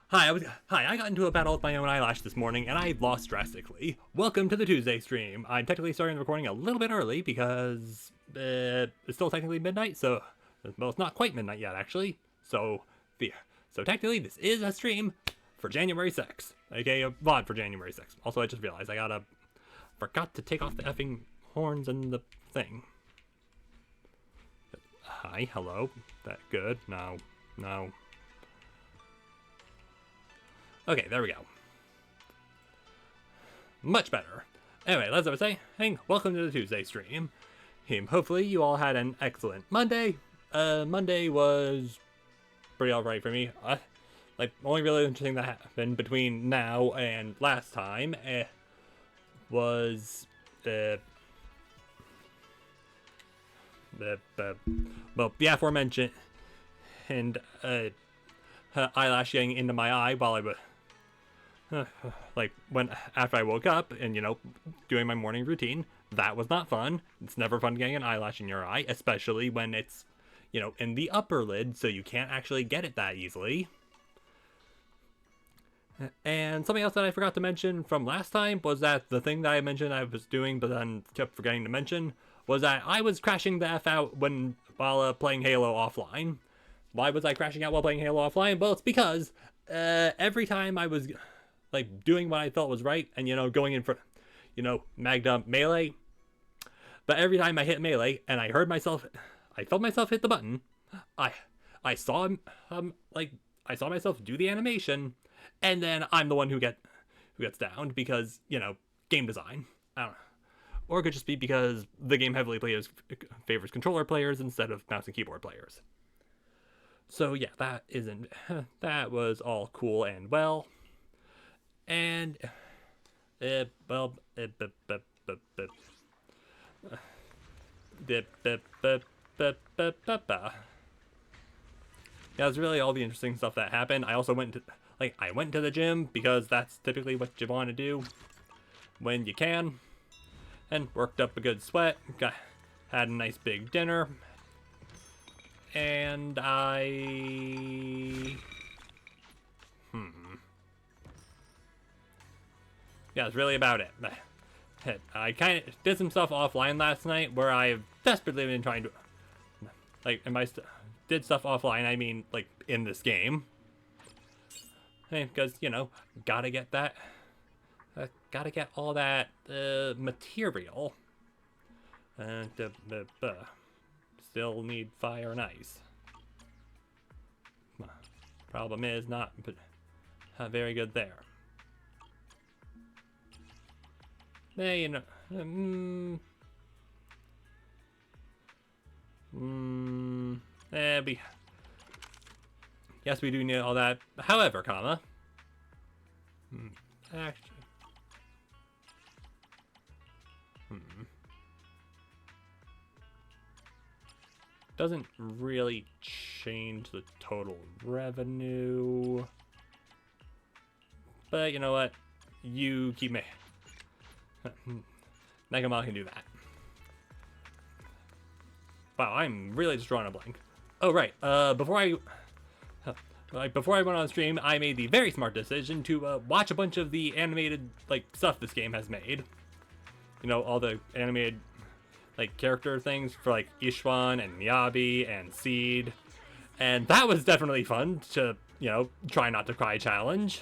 Hi, I got into a battle with my own eyelash this morning, and I lost drastically. Welcome to the Tuesday stream. I'm technically starting the recording a little bit early because it's still technically midnight, so... Well, it's not quite midnight yet, actually. So technically, this is a stream for January 6th, aka a VOD for January 6th. Also, I just realized forgot to take off the effing horns and the thing. Hi, hello. That good? No. Okay, there we go. Much better. Anyway, as I was saying, welcome to the Tuesday stream. Hopefully you all had an excellent Monday. Monday was pretty alright for me. Only really interesting that happened between now and last time was the aforementioned eyelash getting into my eye while I was after I woke up and doing my morning routine. That was not fun. It's never fun getting an eyelash in your eye, especially when it's in the upper lid, so you can't actually get it that easily. And something else that I forgot to mention from last time was that the thing that I mentioned I was doing but then kept forgetting to mention was that I was crashing the F out while playing Halo offline. Why was I crashing out while playing Halo offline? Well, it's because every time I was doing what I felt was right and going in for Magda melee, but every time I hit melee and I felt myself hit the button, I saw myself do the animation, and then I'm the one who gets downed because game design. I don't know. Or it could just be because the game heavily favors controller players instead of mouse and keyboard players. So yeah, that was all cool and well. And yeah, that's really all the interesting stuff that happened. I also went to the gym because that's typically what you want to do when you can, and worked up a good sweat. Had a nice big dinner, and yeah, that's really about it. I kind of did some stuff offline last night where I've desperately been trying to did stuff offline. I mean, in this game, because gotta get that, gotta get all that material. Still need fire and ice. Problem is not very good there. Yes, we do need all that. However, actually, doesn't really change the total revenue. But you know what? You keep me. Negama can do that. Wow, I'm really just drawing a blank. Oh right, before I went on stream, I made the very smart decision to watch a bunch of the animated stuff this game has made. All the animated character things for Shiyuan and Miyabi and Seed, and that was definitely fun to try not to cry challenge.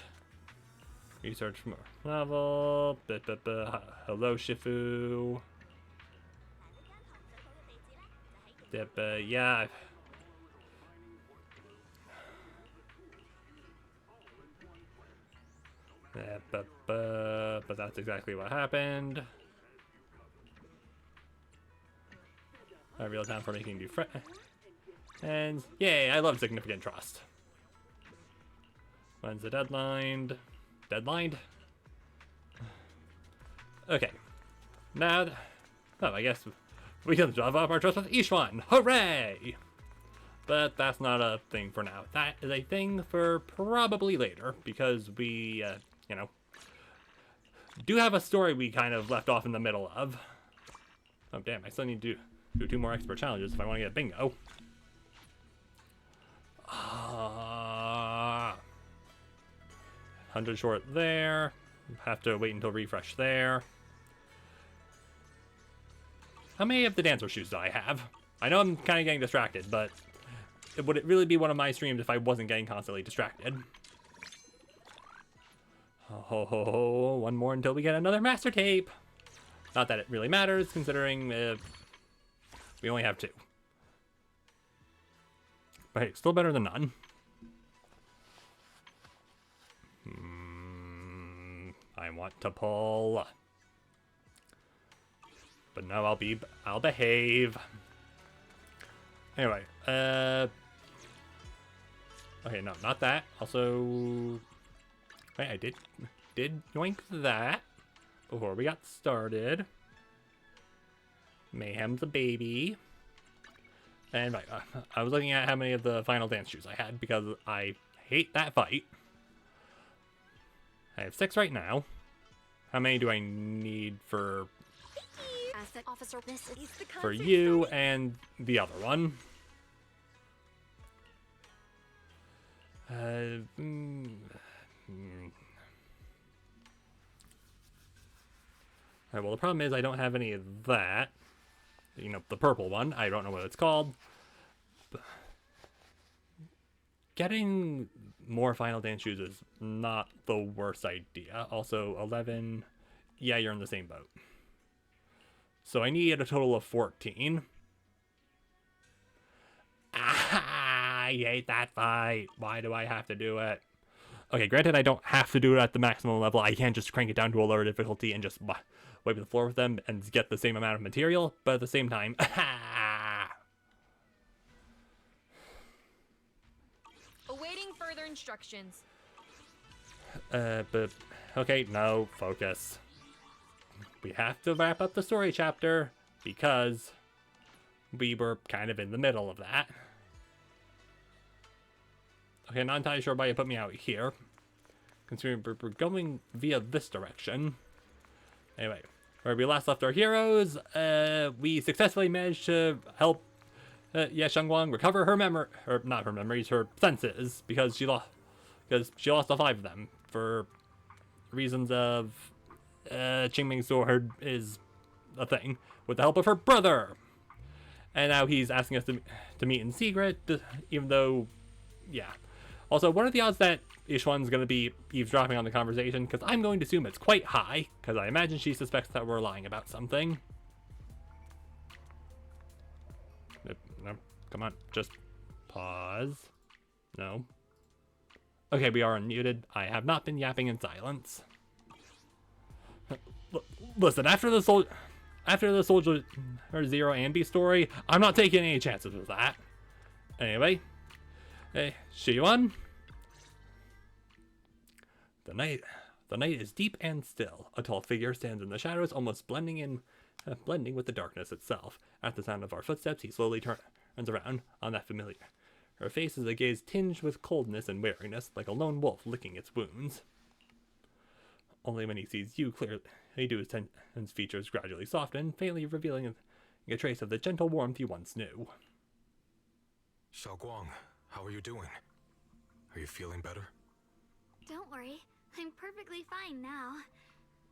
Research more novel. Hello, Shifu. Yeah. But that's exactly what happened. Real time for making new friends. And yay, I love significant trust. When's the deadline? Okay. Now, I guess we can drive up our trust with Ishwan. Hooray! But that's not a thing for now. That is a thing for probably later, because we, do have a story we kind of left off in the middle of. Oh, damn, I still need to do 2 more expert challenges if I want to get bingo. 100 short there. Have to wait until refresh there. How many of the dancer shoes do I have? I know I'm kind of getting distracted, but would it really be one of my streams if I wasn't getting constantly distracted? Ho ho ho, one more until we get another master tape. Not that it really matters, considering we only have 2. But hey, still better than none. I want to pull. But no, I'll behave. Anyway, okay, no, not that. Also, wait, I did yoink that before we got started. Mayhem's a baby. And right, I was looking at how many of the final dance shoes I had because I hate that fight. I have 6 right now. How many do I need for you and the other one? Alright, well, the problem is I don't have any of that. You know, the purple one. I don't know what it's called. But getting more Final Dance shoes is not the worst idea. Also, 11. Yeah, you're in the same boat. So I need a total of 14. I hate that fight. Why do I have to do it? Okay, granted, I don't have to do it at the maximum level. I can't just crank it down to a lower difficulty and just wipe the floor with them and get the same amount of material. But at the same time, awaiting further instructions. But okay, no, focus. We have to wrap up the story chapter because we were kind of in the middle of that. Okay, not entirely sure why you put me out here, considering we're going via this direction. Anyway, where we last left our heroes, we successfully managed to help Shiyuan recover her her senses, because she lost all 5 of them for reasons of Qingming's sword is a thing with the help of her brother, and now he's asking us to meet in secret, even though, yeah. Also, what are the odds that Yishuan's going to be eavesdropping on the conversation? Because I'm going to assume it's quite high, because I imagine she suspects that we're lying about something. No, come on, just pause. No. Okay, we are unmuted. I have not been yapping in silence. Listen, after the Soldier Zero and B story, I'm not taking any chances with that. Anyway. Hey, Shiyuan. The night is deep and still. A tall figure stands in the shadows, almost blending with the darkness itself. At the sound of our footsteps, he slowly turns around on that familiar. Her face is a gaze tinged with coldness and wariness, like a lone wolf licking its wounds. Only when he sees you clearly do his features gradually soften, faintly revealing a trace of the gentle warmth you once knew. Xiaoguang, how are you doing? Are you feeling better? Don't worry, I'm perfectly fine now.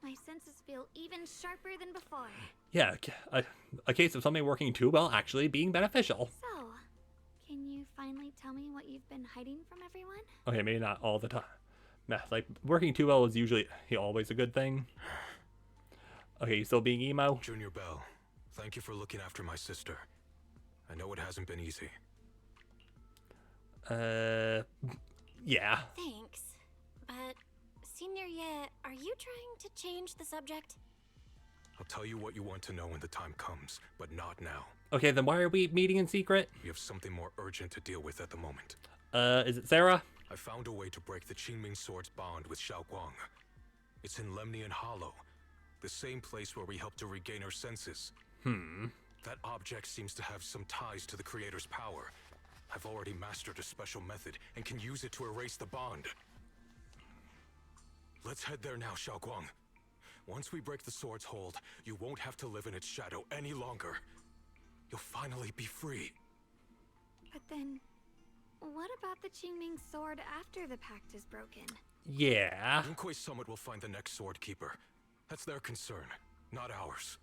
My senses feel even sharper than before. Yeah, a case of something working too well actually being beneficial. So, can you finally tell me what you've been hiding from everyone? Okay, maybe not all the time. Like, working too well is usually always a good thing. Okay, you still being emo? Junior Bell, thank you for looking after my sister. I know it hasn't been easy. Yeah. Thanks. But, Senior Ye, are you trying to change the subject? I'll tell you what you want to know when the time comes, but not now. Okay, then why are we meeting in secret? We have something more urgent to deal with at the moment. Is it Sarah? I found a way to break the Qingming Sword's bond with Xiaoguang. It's in Lemnian Hollow, the same place where we helped to regain her senses. That object seems to have some ties to the Creator's power. I've already mastered a special method and can use it to erase the bond. Let's head there now, Xiaoguang. Once we break the sword's hold, you won't have to live in its shadow any longer. You'll finally be free. But then, what about the Qingming sword after the pact is broken? Yeah. Yunkui Summit will find the next Sword Keeper. That's their concern, not ours.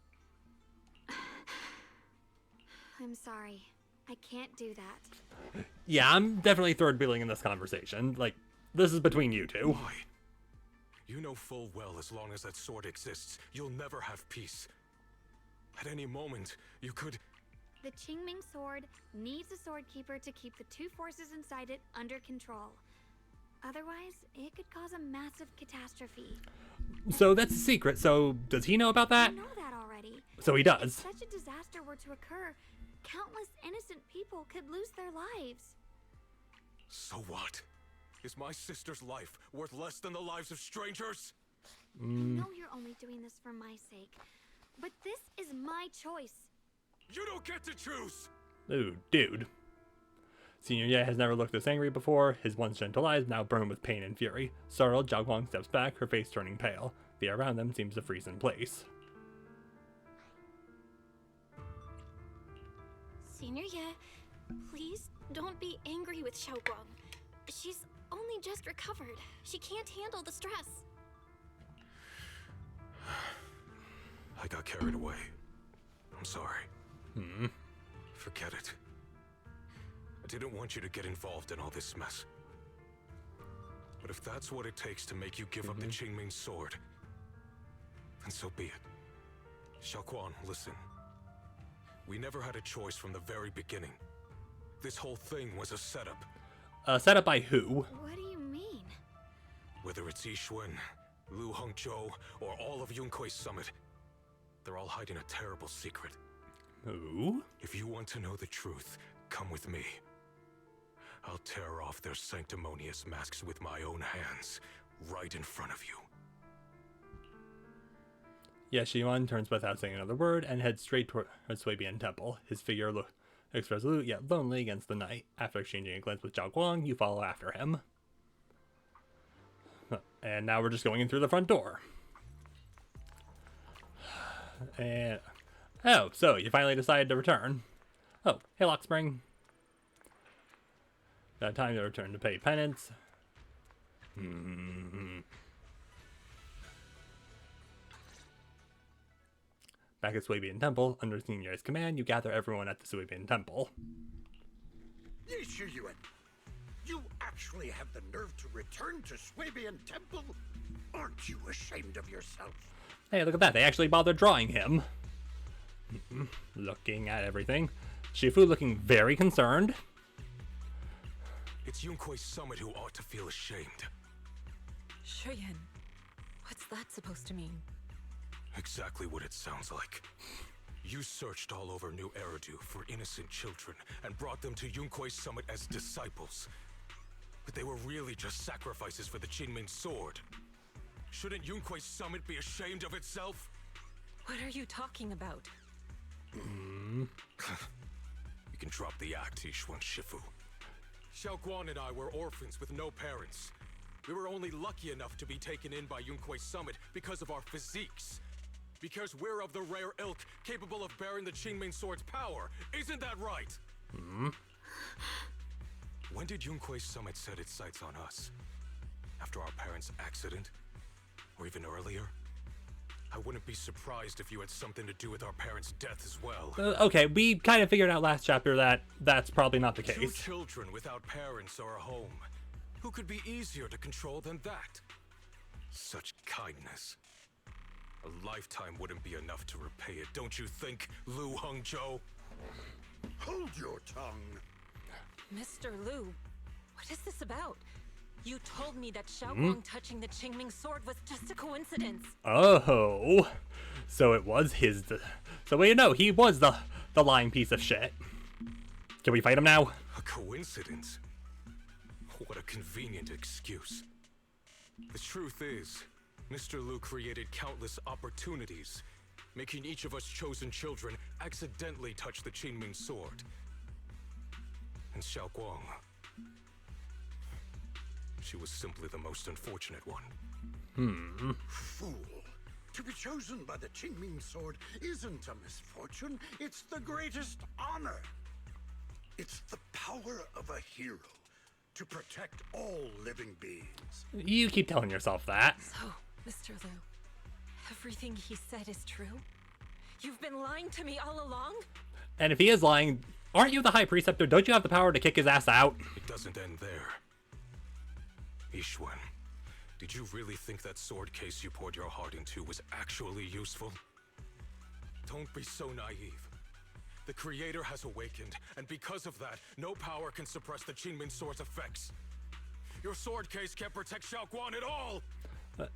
I'm sorry. I can't do that. Yeah, I'm definitely third wheeling in this conversation. Like, this is between you two. Why? You know full well as long as that sword exists, you'll never have peace. At any moment, you could... The Qingming sword needs a sword keeper to keep the two forces inside it under control. Otherwise, it could cause a massive catastrophe. So that's a secret. So does he know about that? I know that already. So he If does. such a disaster were to occur, countless innocent people could lose their lives. So what? Is my sister's life worth less than the lives of strangers? I know you're only doing this for my sake, but this is my choice. You don't get to choose! Ooh, dude. Senior Ye has never looked this angry before. His once gentle eyes now burn with pain and fury. Startled, Zhao Guang steps back, her face turning pale. The air around them seems to freeze in place. Senior Ye, please don't be angry with Xiaoguang. She's only just recovered. She can't handle the stress. I got carried away. I'm sorry. Forget it. I didn't want you to get involved in all this mess. But if that's what it takes to make you give up the Qingming sword, then so be it. Xiaoguang, listen. We never had a choice from the very beginning. This whole thing was a setup. Set up by who? What do you mean? Whether it's Yixuan, Lu Hongzhou, or all of Yunkui Summit, they're all hiding a terrible secret. Who? If you want to know the truth, come with me. I'll tear off their sanctimonious masks with my own hands, right in front of you. Yeah, Shiyuan turns without saying another word and heads straight toward Suibian Temple. His figure looks resolute yet lonely against the night. After exchanging a glance with Zhao Guang, you follow after him. And now we're just going in through the front door. And oh, so you finally decided to return. Oh, hey Lockspring. Got time to return to pay penance. Back at Suibian Temple, under Senior's command, you gather everyone at the Suibian Temple. Shiyuan, you actually have the nerve to return to Suibian Temple? Aren't you ashamed of yourself? Hey, look at that. They actually bothered drawing him. Looking at everything. Shifu looking very concerned. It's Yunkui Summit who ought to feel ashamed. Shiyuan, what's that supposed to mean? Exactly what it sounds like. You searched all over New Eridu for innocent children and brought them to Yunkui Summit as disciples. But they were really just sacrifices for the Qingming sword. Shouldn't Yunkui Summit be ashamed of itself? What are you talking about? You can drop the act, Yixuan Shifu. Xiaoguang and I were orphans with no parents. We were only lucky enough to be taken in by Yunkui Summit because of our physiques. Because we're of the rare ilk capable of bearing the Qingming sword's power. Isn't that right? When did Yunkui Summit set its sights on us? After our parents' accident? Or even earlier? I wouldn't be surprised if you had something to do with our parents' death as well. Okay, we kind of figured out last chapter that that's probably not the Two case. children without parents or a home. Who could be easier to control than that? Such kindness. A lifetime wouldn't be enough to repay it, don't you think, Lu Hongzhou? Hold your tongue. Mr. Lu, what is this about? You told me that Xiaoguang touching the Qingming sword was just a coincidence. Oh, so it was his. So wait, no, he was the lying piece of shit. Can we fight him now? A coincidence? What a convenient excuse. The truth is, Mr. Lu created countless opportunities, making each of us chosen children accidentally touch the Qingming sword. And Xiaoguang, she was simply the most unfortunate one. Fool. To be chosen by the Qingming sword isn't a misfortune, it's the greatest honor. It's the power of a hero to protect all living beings. You keep telling yourself that. So, Mr. Liu, everything he said is true? You've been lying to me all along? And if he is lying, aren't you the High Preceptor? Don't you have the power to kick his ass out? It doesn't end there. Yishuan, did you really think that sword case you poured your heart into was actually useful? Don't be so naive. The Creator has awakened, and because of that, no power can suppress the Qingming Sword's effects. Your sword case can't protect Xiaoguang at all!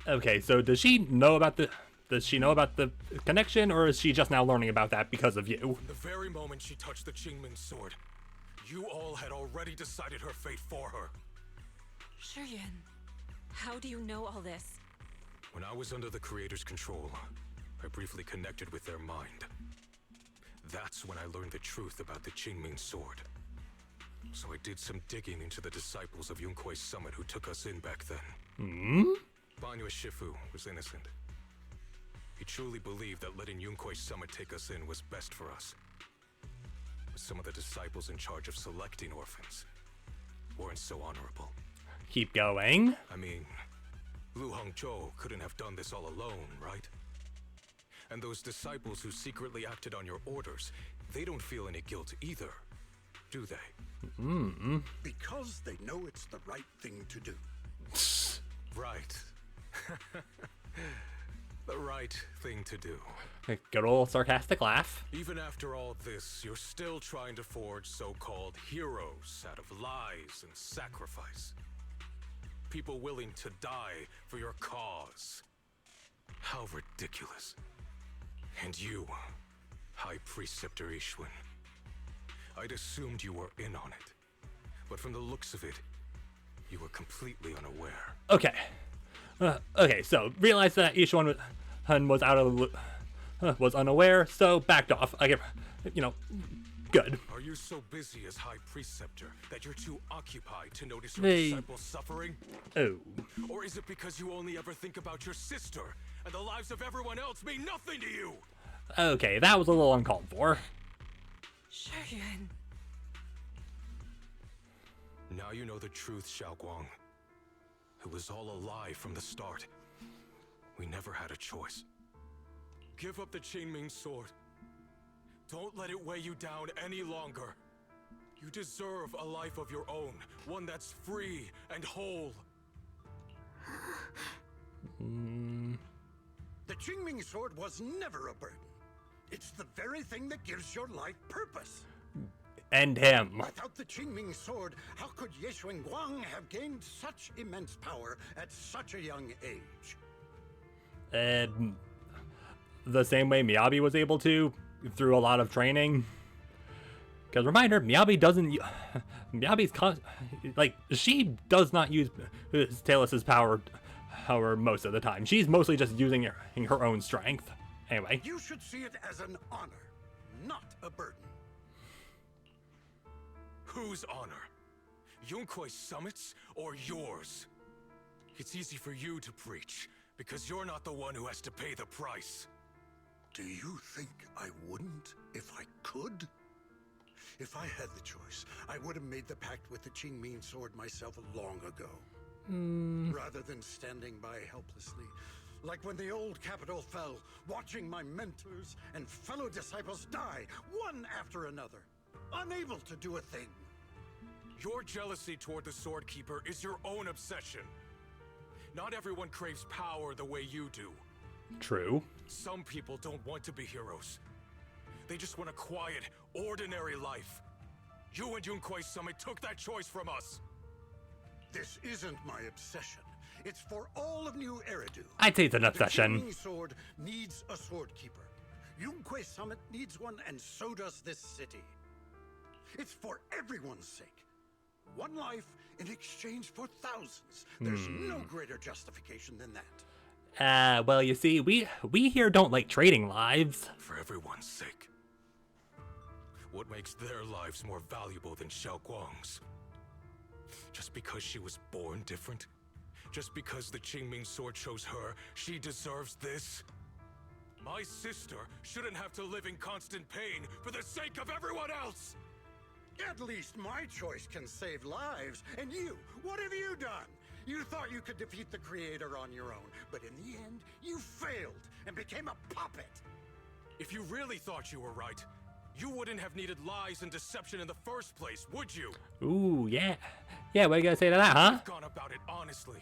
Okay, so does she know about the connection, or is she just now learning about that because of you? The very moment she touched the Qingming Sword, you all had already decided her fate for her. Shiyuan, how do you know all this? When I was under the Creator's control, I briefly connected with their mind. That's when I learned the truth about the Qingming Sword. So I did some digging into the disciples of Yunkui Summit who took us in back then. Banyue Shifu was innocent. He truly believed that letting Yunkui Summit take us in was best for us. But some of the disciples in charge of selecting orphans weren't so honorable. Keep going. I mean, Lu Hongzhou couldn't have done this all alone, right? And those disciples who secretly acted on your orders, they don't feel any guilt either, do they? Because they know it's the right thing to do. Right. The right thing to do. Good old sarcastic laugh. Even after all this, you're still trying to forge so-called heroes out of lies and sacrifice. People willing to die for your cause. How ridiculous. And you, High Preceptor Yishuan. I'd assumed you were in on it. But from the looks of it, you were completely unaware. Okay. Okay, so realized that Yishuan was out of the loop, was unaware, so backed off. I get, good. Are you so busy as High Preceptor that you're too occupied to notice your Hey. disciples suffering? Oh. Or is it because you only ever think about your sister, and the lives of everyone else mean nothing to you? Okay, that was a little uncalled for. Shiyuan. Now you know the truth, Xiaoguang. It was all a lie from the start. We never had a choice. Give up the Qingming Sword. Don't let it weigh you down any longer. You deserve a life of your own, one that's free and whole. The Qingming Sword was never a burden. It's the very thing that gives your life purpose. And him. Without the Qingming Sword, how could Yishuan Guang have gained such immense power at such a young age? The same way Miyabi was able to, through a lot of training. Because reminder, Miyabi doesn't... she does not use Talus's power most of the time. She's mostly just using her own strength. Anyway. You should see it as an honor, not a burden. Whose honor? Yunkui Summit's or yours? It's easy for you to preach, because you're not the one who has to pay the price. Do you think I wouldn't if I could? If I had the choice, I would have made the pact with the Qingming Sword myself long ago. Rather than standing by helplessly, like when the old capital fell, watching my mentors and fellow disciples die, one after another, unable to do a thing. Your jealousy toward the Sword Keeper is your own obsession. Not everyone craves power the way you do. True. Some people don't want to be heroes. They just want a quiet, ordinary life. You and Yunkui Summit took that choice from us. This isn't my obsession. It's for all of New Eridu. I'd say it's an obsession. The Qingming Sword needs a Sword Keeper. Yunkui Summit needs one, and so does this city. It's for everyone's sake. One life in exchange for thousands. There's no greater justification than that. Well, you see, we here don't like trading lives. For everyone's sake. What makes their lives more valuable than Xiaoguang's? Just because she was born different? Just because the Qingming Sword chose her, she deserves this? My sister shouldn't have to live in constant pain for the sake of everyone else! At least my choice can save lives. And you, what have you done? You thought you could defeat the Creator on your own, but in the end, you failed and became a puppet. If you really thought you were right, you wouldn't have needed lies and deception in the first place, would you? Ooh, yeah. Yeah, what are you gonna say to that, huh? Gone about it honestly.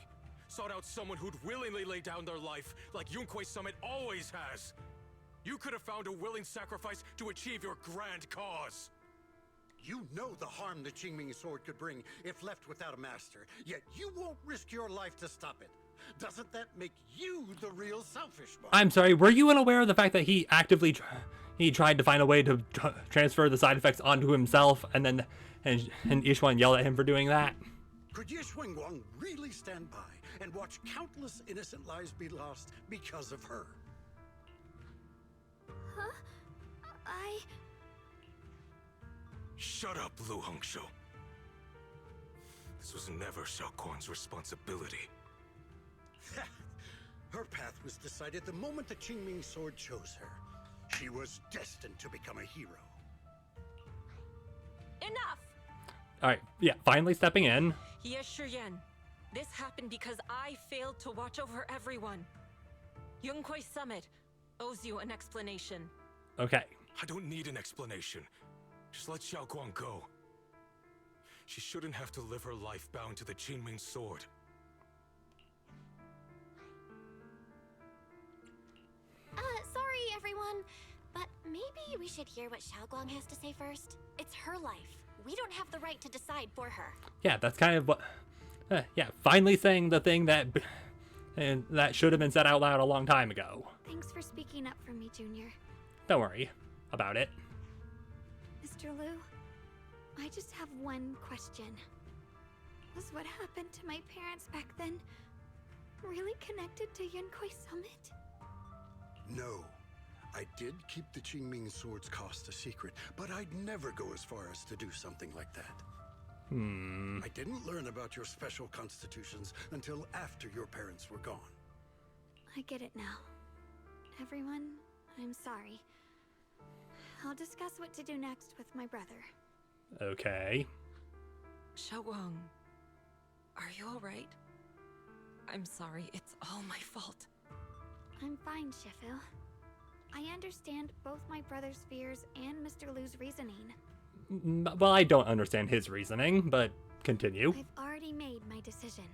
Sought out someone who'd willingly lay down their life, like Yunkui Summit always has. You could have found a willing sacrifice to achieve your grand cause. You know the harm the Qingming sword could bring if left without a master, yet you won't risk your life to stop it. Doesn't that make you the real selfish one? I'm sorry, were you unaware of the fact that he actively he tried to find a way to transfer the side effects onto himself, and then and Yishuan yelled at him for doing that? Could Yishuan Guang really stand by and watch countless innocent lives be lost because of her? Huh? Shut up, Lu Hongshou. This was never Xiaoquan's responsibility. Her path was decided the moment the Qingming sword chose her. She was destined to become a hero. Enough! Alright, yeah, finally stepping in. Yes, Shiyuan. This happened because I failed to watch over everyone. Yunkui Summit owes you an explanation. Okay. I don't need an explanation. Just let Xiaoguang go. She shouldn't have to live her life bound to the Qingming sword. Sorry, everyone. But maybe we should hear what Xiaoguang has to say first. It's her life. We don't have the right to decide for her. Yeah, that's kind of what... yeah, finally saying the thing that... and that should have been said out loud a long time ago. Thanks for speaking up for me, Junior. Don't worry about it. Mr. Liu, I just have one question. Was what happened to my parents back then really connected to Yunkui Summit? No. I did keep the Qingming sword's cost a secret, but I'd never go as far as to do something like that. I didn't learn about your special constitutions until after your parents were gone. I get it now. Everyone, I'm sorry. I'll discuss what to do next with my brother. Okay. Xiaoguang, are you alright? I'm sorry, it's all my fault. I'm fine, Shifu. I understand both my brother's fears and Mr. Liu's reasoning. Well, I don't understand his reasoning, but continue. I've already made my decision.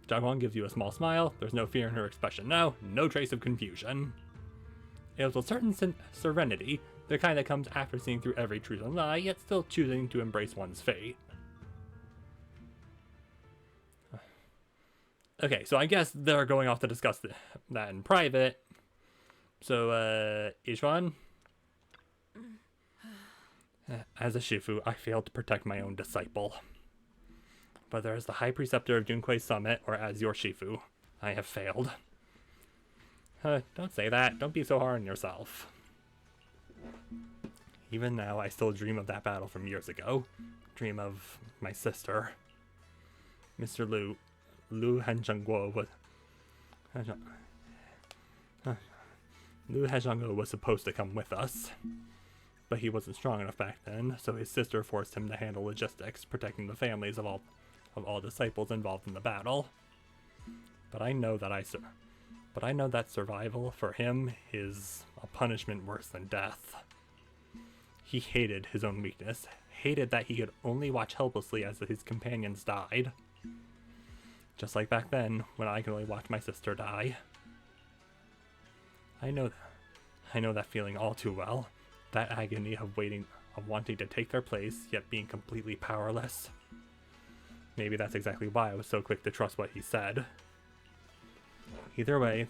Xiaoguang gives you a small smile. There's no fear in her expression now, no trace of confusion. It was a certain serenity, the kind that comes after seeing through every truth and lie, yet still choosing to embrace one's fate. Okay, so I guess they're going off to discuss that in private. So, Yishuan? As a Shifu, I failed to protect my own disciple. Whether as the High Preceptor of Yunkui Summit or as your Shifu, I have failed. Don't say that. Don't be so hard on yourself. Even now, I still dream of that battle from years ago. Dream of my sister. Mr. Lu Henzhengguo was... Lu Henzhengguo was supposed to come with us. But he wasn't strong enough back then, so his sister forced him to handle logistics, protecting the families of all disciples involved in the battle. But I know that survival for him is a punishment worse than death. He hated his own weakness, hated that he could only watch helplessly as his companions died. Just like back then, when I could only watch my sister die. I know that feeling all too well. That agony of wanting to take their place, yet being completely powerless. Maybe that's exactly why I was so quick to trust what he said. Either way,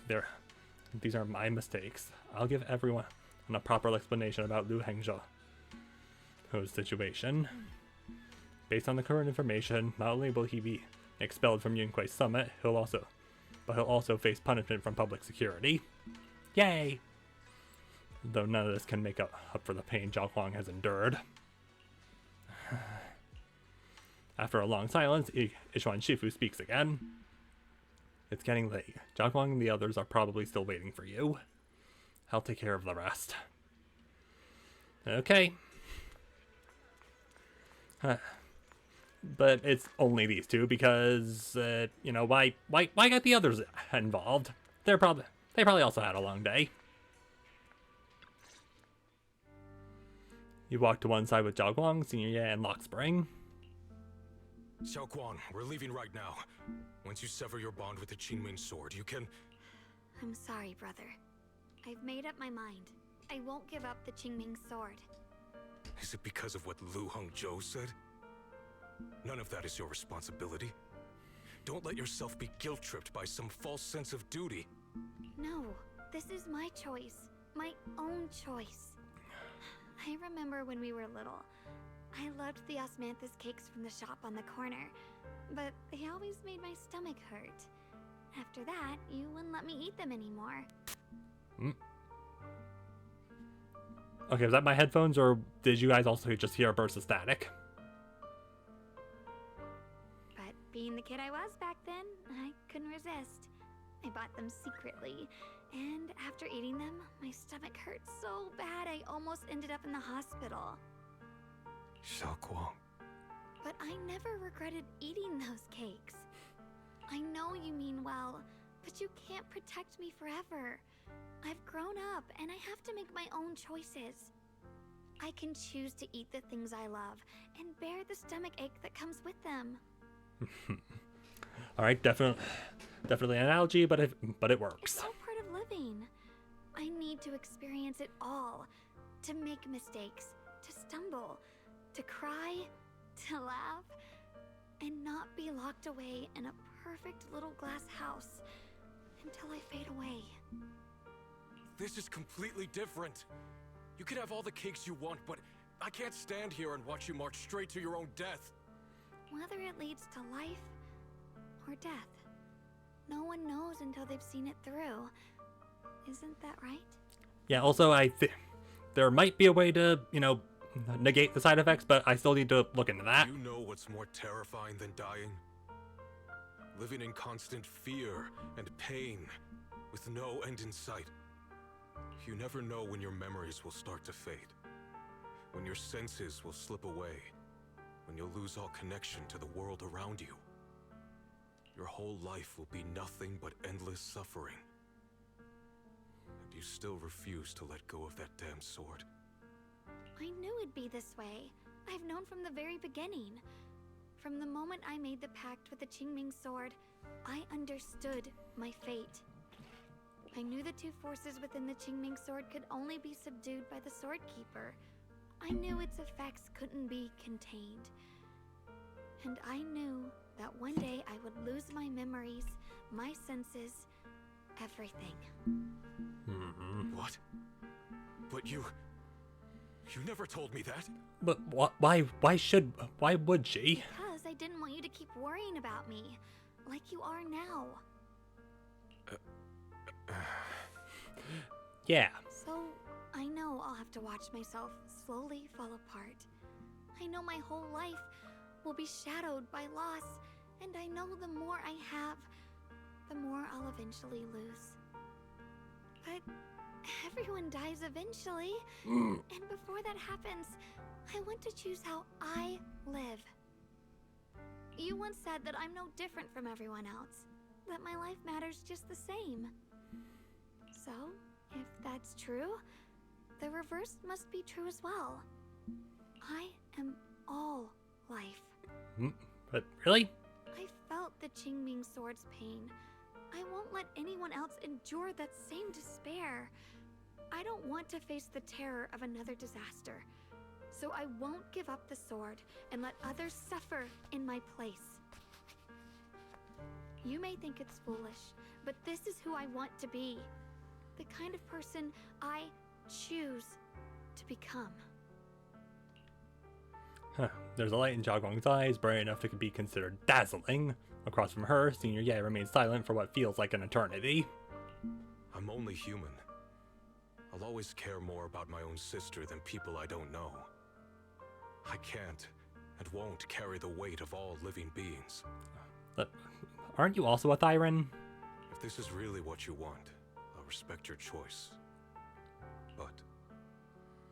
these are my mistakes. I'll give everyone a proper explanation about Lu Hengzhou's situation. Based on the current information, not only will he be expelled from Yunkui Summit, he'll also face punishment from public security. Yay! Though none of this can make up for the pain Xiaoguang has endured. After a long silence, Yishuan Shifu speaks again. It's getting late. Xiaoguang and the others are probably still waiting for you. I'll take care of the rest. Okay. But it's only these two because, you know, why get the others involved? They probably also had a long day. You walk to one side with Zhao Guang, Senior Ye, and Lock Spring. Xiaoguang, we're leaving right now. Once you sever your bond with the Qingming sword, you can... I'm sorry, brother. I've made up my mind. I won't give up the Qingming sword. Is it because of what Lu Hongzhou said? None of that is your responsibility. Don't let yourself be guilt-tripped by some false sense of duty. No, this is my choice. My own choice. I remember when we were little. I loved the osmanthus cakes from the shop on the corner, but they always made my stomach hurt. After that, you wouldn't let me eat them anymore. Okay, was that my headphones, or did you guys also just hear a burst of static? But being the kid I was back then, I couldn't resist. I bought them secretly, and after eating them, my stomach hurt so bad I almost ended up in the hospital. Xiaoguang. But I never regretted eating those cakes. I know you mean well, but you can't protect me forever. I've grown up, and I have to make my own choices. I can choose to eat the things I love, and bear the stomach ache that comes with them. Alright, definitely an analogy, but it works. It's all part of living. I need to experience it all. To make mistakes, to stumble, to cry, to laugh, and not be locked away in a perfect little glass house until I fade away. This is completely different. You can have all the cakes you want, but I can't stand here and watch you march straight to your own death. Whether it leads to life or death, no one knows until they've seen it through. Isn't that right? Yeah, also, there might be a way to, you know, negate the side effects, but I still need to look into that. You know what's more terrifying than dying? Living in constant fear and pain, with no end in sight. You never know when your memories will start to fade, when your senses will slip away, when you'll lose all connection to the world around you. Your whole life will be nothing but endless suffering. And you still refuse to let go of that damn sword. I knew it'd be this way. I've known from the very beginning. From the moment I made the pact with the Qingming sword, I understood my fate. I knew the two forces within the Qingming sword could only be subdued by the Sword Keeper. I knew its effects couldn't be contained. And I knew that one day I would lose my memories, my senses, everything. What? But you never told me that. But why would she? Because I didn't want you to keep worrying about me, like you are now. Yeah. So, I know I'll have to watch myself slowly fall apart. I know my whole life will be shadowed by loss, and I know the more I have, the more I'll eventually lose. But everyone dies eventually, and before that happens, I want to choose how I live. You once said that I'm no different from everyone else, that my life matters just the same. So, if that's true, the reverse must be true as well. I am all life. But really? I felt the Qingming sword's pain. I won't let anyone else endure that same despair. I don't want to face the terror of another disaster. So I won't give up the sword and let others suffer in my place. You may think it's foolish, but this is who I want to be. The kind of person I choose to become. There's a light in Zhao Guang's eyes, bright enough it could be considered dazzling. Across from her, Senior Ye remains silent for what feels like an eternity. I'm only human. I'll always care more about my own sister than people I don't know. I can't and won't carry the weight of all living beings. But aren't you also a Thyran? If this is really what you want, I'll respect your choice. But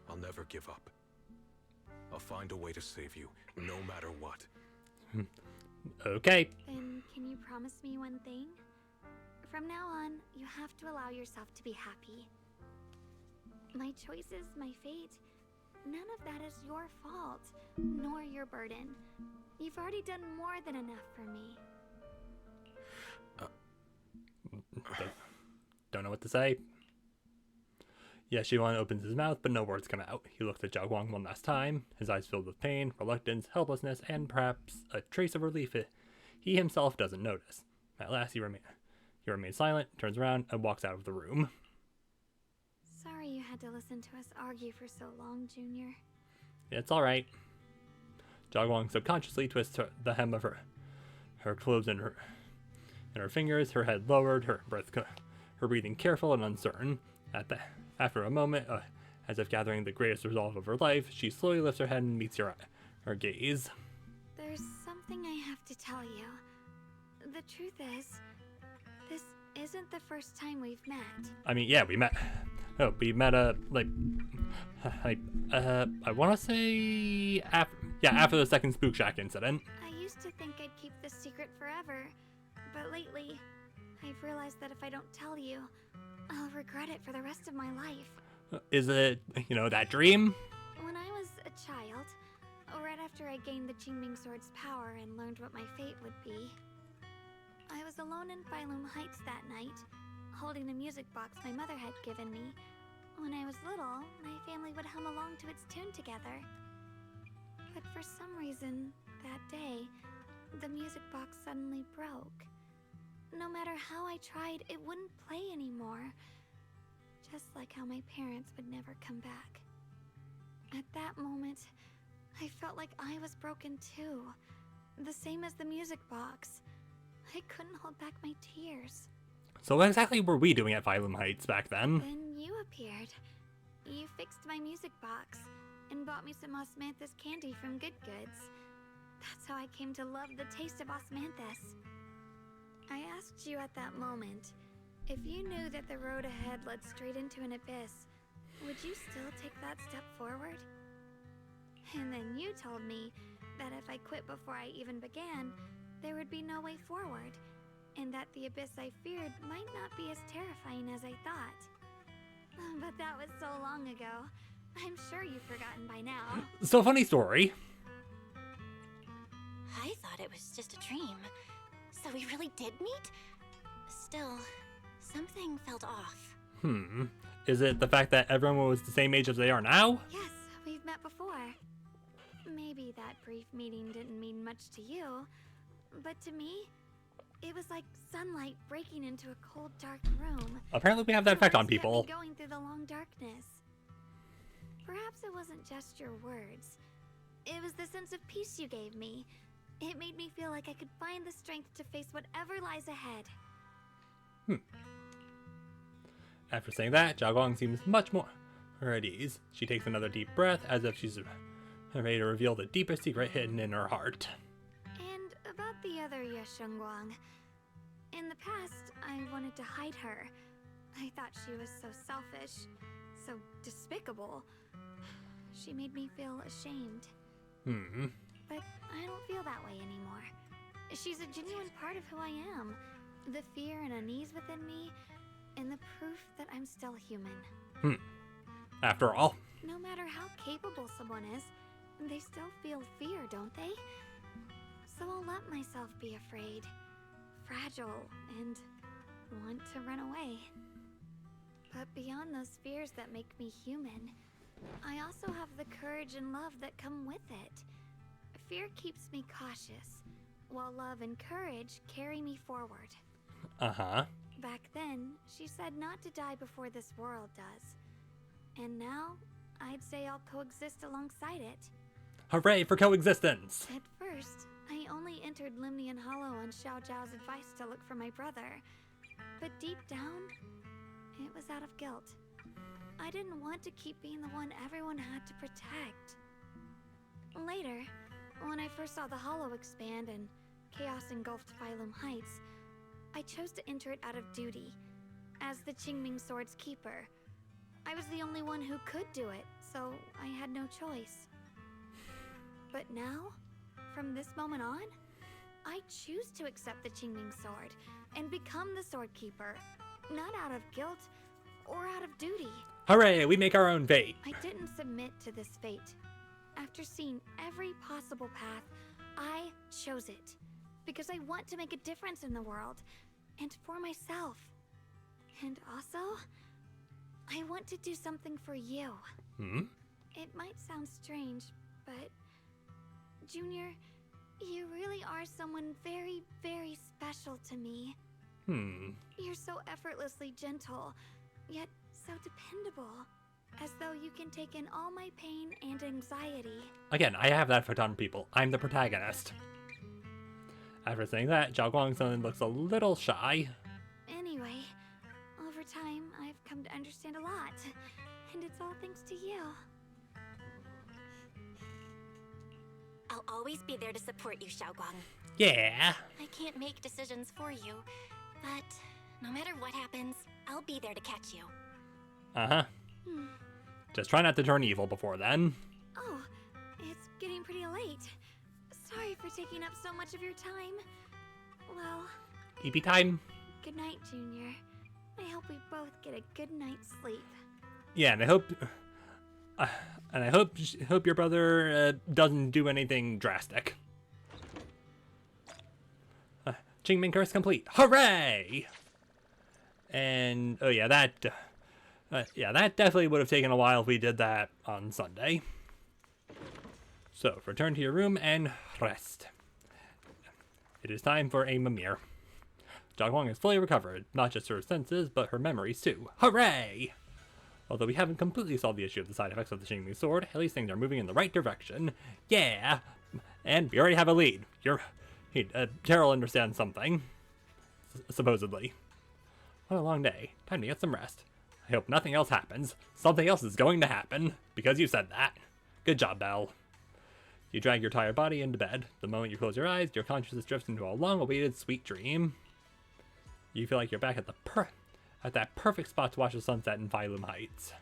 I'll never give up. I'll find a way to save you, no matter what. Okay. Then can you promise me one thing? From now on, you have to allow yourself to be happy. My choices, my fate, none of that is your fault, nor your burden. You've already done more than enough for me. Don't know what to say. Yeah, Shiyuan opens his mouth, but no words come out. He looks at Zhao Guang one last time, his eyes filled with pain, reluctance, helplessness, and perhaps a trace of relief he himself doesn't notice. At last, he remains silent, turns around, and walks out of the room. Sorry you had to listen to us argue for so long, Junior. It's alright. Zhao Guang subconsciously twists the hem of her clothes in her fingers, her head lowered, her breathing careful and uncertain. After a moment, as if gathering the greatest resolve of her life, she slowly lifts her head and meets her gaze. There's something I have to tell you. The truth is, this isn't the first time we've met. I mean, yeah, we met. Oh, we met, I want to say after the second Spook Shack incident. I used to think I'd keep this secret forever, but lately, I've realized that if I don't tell you, I'll regret it for the rest of my life. Is it, that dream? When I was a child, right after I gained the Qingming Sword's power and learned what my fate would be, I was alone in Phylum Heights that night, holding the music box my mother had given me. When I was little, my family would hum along to its tune together. But for some reason, that day, the music box suddenly broke. No matter how I tried, it wouldn't play anymore. Just like how my parents would never come back. At that moment, I felt like I was broken too. The same as the music box. I couldn't hold back my tears. So what exactly were we doing at Phylum Heights back then? Then you appeared. You fixed my music box and bought me some osmanthus candy from Good Goods. That's how I came to love the taste of osmanthus. I asked you at that moment, if you knew that the road ahead led straight into an abyss, would you still take that step forward? And then you told me that if I quit before I even began, there would be no way forward, and that the abyss I feared might not be as terrifying as I thought. But that was so long ago. I'm sure you've forgotten by now. So funny story. I thought it was just a dream. So we really did meet? Still, something felt off. Is it the fact that everyone was the same age as they are now? Yes, we've met before. Maybe that brief meeting didn't mean much to you, but to me, it was like sunlight breaking into a cold, dark room. Apparently we have that effect on people. Kept me going through the long darkness. Perhaps it wasn't just your words. It was the sense of peace you gave me. It made me feel like I could find the strength to face whatever lies ahead. After saying that, Zhao Guang seems much more at ease. She takes another deep breath as if she's ready to reveal the deepest secret hidden in her heart. And about the other Yeshengguang. In the past, I wanted to hide her. I thought she was so selfish, so despicable. She made me feel ashamed. But I don't feel that way anymore. She's a genuine part of who I am. The fear and unease within me, and the proof that I'm still human. After all. No matter how capable someone is, they still feel fear, don't they? So I'll let myself be afraid, fragile, and want to run away. But beyond those fears that make me human, I also have the courage and love that come with it. Fear keeps me cautious, while love and courage carry me forward. Back then, she said not to die before this world does. And now, I'd say I'll coexist alongside it. Hooray for coexistence! At first, I only entered Limnian Hollow on Xiao Zhao's advice to look for my brother. But deep down, it was out of guilt. I didn't want to keep being the one everyone had to protect. Later, when I first saw the Hollow expand and chaos engulfed Phylum Heights, I chose to enter it out of duty. As the Qingming Sword's keeper, I was the only one who could do it, so I had no choice. But now, from this moment on, I choose to accept the Qingming sword and become the sword keeper, not out of guilt or out of duty. Hooray, we make our own fate. I didn't submit to this fate. After seeing every possible path, I chose it because I want to make a difference in the world and for myself. And also, I want to do something for you. It might sound strange, but Junior, you really are someone very, very special to me. You're so effortlessly gentle, yet so dependable. As though you can take in all my pain and anxiety. Again, I have that for a ton of people. I'm the protagonist. After saying that, Zhao Guang suddenly looks a little shy. Anyway, over time, I've come to understand a lot. And it's all thanks to you. I'll always be there to support you, Xiaoguang. Yeah. I can't make decisions for you, but no matter what happens, I'll be there to catch you. Uh-huh. Just try not to turn evil before then. Oh, it's getting pretty late. Sorry for taking up so much of your time. Well, EP time. good night, Junior. I hope we both get a good night's sleep. Yeah, and I hope your brother doesn't do anything drastic. Qingming curse complete. Hooray! And oh yeah, that definitely would have taken a while if we did that on Sunday. So, return to your room and rest. It is time for a Mimir. Zhao Guang is fully recovered, not just her senses, but her memories too. Hooray! Although we haven't completely solved the issue of the side effects of the Qingming sword, at least things are moving in the right direction. Yeah! And we already have a lead. Terrell understands something. Supposedly. What a long day. Time to get some rest. I hope nothing else happens. Something else is going to happen, because you said that. Good job, Belle. You drag your tired body into bed. The moment you close your eyes, your consciousness drifts into a long-awaited sweet dream. You feel like you're back at that perfect spot to watch the sunset in Phylum Heights.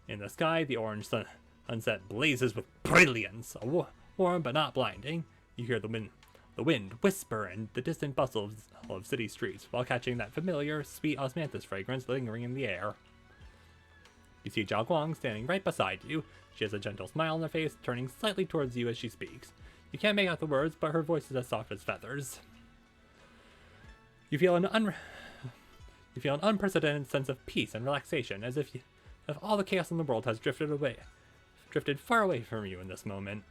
In the sky, the orange sunset blazes with brilliance. Warm but not blinding. You hear the wind whisper and the distant bustle of city streets while catching that familiar, sweet osmanthus fragrance lingering in the air. You see Zhao Guang standing right beside you. She has a gentle smile on her face, turning slightly towards you as she speaks. You can't make out the words, but her voice is as soft as feathers. You feel an unprecedented sense of peace and relaxation, as if all the chaos in the world has drifted far away from you in this moment.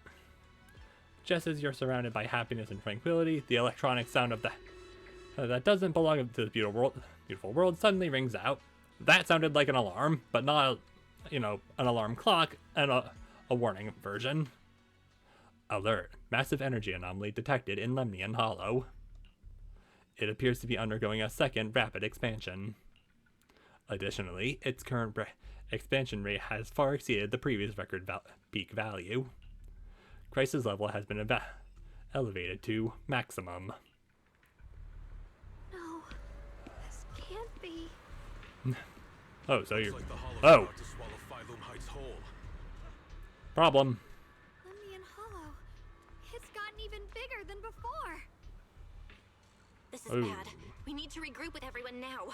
Just as you're surrounded by happiness and tranquility, the electronic sound of that doesn't belong to the beautiful world suddenly rings out. That sounded like an alarm, but not, an alarm clock and a warning version. Alert. Massive energy anomaly detected in Lemnian Hollow. It appears to be undergoing a second rapid expansion. Additionally, its current expansion rate has far exceeded the previous record peak value. Crisis level has been elevated to maximum. No, this can't be. Oh, so you're... Looks like the Hollow's Oh. about to swallow Phylum Heights whole. Problem. Lemnian Hollow. It's gotten even bigger than before. This is Oh. bad. We need to regroup with everyone now.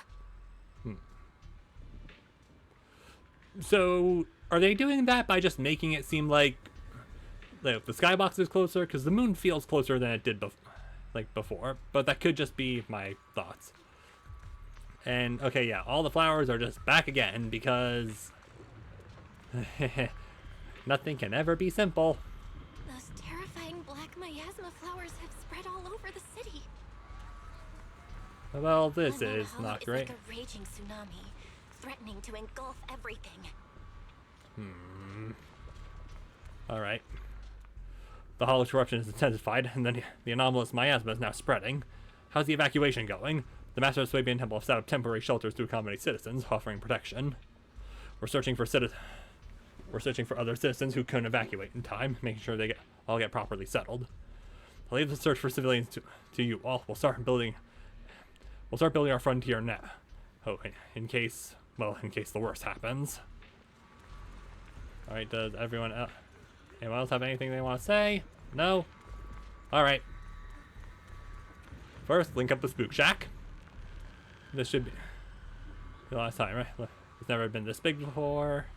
So, are they doing that by just making it seem like the skybox is closer? Because the moon feels closer than it did before, but that could just be my thoughts. And, okay, yeah, all the flowers are just back again, because nothing can ever be simple. Those terrifying black miasma flowers have spread all over the city. Well, this Lemnian is Hollow not is great. like a raging tsunami, threatening to engulf everything. Alright. The Hollow's corruption is intensified, and then the anomalous miasma is now spreading. How's the evacuation going? The Master of Suibian Temple have set up temporary shelters to accommodate citizens, offering protection. We're searching for other citizens who couldn't evacuate in time, making sure they all get properly settled. I'll leave the search for civilians to you all. We'll start building our frontier now. Oh, in case the worst happens. Alright, does everyone else... Anyone else have anything they want to say? No? Alright. First, link up the Spook Shack. This should be the last time, right? It's never been this big before.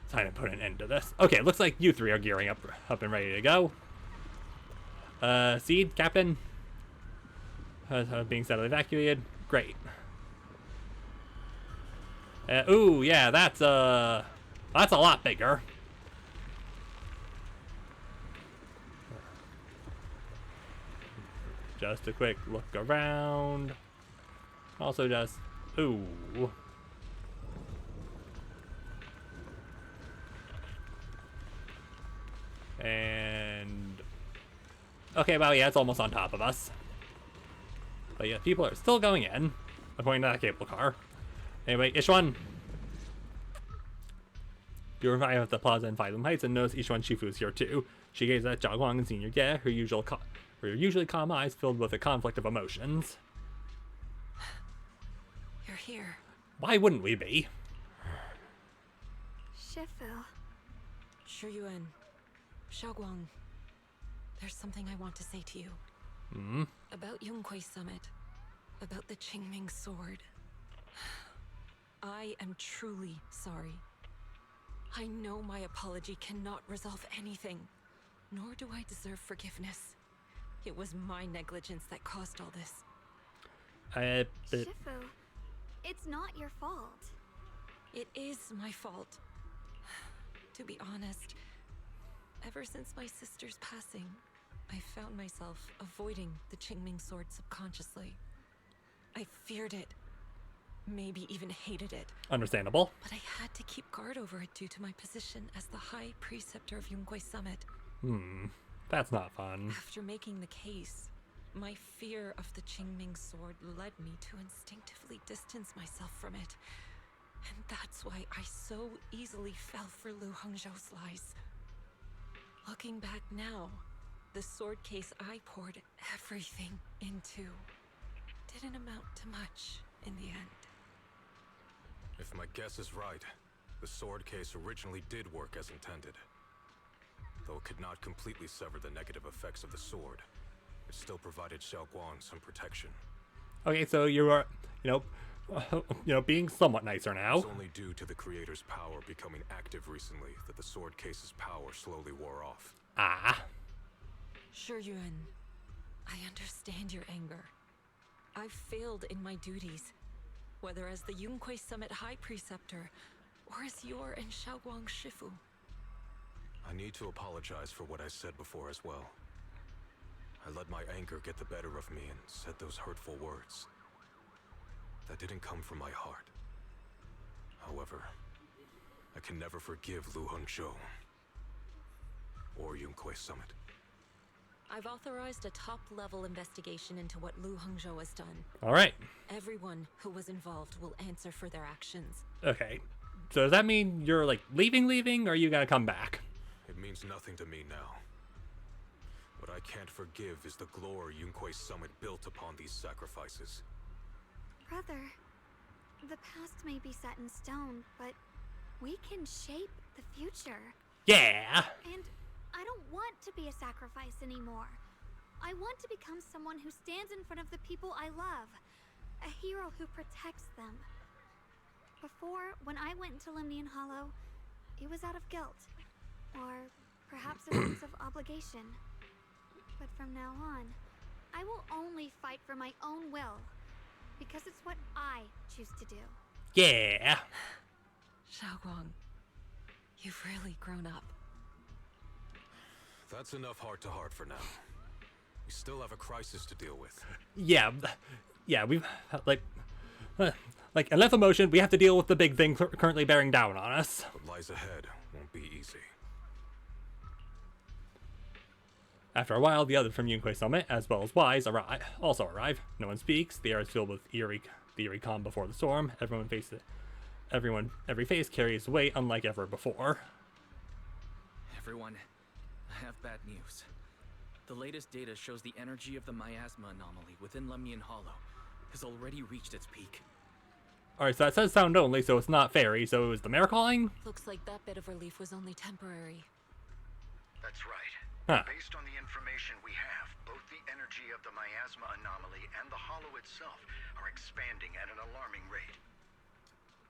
Time to put an end to this. Okay, looks like you three are gearing up and ready to go. Seed, Captain. Being steadily evacuated. Great. Ooh, yeah, that's a lot bigger. Just a quick look around. Also just, ooh. And, okay, well, yeah, it's almost on top of us. But yeah, people are still going in, according to that cable car. Anyway, Ishwan. You arrive at the plaza in Phylum Heights and notice Ishwan Shifu is here too. She gazes at Zhao Guang and Senior Ye, her usually calm eyes filled with a conflict of emotions. You're here. Why wouldn't we be? Shifu. Shiyuan. Xiaoguang. There's something I want to say to you. Hmm? About Yunkui Summit. About the Qingming sword. I am truly sorry. I know my apology cannot resolve anything, nor do I deserve forgiveness. It was my negligence that caused all this. Shifu, it's not your fault. It is my fault. To be honest, ever since my sister's passing, I found myself avoiding the Qingming sword subconsciously. I feared it, maybe even hated it. Understandable. But I had to keep guard over it due to my position as the High Preceptor of Yunkui Summit. That's not fun. After making the case, my fear of the Qingming sword led me to instinctively distance myself from it. And that's why I so easily fell for Lu Hongzhou's lies. Looking back now, the sword case I poured everything into didn't amount to much in the end. If my guess is right, the sword case originally did work as intended. Though it could not completely sever the negative effects of the sword, it still provided Xiaoguang some protection. Okay, so you are, being somewhat nicer now. It's only due to the creator's power becoming active recently that the sword case's power slowly wore off. Ah. Shiyuan, I understand your anger. I've failed in my duties, whether as the Yunkui Summit High Preceptor, or as your and Xiaoguang Shifu. I need to apologize for what I said before as well. I let my anger get the better of me and said those hurtful words. That didn't come from my heart. However, I can never forgive Lu Hongzhou or Yunkui Summit. I've authorized a top-level investigation into what Lu Hongzhou has done. All right. Everyone who was involved will answer for their actions. Okay. So does that mean you're, leaving, or are you gonna come back? It means nothing to me now. What I can't forgive is the glory Yunkui Summit built upon these sacrifices. Brother, the past may be set in stone, but we can shape the future. Yeah. And I don't want to be a sacrifice anymore. I want to become someone who stands in front of the people I love. A hero who protects them. Before, when I went into Limnian Hollow, it was out of guilt. Or perhaps a sense of obligation. But from now on, I will only fight for my own will. Because it's what I choose to do. Yeah. Xiaoguang, you've really grown up. That's enough heart-to-heart for now. We still have a crisis to deal with. Yeah, we've, enough emotion, we have to deal with the big thing currently bearing down on us. What lies ahead won't be easy. After a while, the others from Yunkui Summit, as well as Wise, also arrive. No one speaks, the air is filled with the eerie calm before the storm. Every face carries weight unlike ever before. Everyone, I have bad news. The latest data shows the energy of the miasma anomaly within Lemnian Hollow has already reached its peak. Alright, so that says sound only, so it's not fairy, so it was the mare calling? Looks like that bit of relief was only temporary. That's right. Huh. Based on the information we have, both the energy of the miasma anomaly and the hollow itself are expanding at an alarming rate.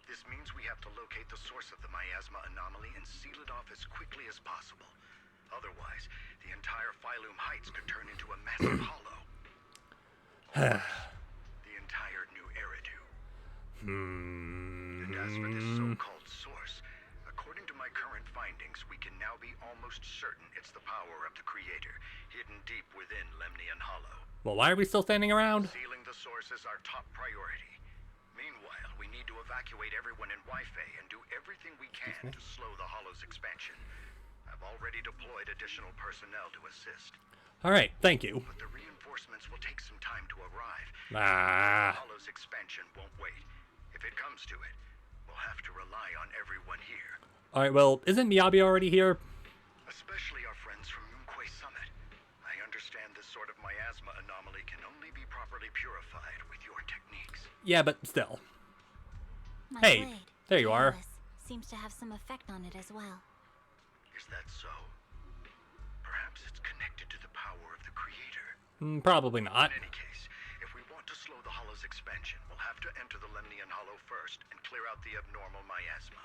This means we have to locate the source of the miasma anomaly and seal it off as quickly as possible. Otherwise, the entire Phylum Heights could turn into a massive hollow. The entire new Eridu. And as for this so-called source, according to my current findings, we can now be almost certain it's the power of the Creator, hidden deep within Lemnian Hollow. Well, why are we still standing around? Sealing the source is our top priority. Meanwhile, we need to evacuate everyone in Waifei and do everything we can to slow the Hollow's expansion. I've already deployed additional personnel to assist. Alright, thank you. But the reinforcements will take some time to arrive. Ah. The Hollow's expansion won't wait. If it comes to it, we'll have to rely on everyone here. Alright, well, isn't Miyabi already here? Especially our friends from Yunkui Summit. I understand this sort of miasma anomaly can only be properly purified with your techniques. Yeah, but still. My Hey, blade, there you are. Alice, seems to have some effect on it as well. Is that so? Perhaps it's connected to the power of the Creator. Probably not. In any case, if we want to slow the Hollow's expansion, we'll have to enter the Lemnian Hollow first and clear out the abnormal miasma.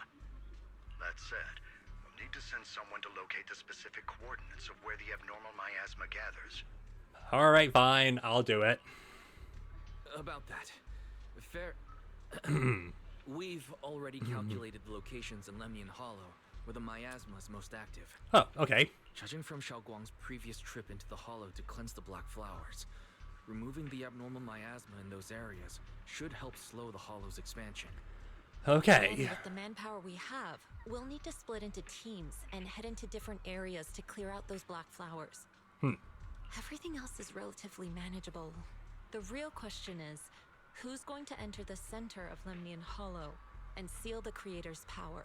That said, we'll need to send someone to locate the specific coordinates of where the abnormal miasma gathers. Alright, fine. I'll do it. About that. Fair. We've already calculated the locations in Lemnian Hollow, where the miasma is most active. Oh, okay. Judging from Xiaoguang's previous trip into the Hollow to cleanse the Black Flowers, removing the abnormal miasma in those areas should help slow the Hollow's expansion. Okay. And with the manpower we have, we'll need to split into teams and head into different areas to clear out those black flowers. Everything else is relatively manageable. The real question is, who's going to enter the center of Lemnian Hollow and seal the Creator's power?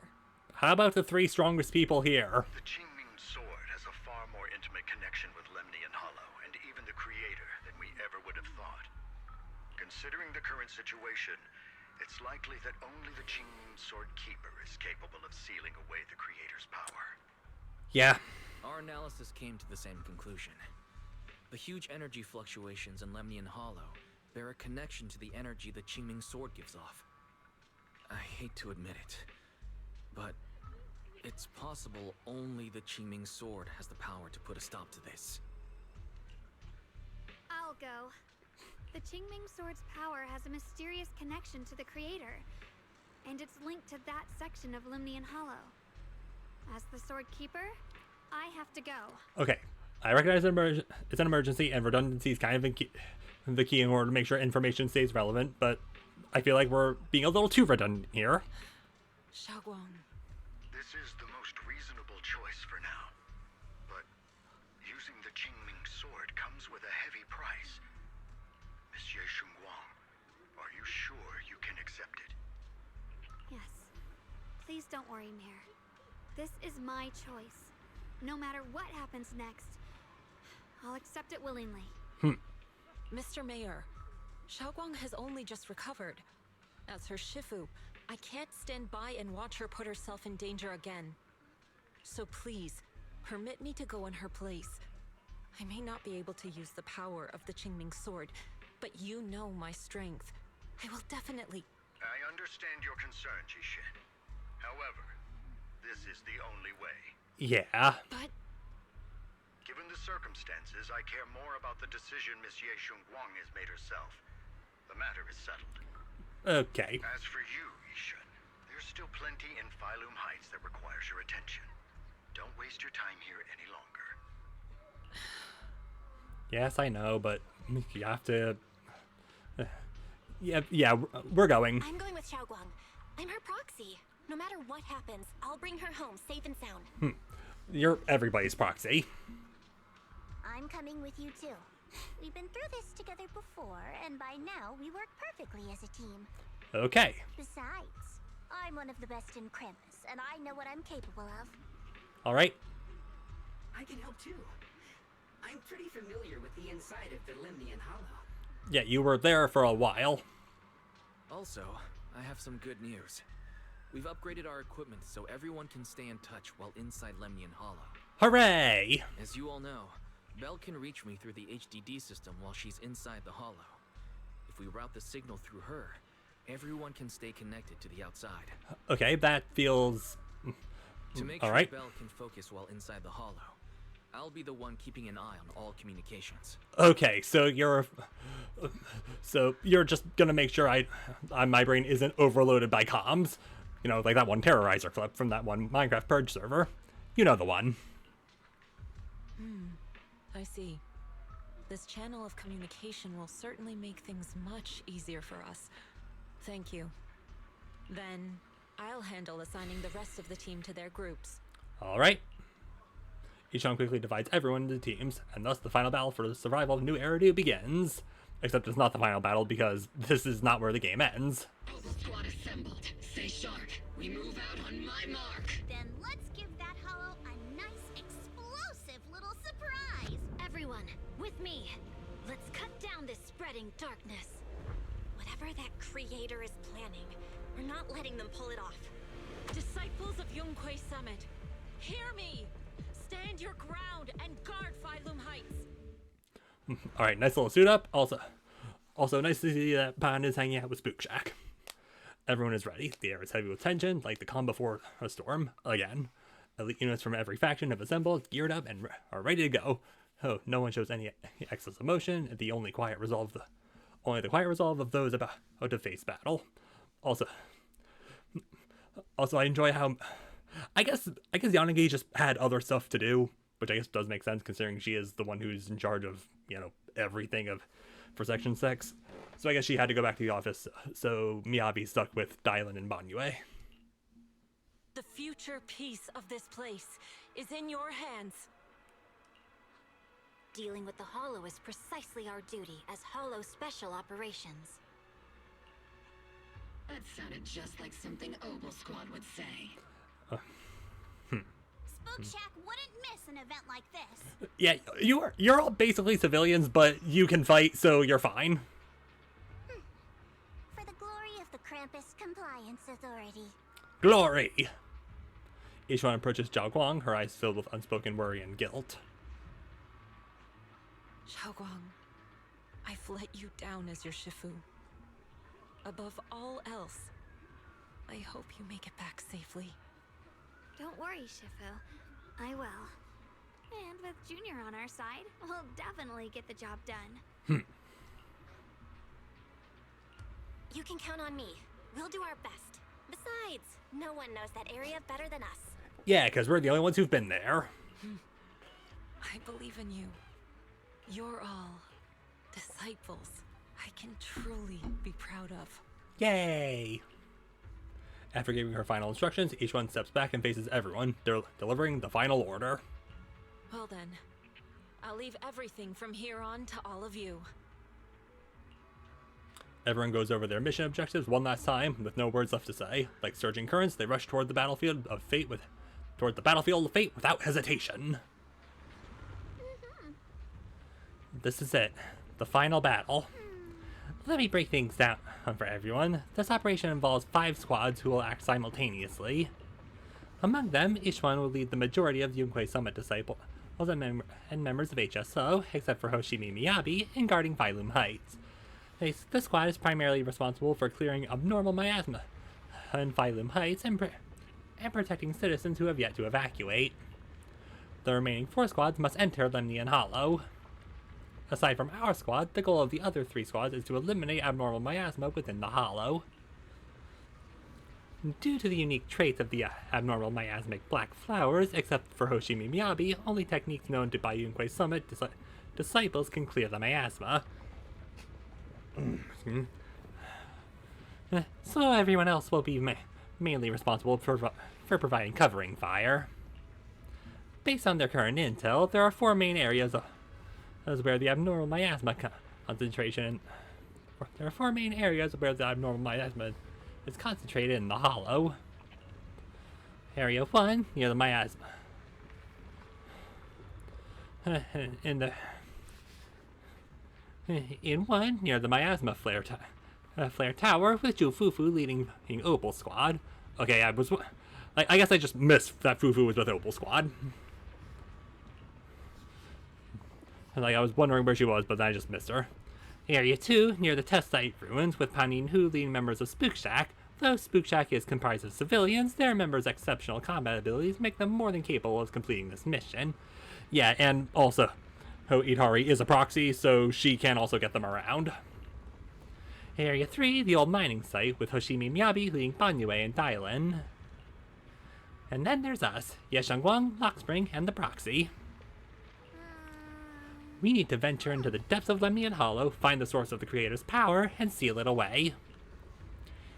How about the three strongest people here? The Qingming Sword has a far more intimate connection with Lemnian Hollow and even the Creator than we ever would have thought. Considering the current situation, it's likely that only the Qingming Sword Keeper is capable of sealing away the Creator's power. Yeah. Our analysis came to the same conclusion. The huge energy fluctuations in Lemnian Hollow bear a connection to the energy the Qingming Sword gives off. I hate to admit it, but it's possible only the Qingming Sword has the power to put a stop to this. I'll go. The Qingming Sword's power has a mysterious connection to the Creator, and it's linked to that section of Lemnian Hollow. As the Sword Keeper, I have to go. Okay. I recognize it's an emergency, and redundancy is kind of the key in order to make sure information stays relevant, but I feel like we're being a little too redundant here. Xiaoguang. This is the most reasonable choice for now. But using the Qingming Sword comes with a heavy price. Monsieur Shunguang, are you sure you can accept it? Yes. Please don't worry, Mayor. This is my choice. No matter what happens next, I'll accept it willingly. Mr. Mayor, Xiaoguang has only just recovered. As her Shifu, I can't stand by and watch her put herself in danger again. So please, permit me to go in her place. I may not be able to use the power of the Qingming Sword, but you know my strength. I will definitely... I understand your concern, Jishin. However, this is the only way. Yeah. But... Given the circumstances, I care more about the decision Monsieur Shunguang has made herself. The matter is settled. Okay. As for you, Yishin, there's still plenty in Phylum Heights that requires your attention. Don't waste your time here any longer. Yes, I know, but you have to... Yeah, we're going. I'm going with Xiaoguang. I'm her proxy. No matter what happens, I'll bring her home safe and sound. You're everybody's proxy. I'm coming with you too. We've been through this together before, and by now we work perfectly as a team. Okay. Besides, I'm one of the best in Krampus, and I know what I'm capable of. All right. I can help too. I'm pretty familiar with the inside of the Lemnian Hollow. Yeah, you were there for a while. Also, I have some good news. We've upgraded our equipment so everyone can stay in touch while inside Lemnian Hollow. Hooray! As you all know, Belle can reach me through the HDD system while she's inside the hollow. If we route the signal through her, everyone can stay connected to the outside. Okay, that feels... To make all sure right. Belle can focus while inside the hollow, I'll be the one keeping an eye on all communications. Okay, so you're just gonna make sure my brain isn't overloaded by comms. You know, like that one Terrorizer clip from that one Minecraft Purge server. You know the one. I see. This channel of communication will certainly make things much easier for us. Thank you. Then, I'll handle assigning the rest of the team to their groups. Alright. Each one quickly divides everyone into teams, and thus the final battle for the survival of New Eridu begins. Except it's not the final battle because this is not where the game ends. All the squad assembled. Stay sharp. We move out on my mark. Then let's give that hollow a nice, explosive little surprise. Everyone, with me. Let's cut down this spreading darkness. Whatever that creator is planning, we're not letting them pull it off. Disciples of Yunkui Summit, hear me! Stand your ground and guard Phylum Heights! Alright, nice little suit up. Also nice to see that Pan is hanging out with Spook Shack. Everyone is ready. The air is heavy with tension, like the calm before a storm. Again. Elite units from every faction have assembled, geared up, and are ready to go. Oh, no one shows any excess emotion. The only the quiet resolve of those about to face battle. Also, I enjoy how I guess Yanagi just had other stuff to do, which I guess does make sense considering she is the one who's in charge of, you know, everything for Section 6. So I guess she had to go back to the office, so Miyabi stuck with Dylan and Banyue. The future peace of this place is in your hands. Dealing with the Hollow is precisely our duty as Hollow Special Operations. That sounded just like something Obel Squad would say. Spook Shack wouldn't miss an event like this. Yeah, you're all basically civilians, but you can fight, so you're fine. For the glory of the Krampus Compliance Authority. Glory! Each one approaches Zhao Guang, her eyes filled with unspoken worry and guilt. Xiaoguang, I've let you down as your Shifu. Above all else, I hope you make it back safely. Don't worry, Shifu. I will. And with Junior on our side, we'll definitely get the job done. You can count on me. We'll do our best. Besides, no one knows that area better than us. Yeah, because we're the only ones who've been there. I believe in you. You're all disciples I can truly be proud of. Yay! After giving her final instructions, each one steps back and faces everyone, delivering the final order. Well then, I'll leave everything from here on to all of you. Everyone goes over their mission objectives one last time, with no words left to say. Like surging currents, they rush toward the battlefield of fate without hesitation. This is it. The final battle. Let me break things down for everyone. This operation involves 5 squads who will act simultaneously. Among them, each one will lead the majority of Yunkui Summit disciples and members of HSO, except for Hoshimi Miyabi, in guarding Phylum Heights. This squad is primarily responsible for clearing abnormal miasma in Phylum Heights and protecting citizens who have yet to evacuate. The remaining 4 squads must enter Lemnian Hollow. Aside from our squad, the goal of the other 3 squads is to eliminate abnormal miasma within the Hollow. Due to the unique traits of the abnormal miasmic black flowers, except for Hoshimi Miyabi, only techniques known by Yunkui Summit disciples can clear the miasma. So everyone else will be mainly responsible for providing covering fire. Based on their current intel, there are 4 main areas where the abnormal miasma concentration. There are 4 main areas where the abnormal miasma is concentrated in the Hollow. Area 1 near the miasma. In 1 near the miasma flare tower with Jufufu leading Opal Squad. Okay, I guess I just missed that Fufu was with Opal Squad. Like, I was wondering where she was, but then I just missed her. Area 2, near the test site ruins, with Panin Hu leading members of Spook Shack. Though Spook Shack is comprised of civilians, their members' exceptional combat abilities make them more than capable of completing this mission. Yeah, and also, Ho Itari is a proxy, so she can also get them around. Area 3, the old mining site, with Hoshimi Miyabi leading Banyue and Dylan. And then there's us, Yeshangguang, Lockspring, and the proxy. We need to venture into the depths of Lemnian Hollow, find the source of the Creator's power, and seal it away.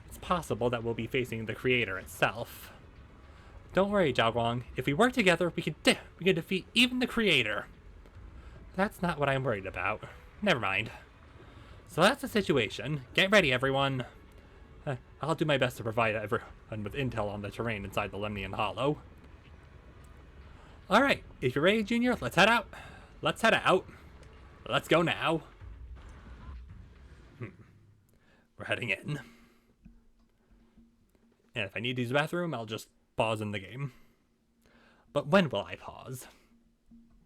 It's possible that we'll be facing the Creator itself. Don't worry, Zhaoguang. If we work together, we can defeat even the Creator. That's not what I'm worried about. Never mind. So that's the situation. Get ready, everyone. I'll do my best to provide everyone with intel on the terrain inside the Lemnian Hollow. Alright, if you're ready, Junior, let's head out. Let's head out. Let's go now. We're heading in. And if I need to use the bathroom, I'll just pause in the game. But when will I pause?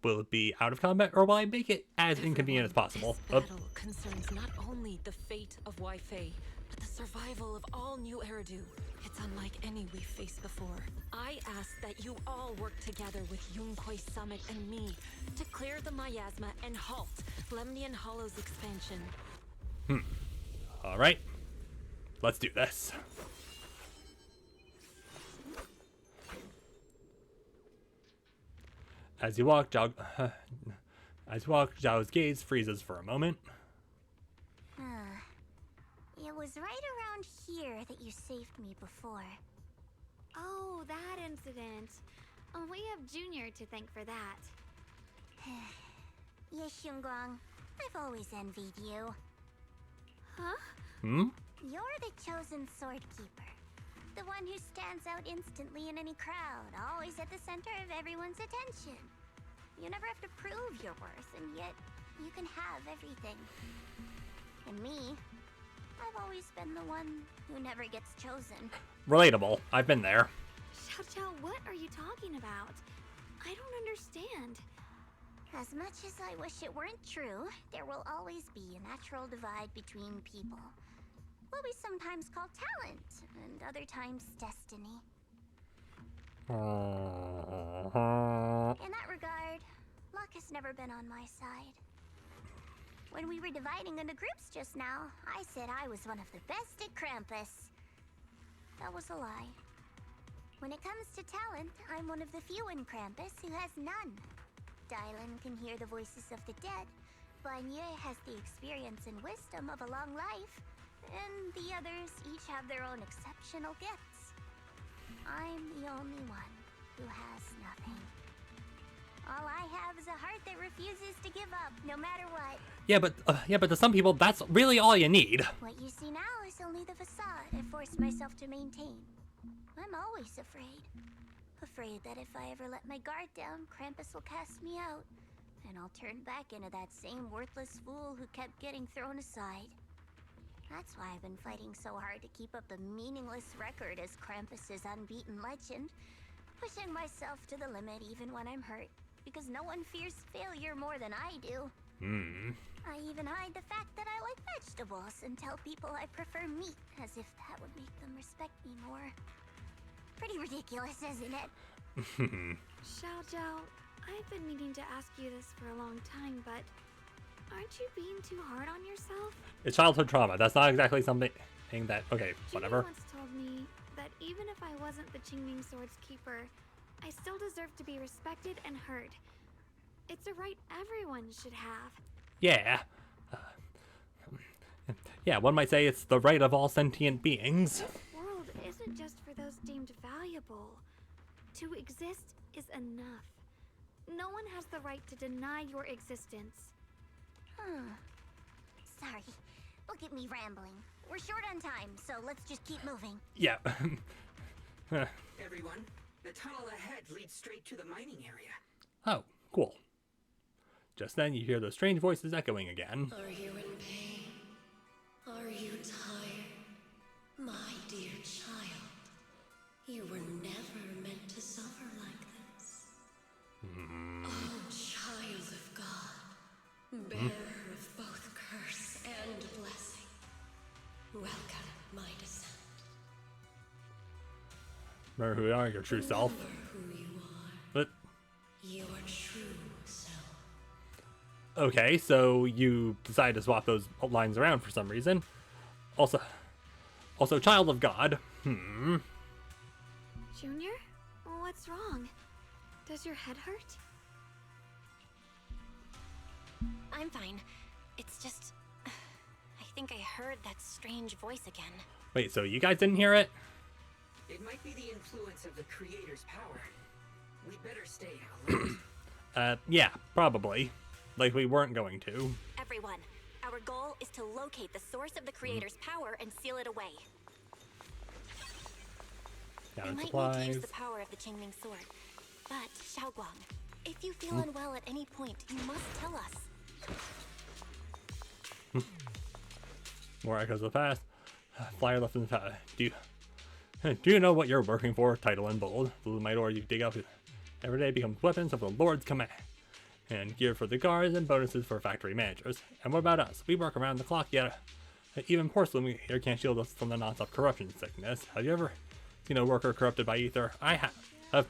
Will it be out of combat, or will I make it as inconvenient as possible? This battle concerns not only the fate of Waifei, but the survival of all New Eridu. It's unlike any we've faced before. I ask that you all work together with Yunkui Summit and me to clear the miasma and halt Lemnian Hollow's expansion. Alright. Let's do this. As you walk, Zhao's gaze freezes for a moment. It was right around here that you saved me before. Oh, that incident. We have Junior to thank for that. Yes, Shiyuan, I've always envied you. Huh? You're the chosen sword keeper. The one who stands out instantly in any crowd, always at the center of everyone's attention. You never have to prove your worth, and yet you can have everything. And me, I've always been the one who never gets chosen. Relatable. I've been there. Xiao, what are you talking about? I don't understand. As much as I wish it weren't true, there will always be a natural divide between people. What we sometimes call talent, and other times destiny. In that regard, luck has never been on my side. When we were dividing into groups just now, I said I was one of the best at Krampus. That was a lie. When it comes to talent, I'm one of the few in Krampus who has none. Dylan can hear the voices of the dead, Banyue has the experience and wisdom of a long life, and the others each have their own exceptional gifts. I'm the only one who has nothing. All I have is a heart that refuses to give up, no matter what. Yeah, but to some people, that's really all you need. What you see now is only the facade I forced myself to maintain. I'm always afraid. Afraid that if I ever let my guard down, Krampus will cast me out, and I'll turn back into that same worthless fool who kept getting thrown aside. That's why I've been fighting so hard to keep up the meaningless record as Krampus's unbeaten legend, pushing myself to the limit even when I'm hurt, because no one fears failure more than I do. I even hide the fact that I like vegetables and tell people I prefer meat, as if that would make them respect me more. Pretty ridiculous, isn't it? Xiao, I've been meaning to ask you this for a long time, but aren't you being too hard on yourself? It's childhood trauma. That's not exactly something that... Okay, whatever. Jimmy once told me that even if I wasn't the Qingming Sword's keeper, I still deserve to be respected and heard. It's a right everyone should have. Yeah. Yeah, one might say it's the right of all sentient beings. This world isn't just for those deemed valuable. To exist is enough. No one has the right to deny your existence. Sorry. Look at me rambling. We're short on time, so let's just keep moving. Yeah. Everyone, the tunnel ahead leads straight to the mining area. Oh, cool. Just then you hear those strange voices echoing again. Are you in pain? Are you tired? My dear child, you were never meant to suffer like this. Oh, child of God, bearer of both curse and blessing. Welcome, my descent. Remember who you are, your true self. Remember who you are. But Your true self. okay, so you decide to swap those lines around for some reason. Also, child of God. Junior? What's wrong? Does your head hurt? I'm fine. It's just... I think I heard that strange voice again. Wait, so you guys didn't hear it? It might be the influence of the creator's power. We'd better stay alert. Yeah, probably. Like we weren't going to. Everyone, our goal is to locate the source of the creator's power and seal it away. Got We might need to supplies. use the power of the Qingming sword. But, Xiaoguang, if you feel unwell at any point, you must tell us. More echoes of the past. Flyer left in the past. Do you know what you're working for? Title in bold. The might ore you dig up every day becomes weapons of the Lord's command. And gear for the guards and bonuses for factory managers. And what about us? We work around the clock, yet even porcelain here can't shield us from the non-stop corruption sickness. Have you ever seen a worker corrupted by ether? I have.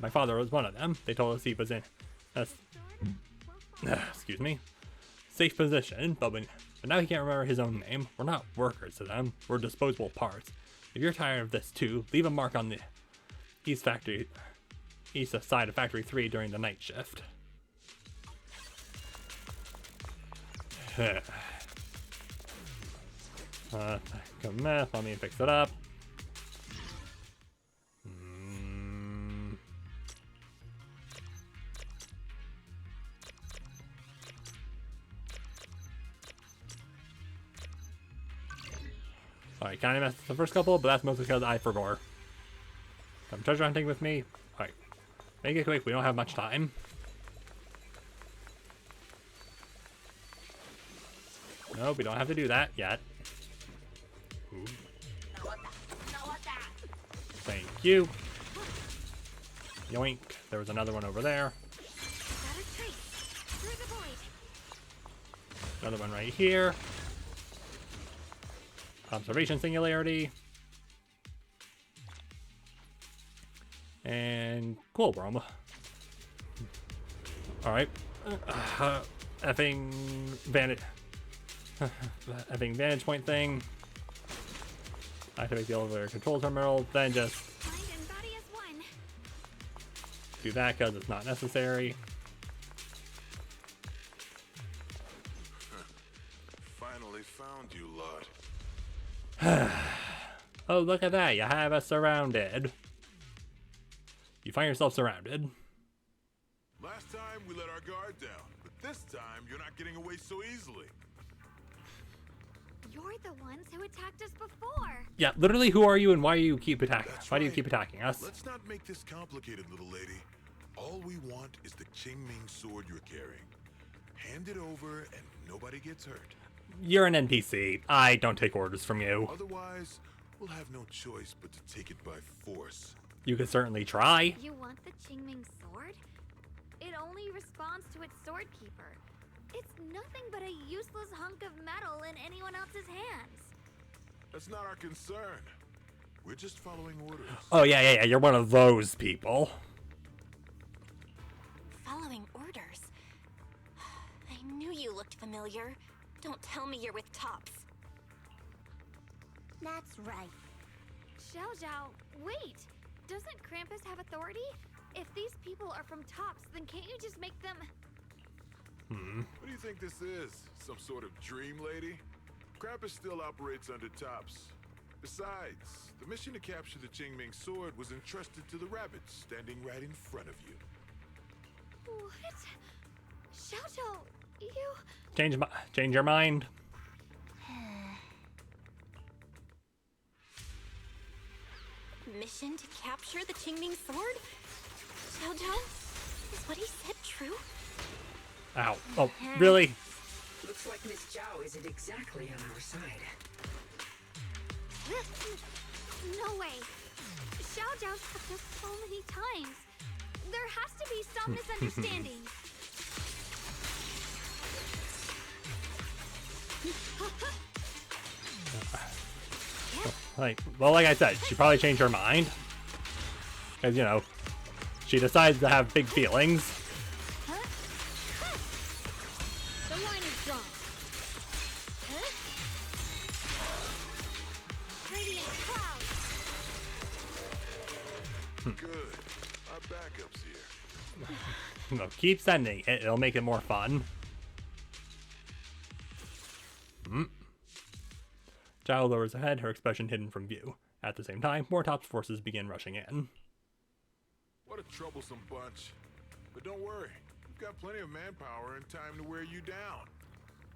My father was one of them. They told us he was in excuse me, safe position, but now he can't remember his own name. We're not workers to them. We're disposable parts. If you're tired of this too, leave a mark on the east side of Factory 3 during the night shift. Mess, let me fix it up. Alright, kind of messed the first couple, but that's mostly because I forgot. Come treasure hunting with me. Alright, make it quick, we don't have much time. No, we don't have to do that yet. Ooh. Thank you. Yoink. There was another one over there. Another one right here. Observation singularity. And cool, Broma. Alright. Effing vantage. Effing vantage point thing. Activate the elevator control terminal. Then just do that because it's not necessary. Finally found you, lot. Oh, look at that. You have us surrounded. You find yourself surrounded. Last time we let our guard down, but this time you're not getting away so easily. You're the ones who attacked us before. Yeah, literally, who are you and why do you keep attacking? Why do you keep attacking us? Let's not make this complicated, little lady. All we want is the Qingming sword you're carrying. Hand it over and nobody gets hurt. You're an NPC. I don't take orders from you. Otherwise, we'll have no choice but to take it by force. You could certainly try. You want the Qingming sword? It only responds to its sword keeper. It's nothing but a useless hunk of metal in anyone else's hands. That's not our concern. We're just following orders. Oh, yeah. You're one of those people. Following orders? I knew you looked familiar. Don't tell me you're with Tops. That's right. Xiao, wait! Doesn't Krampus have authority? If these people are from Tops, then can't you just make them... What do you think this is? Some sort of dream lady? Krampus still operates under Tops. Besides, the mission to capture the Qingming sword was entrusted to the rabbits standing right in front of you. What? Xiao, you... Change your mind. Mission to capture the Qingming sword? Xiao, is what he said true? Ow. Oh, really? Looks like Miss Zhao isn't exactly on our side. No way. Xiao's helped us so many times. There has to be some misunderstanding. Like I said, she probably changed her mind. Because, you know, she decides to have big feelings. The line is drawn. Radiant cloud. Good. Our backup's here. No, keep sending it. It'll make it more fun. Zhao lowers her head, her expression hidden from view. At the same time, more Top's forces begin rushing in. What a troublesome bunch. But don't worry. We've got plenty of manpower and time to wear you down.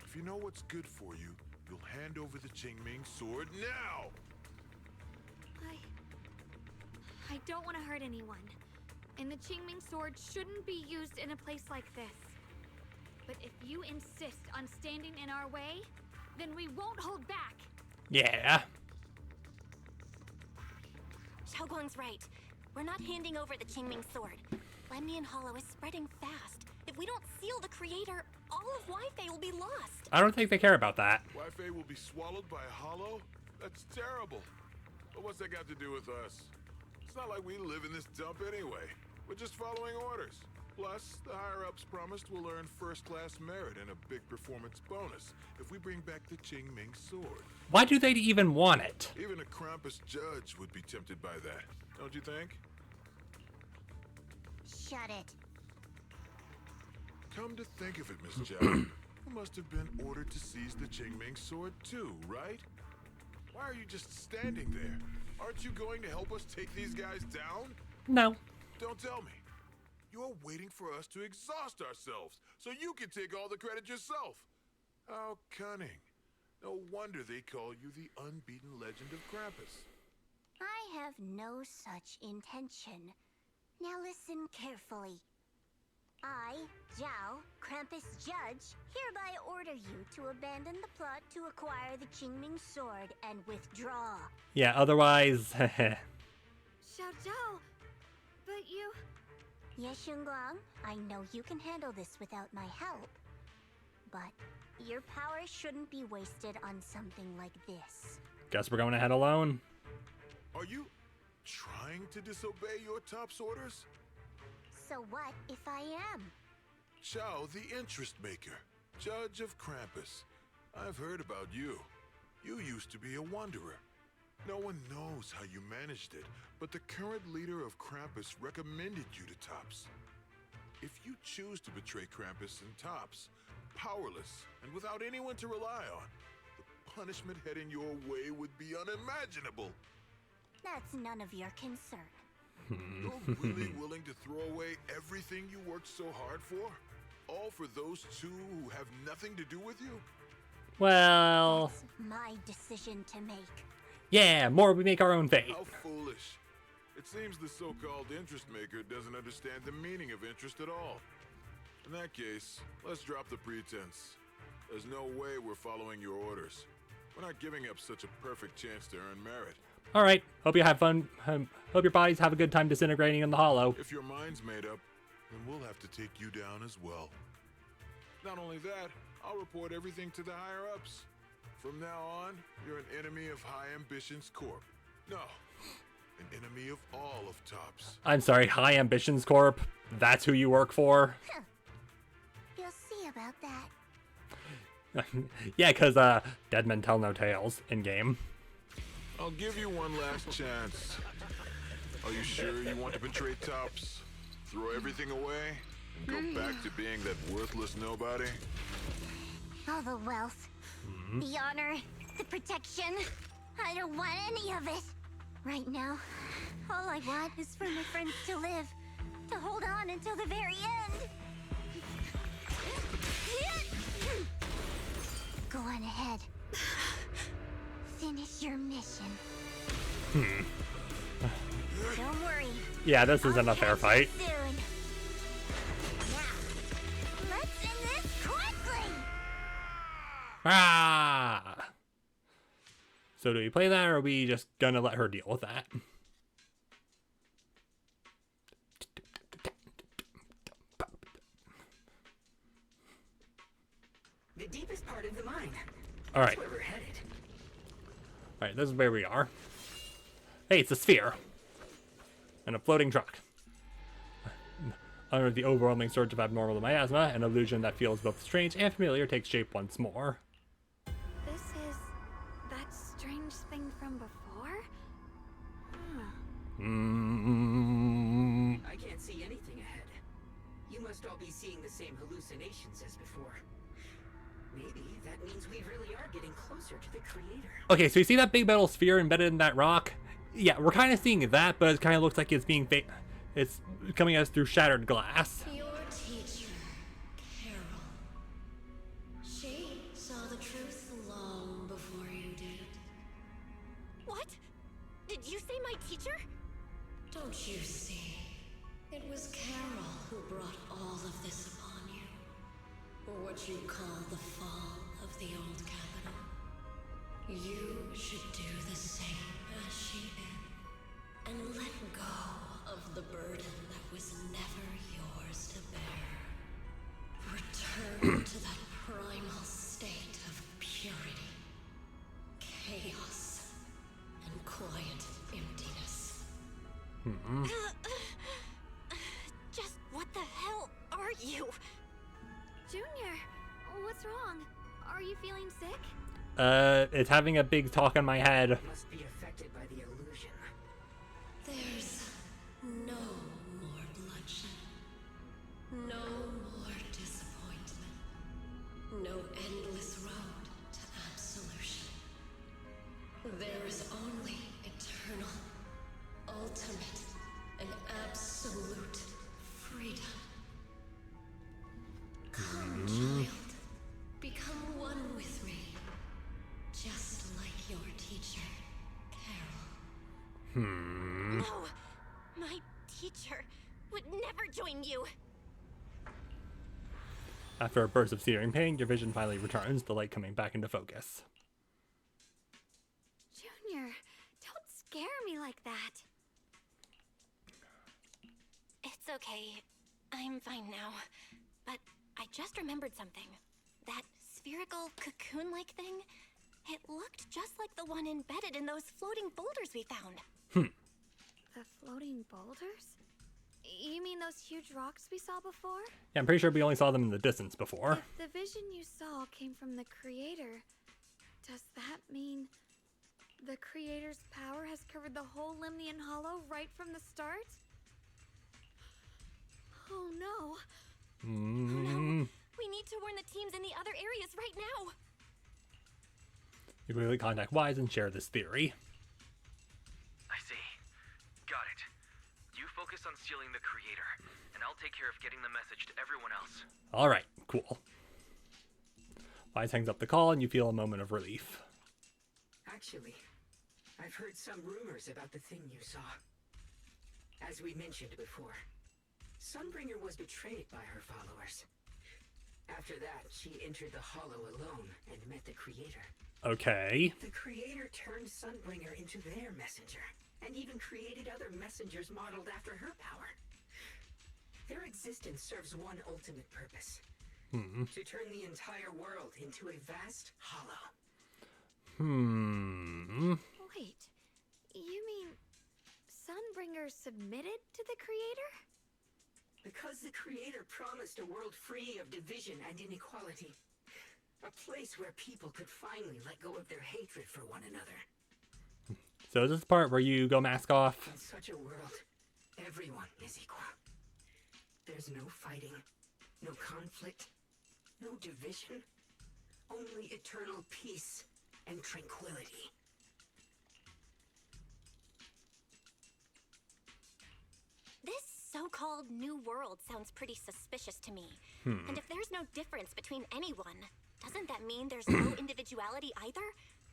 If you know what's good for you, you'll hand over the Qingming sword now! I don't want to hurt anyone. And the Qingming sword shouldn't be used in a place like this. But if you insist on standing in our way, then we won't hold back. Yeah. Xiaoguang's right. We're not handing over the Qingming sword. Lemnian Hollow is spreading fast. If we don't seal the creator, all of Waifei will be lost. I don't think they care about that. Waifei will be swallowed by a hollow? That's terrible. But what's that got to do with us? It's not like we live in this dump anyway. We're just following orders. Plus, the higher-ups promised we'll earn first-class merit and a big performance bonus if we bring back the Qingming sword. Why do they even want it? Even a Krampus judge would be tempted by that, don't you think? Shut it. Come to think of it, Miss Zhao, you must have been ordered to seize the Qingming sword too, right? Why are you just standing there? Aren't you going to help us take these guys down? No. Don't tell me. You're waiting for us to exhaust ourselves so you can take all the credit yourself. How cunning. No wonder they call you the unbeaten legend of Krampus. I have no such intention. Now listen carefully. I, Zhao, Krampus Judge, hereby order you to abandon the plot to acquire the Qingming sword and withdraw. Yeah, otherwise... Xiao Zhao, but you... Yes, Yunguang, I know you can handle this without my help. But your power shouldn't be wasted on something like this. Guess we're going ahead alone. Are you trying to disobey your top's orders? So what if I am? Zhao, the interest maker, judge of Krampus. I've heard about you. You used to be a wanderer. No one knows how you managed it, but the current leader of Krampus recommended you to Tops. If you choose to betray Krampus and Tops, powerless and without anyone to rely on, the punishment heading your way would be unimaginable. That's none of your concern. You're really willing to throw away everything you worked so hard for? All for those two who have nothing to do with you? Well... That's my decision to make. Yeah, more we make our own fate. How foolish. It seems the so-called interest maker doesn't understand the meaning of interest at all. In that case, let's drop the pretense. There's no way we're following your orders. We're not giving up such a perfect chance to earn merit. Alright, hope you have fun. Hope your bodies have a good time disintegrating in the hollow. If your mind's made up, then we'll have to take you down as well. Not only that, I'll report everything to the higher-ups. From now on, you're an enemy of High Ambitions Corp. No, an enemy of all of Tops. I'm sorry, High Ambitions Corp? That's who you work for? Huh. You'll see about that. Yeah, because, dead men tell no tales in-game. I'll give you one last chance. Are you sure you want to betray Tops? Throw everything away? And go back to being that worthless nobody? All the wealth, the honor, the protection. I don't want any of it. Right now, all I want is for my friends to live, to hold on until the very end. Go on ahead. Finish your mission. Don't worry. Yeah, this isn't a fair fight. Soon. Now, let's end this quickly. Ah! So do we play that, or are we just gonna let her deal with that? The deepest part of the mine. Alright. That's where we're headed. Alright, this is where we are. Hey, it's a sphere. And a floating truck. Under the overwhelming surge of abnormal miasma, an illusion that feels both strange and familiar takes shape once more. This is that strange thing from before? I can't see anything ahead. You must all be seeing the same hallucinations as before. Maybe that means we really are getting closer to the creator. Okay, so you see that big metal sphere embedded in that rock? Yeah, we're kind of seeing that, but it kind of looks like it's being it's coming at us through shattered glass. Your teacher, Carol. She saw the truth long before you did. What? Did you say my teacher? Don't you see? It was Carol who brought all of this upon you. Or what you call the fall of the old capital. You should do the same as she did. And let go of the burden that was never yours to bear. Return to that primal state of purity, chaos, and quiet emptiness. Just what the hell are you? Junior, what's wrong? Are you feeling sick? It's having a big talk in my head. Must be affected by the illusion. There's no more bloodshed. No more disappointment. No endless road to absolution. There is only eternal, ultimate, and absolute freedom. Come, child. Become one with me. Just like your teacher, Carol. No, my teacher would never join you. After a burst of searing pain, your vision finally returns, the light coming back into focus. Junior, don't scare me like that. It's okay. I'm fine now. But I just remembered something. That spherical cocoon-like thing, it looked just like the one embedded in those floating boulders we found. The floating boulders? You mean those huge rocks we saw before? Yeah, I'm pretty sure we only saw them in the distance before. If the vision you saw came from the creator, does that mean the creator's power has covered the whole Lemnian Hollow right from the start? Oh no. Oh no. We need to warn the teams in the other areas right now. You quickly contact Wise and share this theory. I see. Got it. You focus on stealing the creator, and I'll take care of getting the message to everyone else. Alright, cool. Wise hangs up the call and you feel a moment of relief. Actually, I've heard some rumors about the thing you saw. As we mentioned before, Sunbringer was betrayed by her followers. After that, she entered the Hollow alone and met the Creator. Okay. The Creator turned Sunbringer into their messenger, and even created other messengers modeled after her power. Their existence serves one ultimate purpose. To turn the entire world into a vast hollow. Wait, you mean Sunbringer submitted to the Creator? Because the Creator promised a world free of division and inequality. A place where people could finally let go of their hatred for one another. So is this the part where you go mask off? In such a world, everyone is equal. There's no fighting, no conflict, no division. Only eternal peace and tranquility. This so-called new world sounds pretty suspicious to me. And if there's no difference between anyone, doesn't that mean there's no individuality either?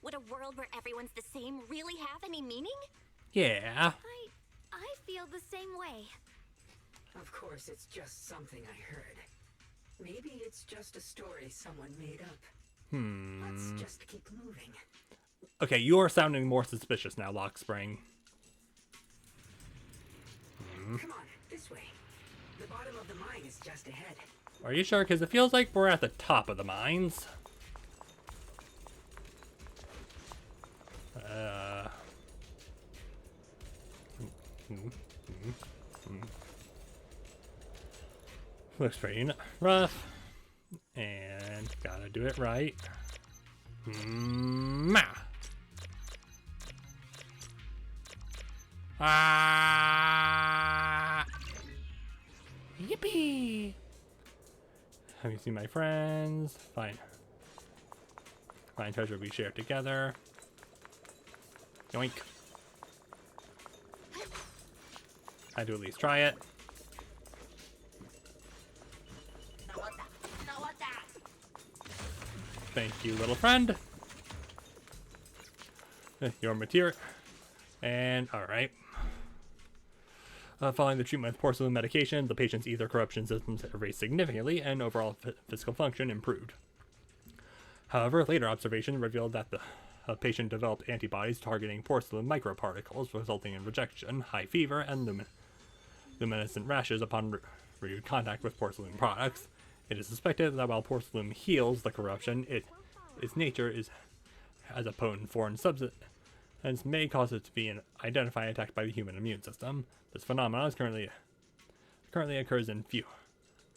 Would a world where everyone's the same really have any meaning? Yeah. I feel the same way. Of course, it's just something I heard. Maybe it's just a story someone made up. Let's just keep moving. Okay, you are sounding more suspicious now, Lockspring. Come on, this way. The bottom of the mine is just ahead. Are you sure? Because it feels like we're at the top of the mines. Looks pretty rough. And gotta do it right. Ah! Yippee! Have you seen my friends? Fine. Find treasure we share together. Yoink. I do at least try it. Thank you, little friend. Your material. And, alright. Following the treatment with porcelain medication, the patient's ether corruption systems erased significantly and overall physical function improved. However, later observation revealed that the patient developed antibodies targeting porcelain microparticles, resulting in rejection, high fever, and luminescent rashes upon renewed contact with porcelain products. It is suspected that while porcelain heals the corruption, its nature is as a potent foreign substance and may cause it to be identified attacked by the human immune system. This phenomenon is currently occurs in few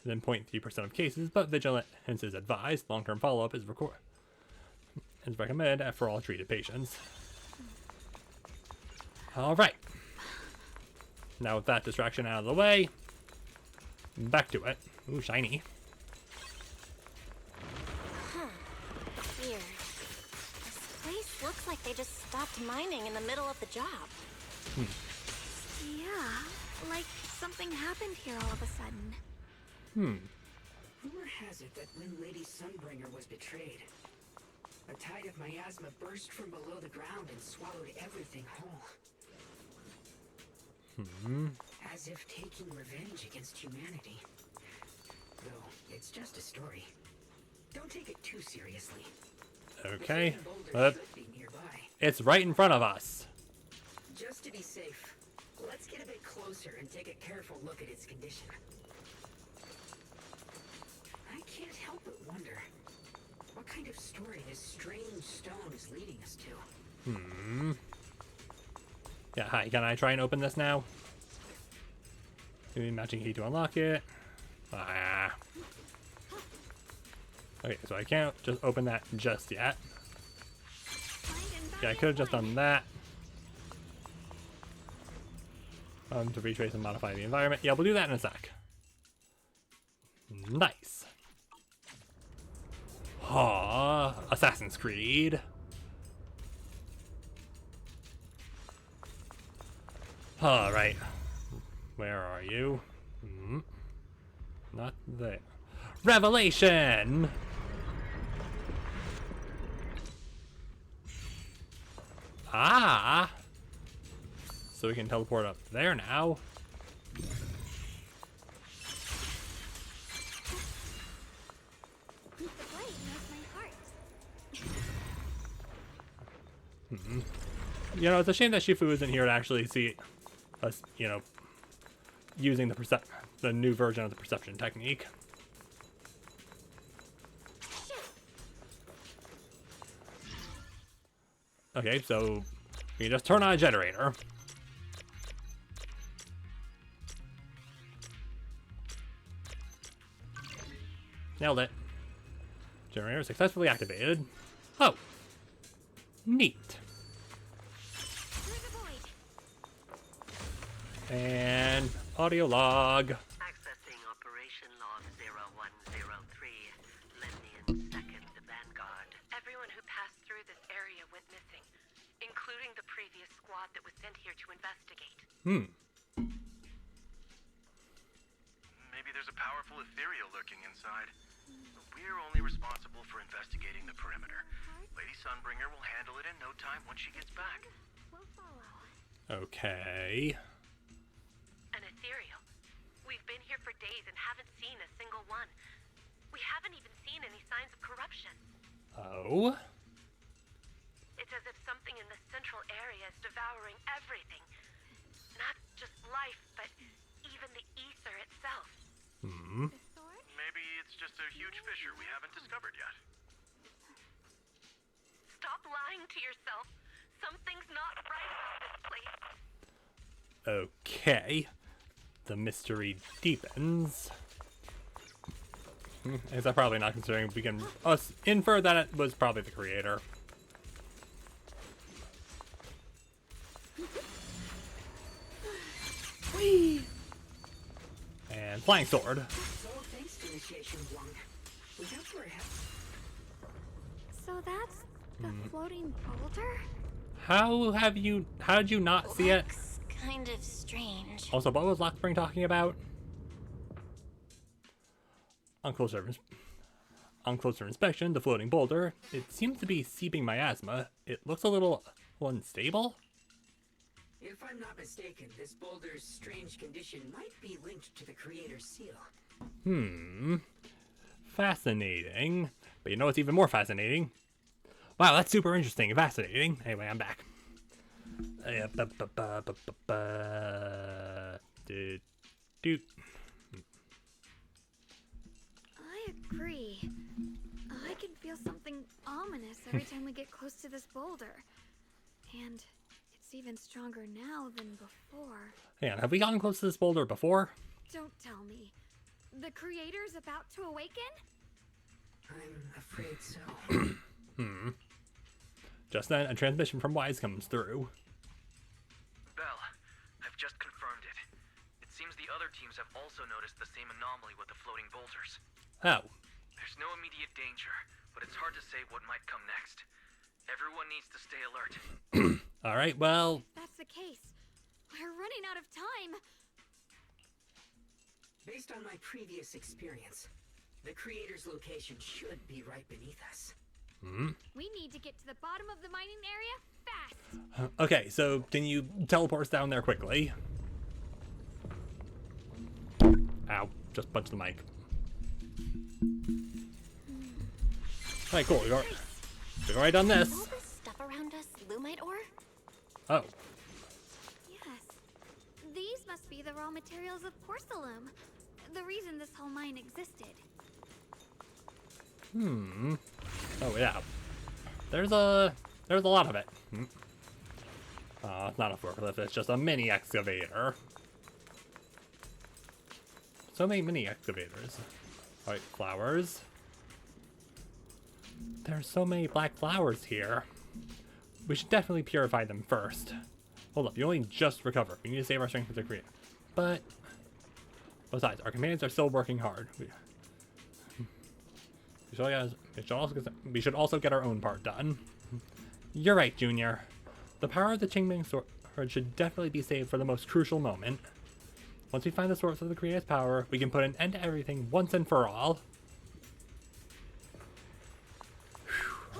than 0.3% of cases, but vigilance is advised. Long-term follow-up is recommended for all treated patients. All right. Now with that distraction out of the way, back to it. Ooh, shiny. Weird. This place looks like they just stopped mining in the middle of the job. Yeah, like something happened here all of a sudden. Rumor has it that when Lady Sunbringer was betrayed, a tide of miasma burst from below the ground and swallowed everything whole. As if taking revenge against humanity. Though, it's just a story. Don't take it too seriously. Okay. It's right in front of us. Just to be safe, let's get a bit closer and take a careful look at its condition. I can't help but wonder what kind of story this strange stone is leading us to. Yeah, hi. Can I try and open this now? Maybe matching key to unlock it. Ah. Okay, so I can't just open that just yet. Yeah, I could have just done that. To retrace and modify the environment. Yeah, we'll do that in a sec. Nice. Aw, Assassin's Creed. Alright. Where are you? Not there. Revelation! Ah! So we can teleport up there now. You know, it's a shame that Shifu isn't here to actually see us, you know, using the new version of the perception technique. Okay, so we can just turn on a generator. Nailed it. Generator successfully activated. Oh. Neat. And audio log. Accessing operation log 0103. Lemnian 2nd Vanguard. Everyone who passed through this area went missing, including the previous squad that was sent here to investigate. Maybe there's a powerful ethereal lurking inside. We're only responsible for investigating the perimeter. Lady Sunbringer will handle it in no time once she gets back. We'll follow. Okay. An ethereal. We've been here for days and haven't seen a single one. We haven't even seen any signs of corruption. Oh? It's as if something in the central area is devouring everything. Not just life, but even the ether itself. Maybe it's just a huge fissure we haven't discovered yet. Stop lying to yourself. Something's not right about this place. Okay. The mystery deepens. Is that probably not considering we can infer that it was probably the creator. Whee! And flying sword. So thanks to Initiation 1. Without your help. So that's the floating boulder? How did you not see it? Looks kind of strange. Also, what was Lockspring talking about? On closer inspection, the floating boulder, it seems to be seeping miasma. It looks a little unstable. If I'm not mistaken, this boulder's strange condition might be linked to the creator's seal. Fascinating. But you know what's even more fascinating? Wow, that's super interesting and fascinating. Anyway, I'm back. I agree. I can feel something ominous every time we get close to this boulder. And it's even stronger now than before. Hang on, have we gotten close to this boulder before? Don't tell me. The creator's about to awaken? I'm afraid so. Just then, a transmission from Wise comes through. Bell, I've just confirmed it. It seems the other teams have also noticed the same anomaly with the floating boulders. Oh. There's no immediate danger, but it's hard to say what might come next. Everyone needs to stay alert. Alright, well... If that's the case, we're running out of time. Based on my previous experience, the creator's location should be right beneath us. We need to get to the bottom of the mining area fast. Okay, so can you teleport us down there quickly? Ow, just punched the mic. Alright, cool. We've already done this. All this stuff around us lumite ore? Oh. Yes. These must be the raw materials of porcelain. The reason this whole mine existed. Oh yeah. There's a lot of it. It's not a forklift, it's just a mini excavator. So many mini excavators. Alright, flowers. There's so many black flowers here. We should definitely purify them first. Hold up, you only just recovered. We need to save our strength for the creator. But besides, our companions are still working hard. We should also get our own part done. You're right, Junior. The power of the Qingming sword should definitely be saved for the most crucial moment. Once we find the source of the creator's power, we can put an end to everything once and for all.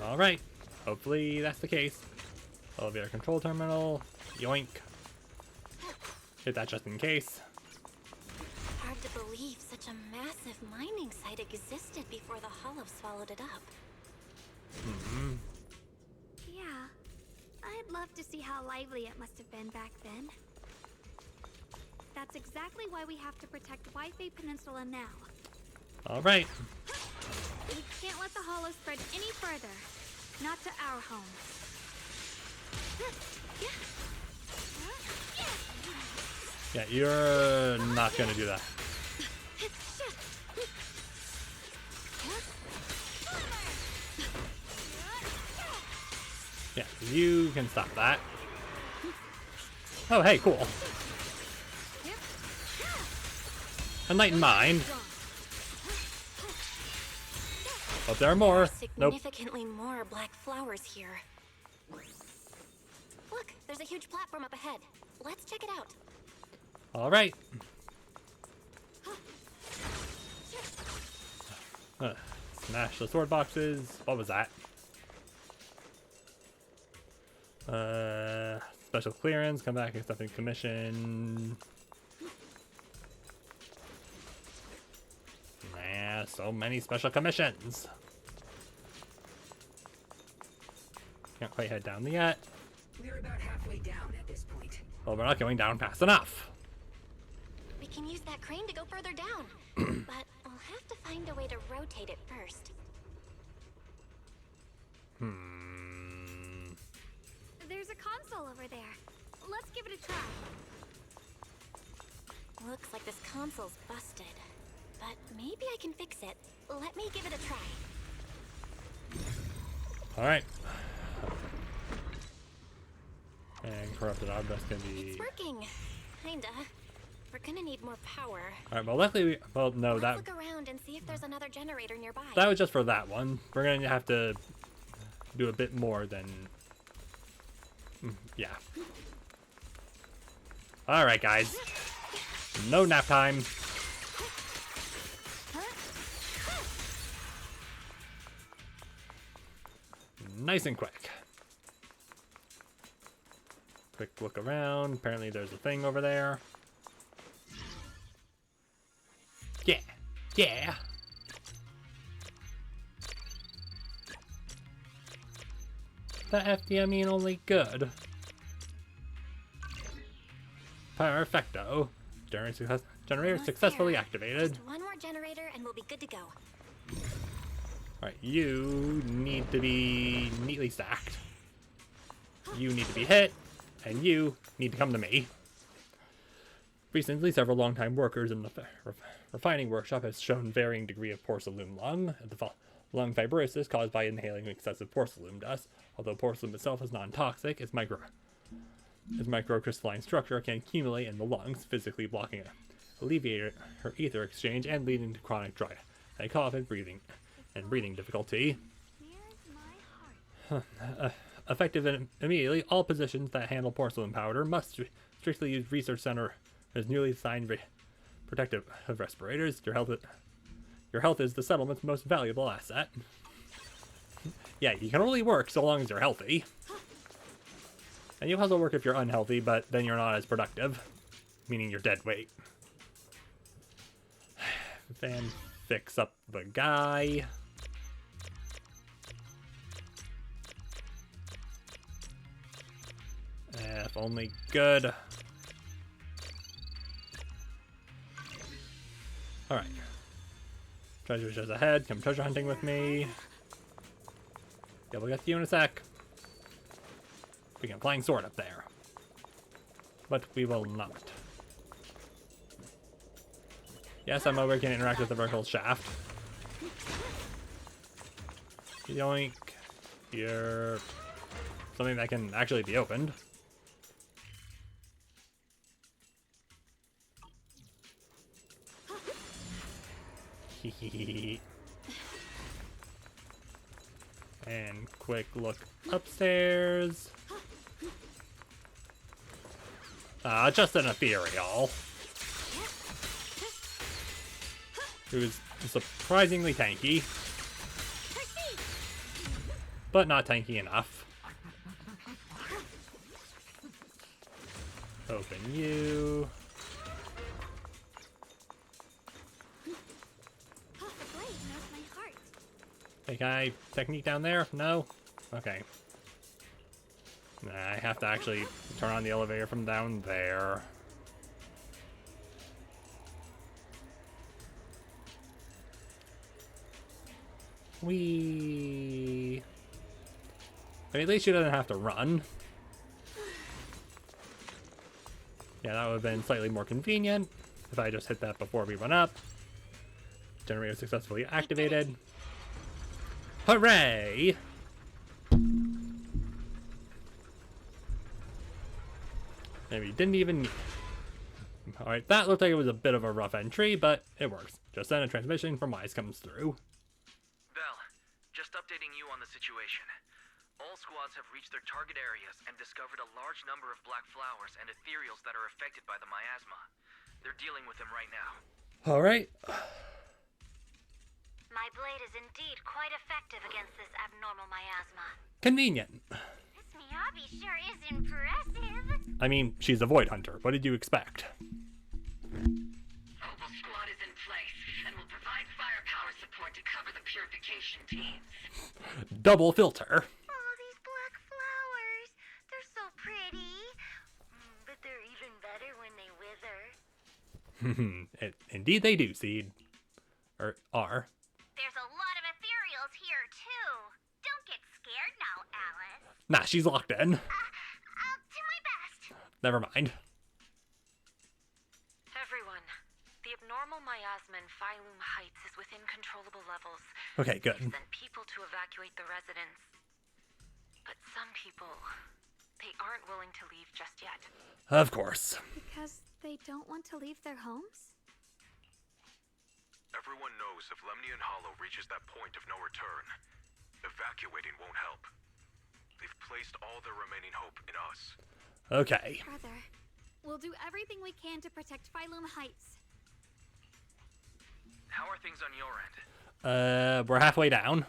Alright, hopefully that's the case. Elevator control terminal, yoink. Hit that just in case. Hard to believe such a massive mining site existed before the Hollow swallowed it up. Yeah, I'd love to see how lively it must have been back then. That's exactly why we have to protect Waifei Peninsula now. Alright. We can't let the Hollow spread any further. Not to our home. Yeah, you're not gonna do that. Yeah, you can stop that. Oh, hey, cool. Enlightened mind. But there are more. Nope. Significantly more black flowers here. Look, there's a huge platform up ahead. Let's check it out. All right. Smash the sword boxes. What was that? Special clearance. Come back accepting commission. Yeah, so many special commissions. Can't quite head down yet. We're about halfway down at this point. Well, we're not going down fast enough. We can use that crane to go further down. But we'll have to find a way to rotate it first. There's a console over there. Let's give it a try. Looks like this console's busted. but maybe I can fix it. Let me give it a try. Alright. And corrupted objects can be... It's working. Kinda. We're gonna need more power. Alright, well luckily we... Well, no, Let's that... look around and see if there's another generator nearby. That was just for that one. We're gonna have to do a bit more than... Yeah. Alright, guys. No nap time. Nice and quick. Quick look around. Apparently there's a thing over there. Yeah. Yeah. The FDME only good. Perfecto. Generator successfully activated. Just one more generator and we'll be good to go. Alright, you need to be neatly stacked. You need to be hit. And you need to come to me. Recently, several longtime workers in the refining workshop have shown varying degree of porcelain lung. The lung fibrosis caused by inhaling excessive porcelain dust. Although porcelain itself is non-toxic, its microcrystalline structure can accumulate in the lungs, physically blocking it, alleviate her ether exchange and leading to chronic dry cough and breathing difficulty. Effective and immediately, all positions that handle porcelain powder must strictly use research center as newly assigned protective respirators. Your health is the settlement's most valuable asset. Yeah, you can only work so long as you're healthy. And you also work if you're unhealthy, but then you're not as productive, meaning you're dead weight. Then fix up the guy. If only good. Alright. Treasure's just ahead. Come treasure hunting with me. Yeah, we'll get to you in a sec. We can flying sword up there. But we will not. Yes, I'm over. Can interact with the vertical shaft. Yoink. Here. Something that can actually be opened. And quick look upstairs. Just an ethereal. Who's surprisingly tanky. But not tanky enough. Open you. Hey, can I technique down there? No? Okay. I have to actually turn on the elevator from down there. Whee! I mean, at least she doesn't have to run. Yeah, that would have been slightly more convenient if I just hit that before we went up. Generator successfully activated. Hooray! Maybe didn't even... Alright, that looked like it was a bit of a rough entry, but it works. Just then a transmission from Wise comes through. Bell, just updating you on the situation. All squads have reached their target areas and discovered a large number of black flowers and ethereals that are affected by the miasma. They're dealing with them right now. Alright. My blade is indeed quite effective against this abnormal miasma. Convenient. This Miyabi sure is impressive. I mean, she's a void hunter. What did you expect? Opal Squad is in place and will provide firepower support to cover the purification teams. Double filter. Oh, these black flowers. They're so pretty. But they're even better when they wither. Indeed they do, Seed. Or are. There's a lot of ethereals here, too. Don't get scared now, Alice. Nah, she's locked in. I'll do my best. Never mind. Everyone, the abnormal miasma miasma in Phylum Heights is within controllable levels. Okay, good. They've sent people to evacuate the residents. But some people, they aren't willing to leave just yet. Of course. Because they don't want to leave their homes? Everyone knows if Lemnian Hollow reaches that point of no return, evacuating won't help. They've placed all their remaining hope in us. Okay. Brother, we'll do everything we can to protect Phylum Heights. How are things on your end? We're halfway down.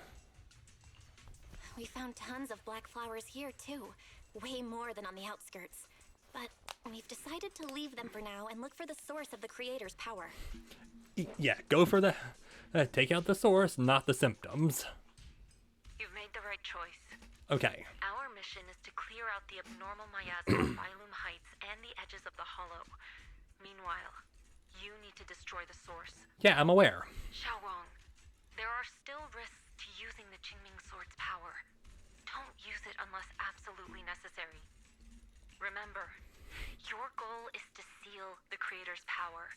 We found tons of black flowers here, too. Way more than on the outskirts. But we've decided to leave them for now and look for the source of the Creator's power. Yeah, go for the... take out the source, not the symptoms. You've made the right choice. Okay. Our mission is to clear out the abnormal miasma of Phylum Heights and the edges of the Hollow. Meanwhile, you need to destroy the source. Yeah, I'm aware. Xiaowang, there are still risks to using the Qingming Sword's power. Don't use it unless absolutely necessary. Remember, your goal is to seal the Creator's power.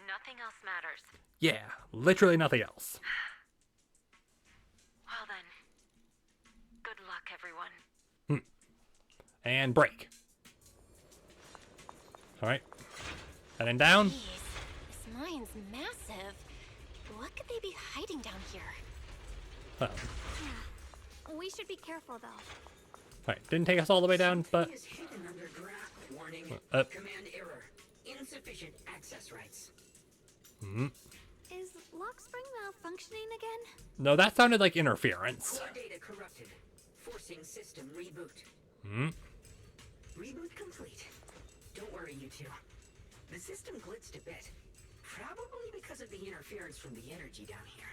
Nothing else matters. Yeah, literally nothing else. Well then, good luck, everyone. And break. Alright. Heading down. Jeez, this mine's massive. What could they be hiding down here? Well. Yeah, we should be careful though. Alright, didn't take us all the way down, but... Is hidden underground. Warning. Command error. Insufficient access rights. Is Lockspring malfunctioning again? No, that sounded like interference. Core data corrupted. Forcing system reboot. Reboot complete. Don't worry, you two. The system blitzed a bit. Probably because of the interference from the energy down here.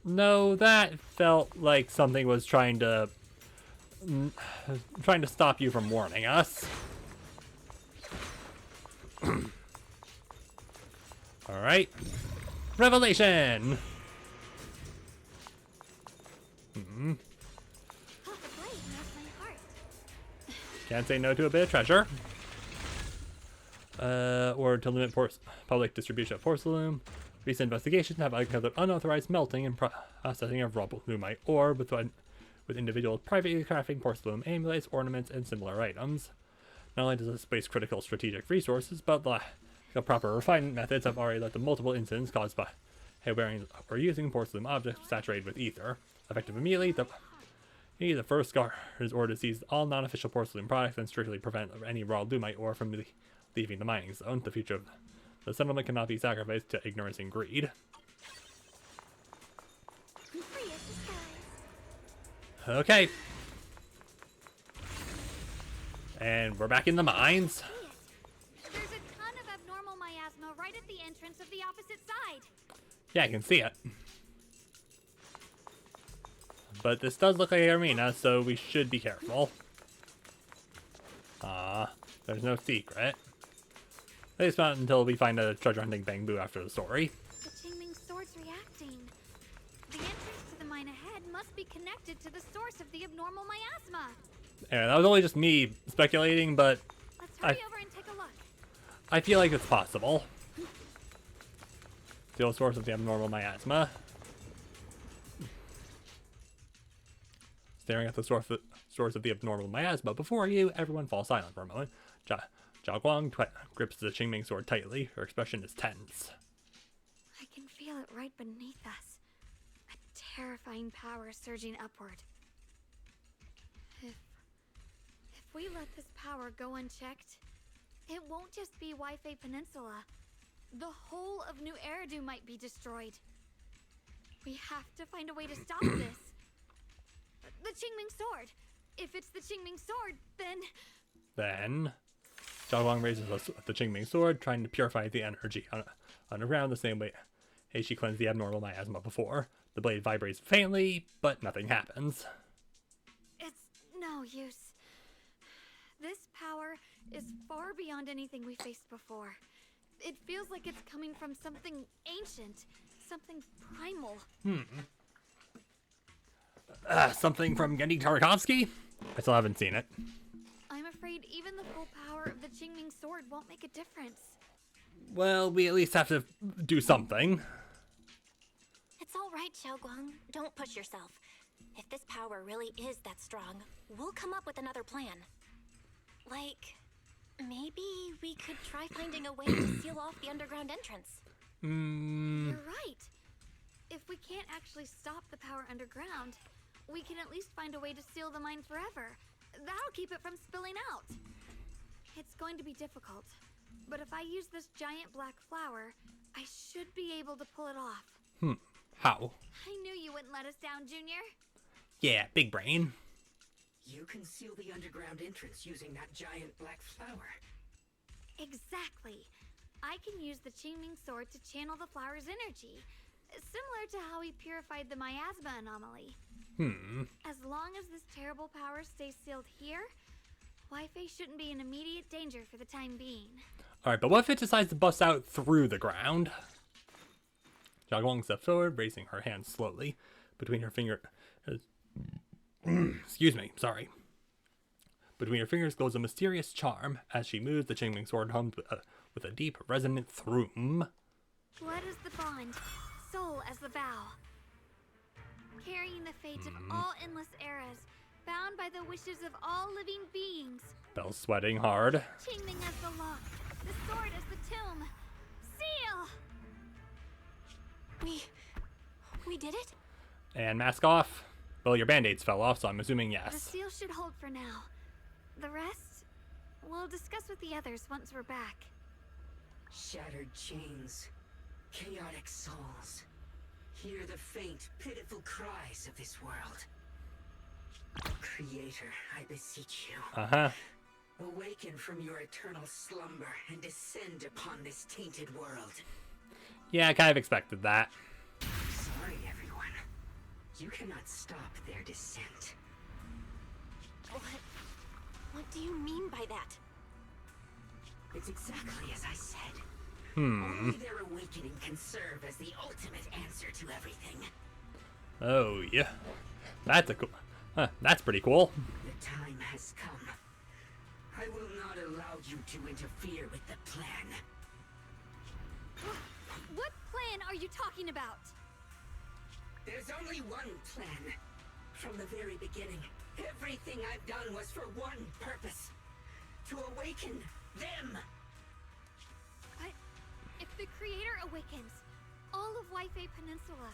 No, that felt like something was trying to stop you from warning us. Alright. Revelation! Can't say no to a bit of treasure. Or to limit public distribution of porcelain. Recent investigations have uncovered unauthorized melting and processing of raw lumite ore with individuals privately crafting porcelain amulets, ornaments, and similar items. Not only does this waste critical strategic resources, but the proper refinement methods have already led to multiple incidents caused by wearing or using porcelain objects saturated with ether. Effective immediately, the first guard is ordered to seize all non-official porcelain products and strictly prevent any raw lumite ore from leaving the mining zone. The future of the settlement cannot be sacrificed to ignorance and greed. Okay. And we're back in the mines. There's a ton of abnormal miasma right at the entrance of the opposite side. Yeah, I can see it. But this does look like an arena, so we should be careful. There's no secret. At least not until we find a treasure hunting bamboo after the story. The Qingming Sword's reacting. The entrance to the mine ahead must be connected to the source of the abnormal miasma. Yeah, that was only just me speculating, but Let's hurry over and take a look. I feel like it's possible. The source of the abnormal miasma. Staring at the source of the abnormal miasma before you, everyone falls silent for a moment. Zhao Guang grips the Qingming sword tightly. Her expression is tense. I can feel it right beneath us. A terrifying power surging upward. If we let this power go unchecked, it won't just be Waifei Peninsula. The whole of New Eridu might be destroyed. We have to find a way to stop this. The Qingming sword. If it's the Qingming sword, then Zhao Guang raises the Qingming sword, trying to purify the energy underground the same way as she cleansed the abnormal miasma before. The blade vibrates faintly, but nothing happens. it's no use. This power is far beyond anything we faced before. It feels like it's coming from something ancient, something primal. Something from Gendy Tarkovsky? I still haven't seen it. I'm afraid even the full power of the Qingming sword won't make a difference. Well, we at least have to do something. It's all right, Xiaoguang. Don't push yourself. If this power really is that strong, we'll come up with another plan. Like, maybe we could try finding a way to seal off the underground entrance. You're right. If we can't actually stop the power underground, we can at least find a way to seal the mine forever. That'll keep it from spilling out. It's going to be difficult, but if I use this giant black flower, I should be able to pull it off. How? I knew you wouldn't let us down, Junior. Yeah, big brain. You can seal the underground entrance using that giant black flower. Exactly. I can use the Qingming sword to channel the flower's energy, similar to how he purified the miasma anomaly. As long as this terrible power stays sealed here, Waifei shouldn't be in immediate danger for the time being. Alright, but what if it decides to bust out through the ground? Xiaoguang stepped forward, raising her hand slowly. Between her finger... Excuse me, sorry. Between her fingers glows a mysterious charm. As she moves, the Qingming sword hummed with a deep, resonant thrum. Blood is the bond, soul as the vow. Carrying the fate of all endless eras, bound by the wishes of all living beings. Belle's sweating hard. Qingming as the lock, the sword as the tomb. Seal! We did it? And mask off. Well, your band-aids fell off, so I'm assuming The yes. seal should hold for now. The rest, we'll discuss with the others once we're back. Shattered chains, chaotic souls. Hear the faint, pitiful cries of this world. Creator, I beseech you. Awaken from your eternal slumber and descend upon this tainted world. Yeah, I kind of expected that. Sorry, everyone. You cannot stop their descent. What do you mean by that? It's exactly as I said. Only their awakening can serve as the ultimate answer to everything. Oh, yeah. That's a cool... that's pretty cool. The time has come. I will not allow you to interfere with the plan. What plan are you talking about? There's only one plan. From the very beginning, everything I've done was for one purpose. To awaken them. But if the Creator awakens, all of Waifei Peninsula,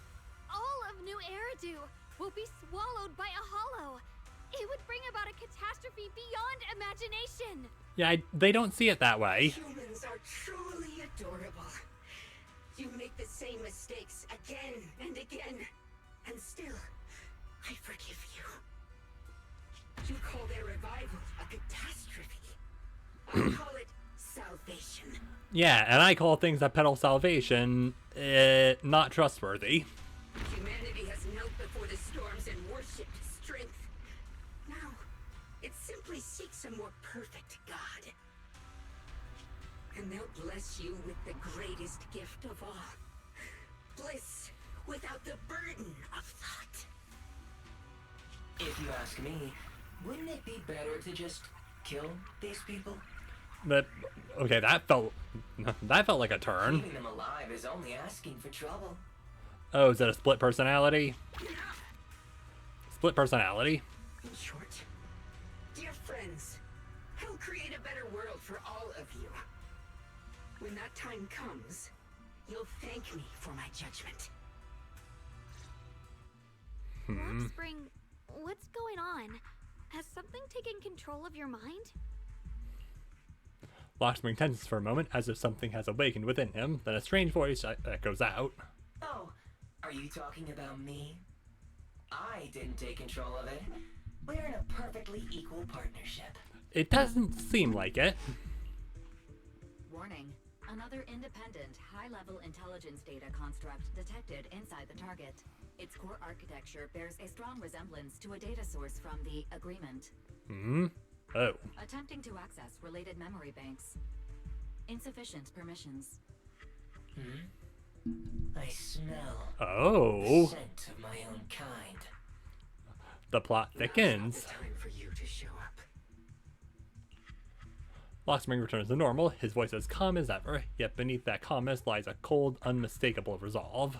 all of New Eridu will be swallowed by a hollow. It would bring about a catastrophe beyond imagination. Yeah, they don't see it that way. Humans are truly adorable. You make the same mistakes again and again, and still, I forgive you. You call their revival a catastrophe. I call it salvation. Yeah, and I call things that peddle salvation, not trustworthy. Humanity has knelt before the storms and worshipped strength. Now, it simply seeks a more perfect God. And they'll bless you with the greatest gift of all. Bliss without the burden of thought. If you ask me, wouldn't it be better to just kill these people? But, okay, that felt like a turn. Keeping them alive is only asking for trouble. Oh, is that a split personality? Split personality? In short, dear friends, I'll create a better world for all of you. When that time comes, you'll thank me for my judgment. Black Spring, what's going on? Has something taken control of your mind? Lockspring tenses for a moment, as if something has awakened within him. Then a strange voice echoes out. Oh, are you talking about me? I didn't take control of it. We're in a perfectly equal partnership. It doesn't seem like it. Warning. Another independent, high-level intelligence data construct detected inside the target. Its core architecture bears a strong resemblance to a data source from the Agreement. Oh. Attempting to access related memory banks. Insufficient permissions. I smell Oh. the scent of my own kind. The plot thickens. Time for you to show up. Lockspring returns to normal, his voice as calm as ever, yet beneath that calmness lies a cold, unmistakable resolve.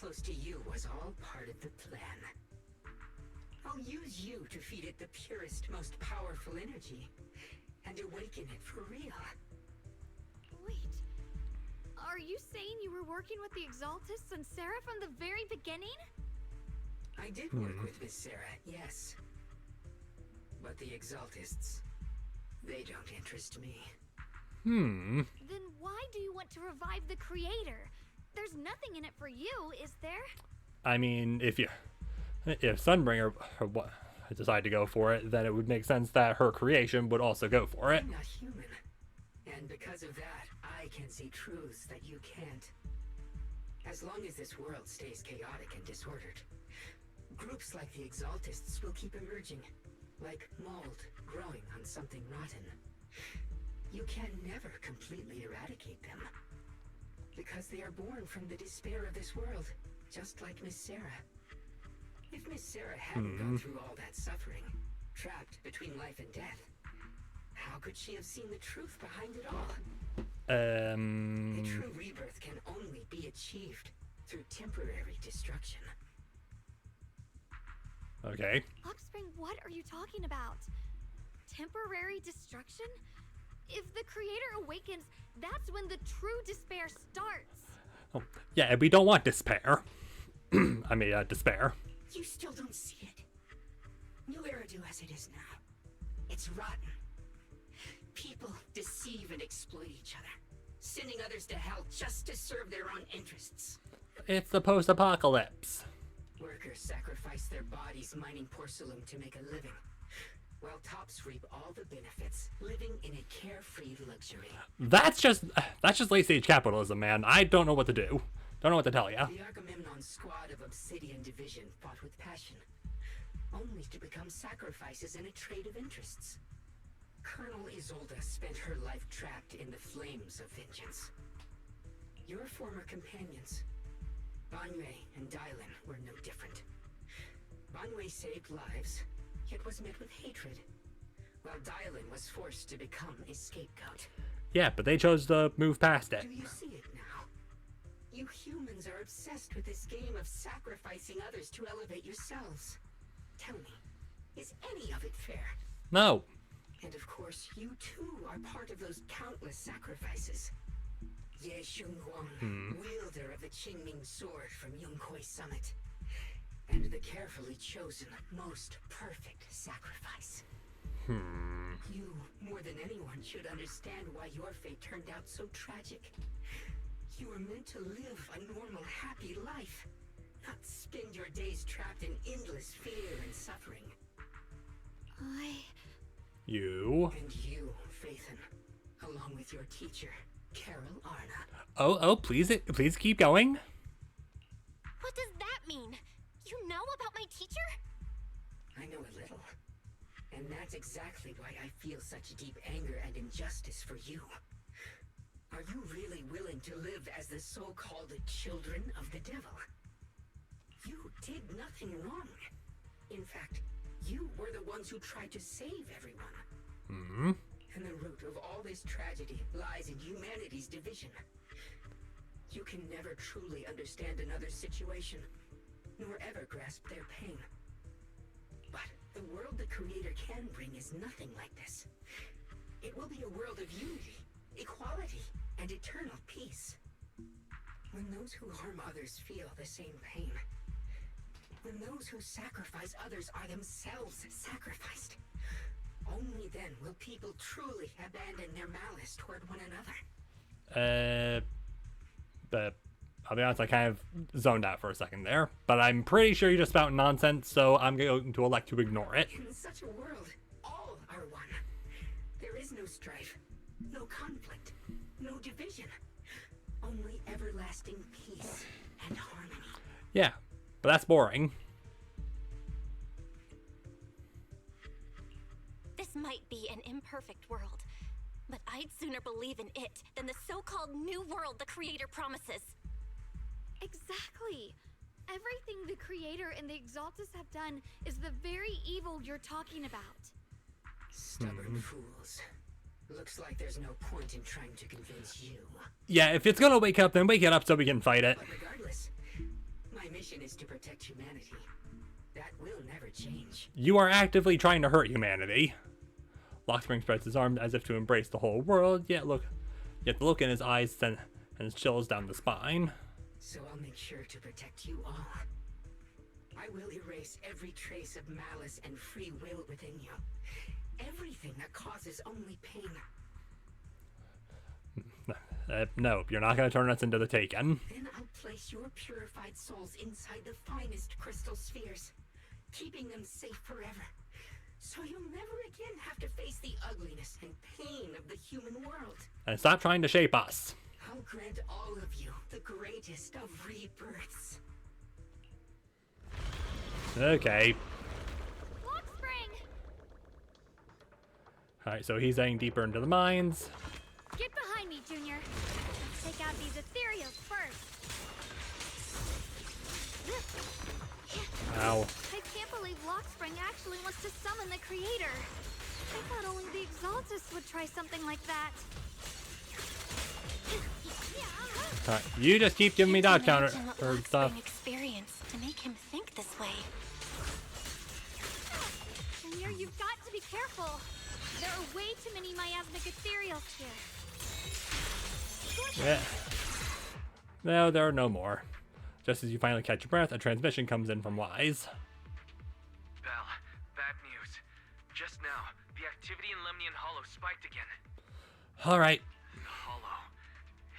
close to you was all part of the plan. I'll use you to feed it the purest, most powerful energy, and awaken it for real. Wait, are you saying you were working with the Exaltists and Sarah from the very beginning? I did work with Miss Sarah, yes. But the Exaltists, they don't interest me. Then why do you want to revive the Creator? There's nothing in it for you, is there? I mean, if Sunbringer decided to go for it, then it would make sense that her creation would also go for it. I'm not human, and because of that, I can see truths that you can't. As long as this world stays chaotic and disordered, groups like the Exaltists will keep emerging, like mold growing on something rotten. You can never completely eradicate them, because they are born from the despair of this world, just like Miss Sarah. If Miss Sarah hadn't gone through all that suffering, trapped between life and death, how could she have seen the truth behind it all? The true rebirth can only be achieved through temporary destruction. Okay. Oxspring, what are you talking about? Temporary destruction? If the Creator awakens, that's when the true despair starts. Oh, yeah, we don't want despair. I mean, despair. You still don't see it. New Eridu as it is now. It's rotten. People deceive and exploit each other, sending others to hell just to serve their own interests. It's the post-apocalypse. Workers sacrifice their bodies mining porcelain to make a living, while tops reap all the benefits, living in a carefree luxury. That's just late-stage capitalism, man. I don't know what to do. Don't know what to tell you. The Agamemnon squad of Obsidian Division fought with passion, only to become sacrifices in a trade of interests. Colonel Isolde spent her life trapped in the flames of vengeance. Your former companions, Banwei and Dylan, were no different. Banwei saved lives, yet was met with hatred, while Dylan was forced to become a scapegoat. Yeah, but they chose to move past it. Do you see it now? You humans are obsessed with this game of sacrificing others to elevate yourselves. Tell me, is any of it fair? No. And of course, you too are part of those countless sacrifices. Ye Shunhuang, wielder of the Qingming sword from Yunkui Summit, and the carefully chosen, most perfect sacrifice. You, more than anyone, should understand why your fate turned out so tragic. You were meant to live a normal, happy life, not spend your days trapped in endless fear and suffering. You. And you, Phaethon, along with your teacher, Carol Arna. Oh, please keep going. What does that mean? You know about my teacher? I know a little. And that's exactly why I feel such deep anger and injustice for you. Are you really willing to live as the so-called children of the devil? You did nothing wrong. In fact, you were the ones who tried to save everyone. And the root of all this tragedy lies in humanity's division. You can never truly understand another's situation, nor ever grasp their pain. But the world the Creator can bring is nothing like this. It will be a world of unity, equality, and eternal peace. When those who harm others feel the same pain, when those who sacrifice others are themselves sacrificed, only then will people truly abandon their malice toward one another. But I'll be honest, I kind of zoned out for a second there. But I'm pretty sure you just spout nonsense, so I'm going to elect to ignore it. In such a world, all are one. There is no strife, no conflict, no division. Only everlasting peace and harmony. Yeah, but that's boring. This might be an imperfect world, but I'd sooner believe in it than the so-called new world the Creator promises. Exactly. Everything the Creator and the Exaltists have done is the very evil you're talking about. Stubborn fools. Looks like there's no point in trying to convince you. Yeah, if it's gonna wake up, then wake it up so we can fight it. But regardless, my My mission is to protect humanity. That will never change. You are actively trying to hurt humanity. Lockspring spreads his arms as if to embrace the whole world, yet the look in his eyes sends chills down the spine. So I'll make sure to protect you all. I will erase every trace of malice and free will within you. Everything that causes only pain. No, you're not going to turn us into the Taken. Then I'll place your purified souls inside the finest crystal spheres, keeping them safe forever. So you'll never again have to face the ugliness and pain of the human world. And stop trying to shape us. I'll grant all of you the greatest of rebirths. Okay. Lockspring! Alright, so he's heading deeper into the mines. Get behind me, Junior. Let's take out these ethereals first. Ow. I can't believe Lockspring actually wants to summon the creator. I thought only the Exaltists would try something like that. Alright, you just keep giving me dodge counter or stuff. Experience to make him think this way. Junior, you've got to be careful. There are way too many miasmic ethereals here. Yeah. No, there are no more. Just as you finally catch your breath, a transmission comes in from Wise. Bell, bad news. Just now, the activity in Lemnian Hollow spiked again. Alright. The Hollow.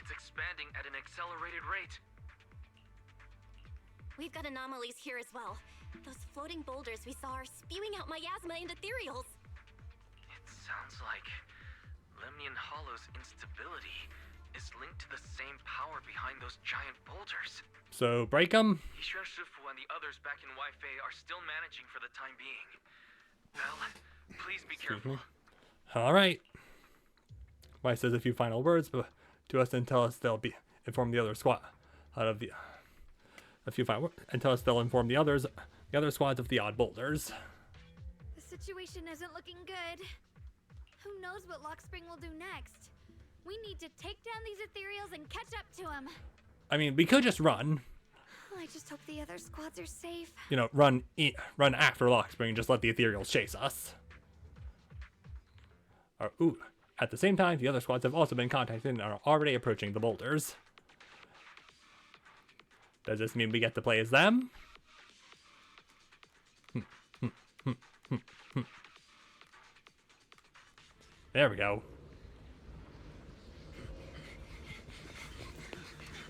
It's expanding at an accelerated rate. We've got anomalies here as well. Those floating boulders we saw are spewing out miasma and ethereals. It sounds like Lemnian Hollow's instability is linked to the same power behind those giant boulders. So, break them? Yishuan Shifu and the others back in Waifei are still managing for the time being. Bell, please be careful. Alright. Wise says a few final words to us and tell us inform the other squad of the and tell us they'll inform the other squads of the odd boulders. The situation isn't looking good. Who knows what Lockspring will do next? We need to take down these ethereals and catch up to him. I mean, we could just run. I just hope the other squads are safe. You know, run after Lockspring and just let the ethereals chase us. At the same time, the other squads have also been contacted and are already approaching the boulders. Does this mean we get to play as them? There we go.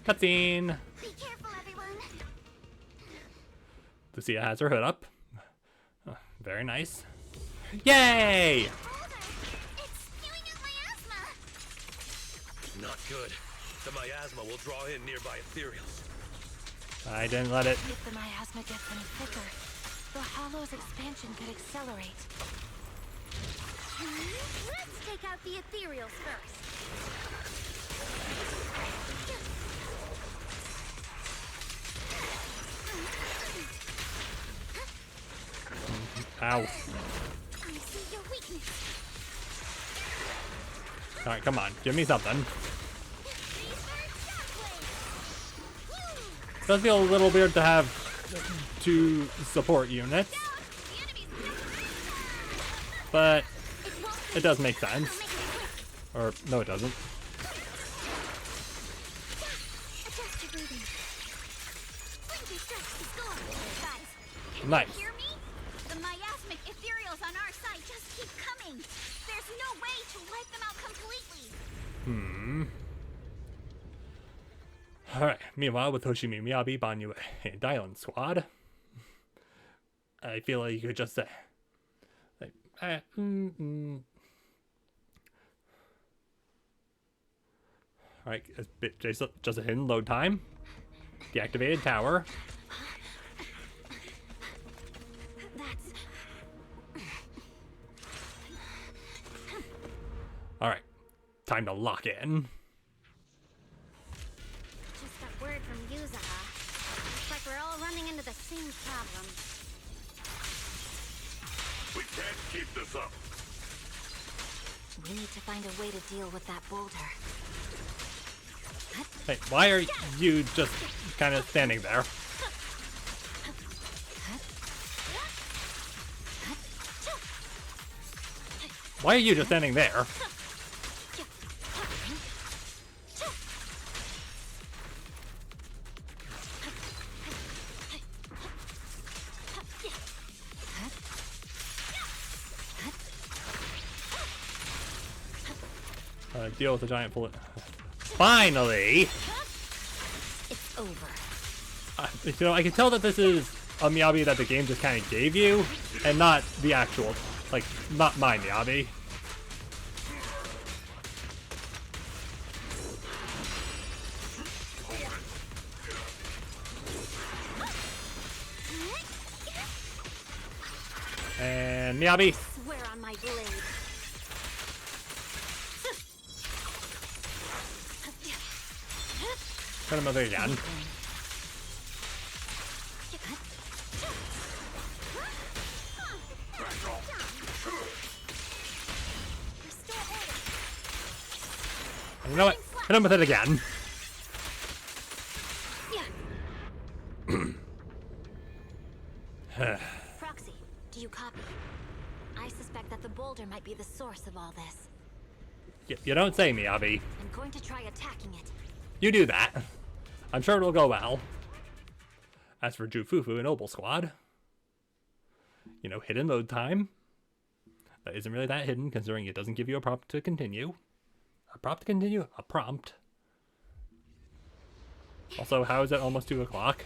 Cutscene! Be careful, everyone! Lucia has her hood up. Very nice. Yay! Not good. The miasma will draw in nearby ethereals. I didn't let it. If the miasma gets any thicker, the Hollow's expansion could accelerate. Let's take out the ethereals first. Ow. I see your weakness. Alright, come on. Give me something. Does feel a little weird to have 2 support units. But it does make sense. Or, no it doesn't. Nice. Hear me? The miasmic ethereals on our side just keep coming. There's no way to wipe them out completely. Alright, meanwhile with Hoshimi Miyabi, Banyu, and Dylan squad, I feel like you could just say, Alright, just a hidden load time. Deactivated tower. Alright, time to lock in. Just got word from Yuzaha. Looks like we're all running into the same problem. We can't keep this up. We need to find a way to deal with that boulder. Hey, why are you just kind of standing there? Why are you just standing there? Deal with the giant bullet. Finally! It's over. You know, I can tell that this is a Miyabi that the game just kind of gave you, and not the actual, like, not my Miyabi. And Miyabi. Swear on my blade. Cut him over again. You know what? Hit him with it again. Proxy, do you copy? I suspect that the boulder might be the source of all this. You don't say, Miyabi. I'm going to try attacking it. You do that. I'm sure it'll go well. As for Jufufu and Obel Squad, you know, hidden load time. That isn't really that hidden, considering it doesn't give you a prompt to continue. A prompt to continue? A prompt. Also, how is it almost 2 o'clock?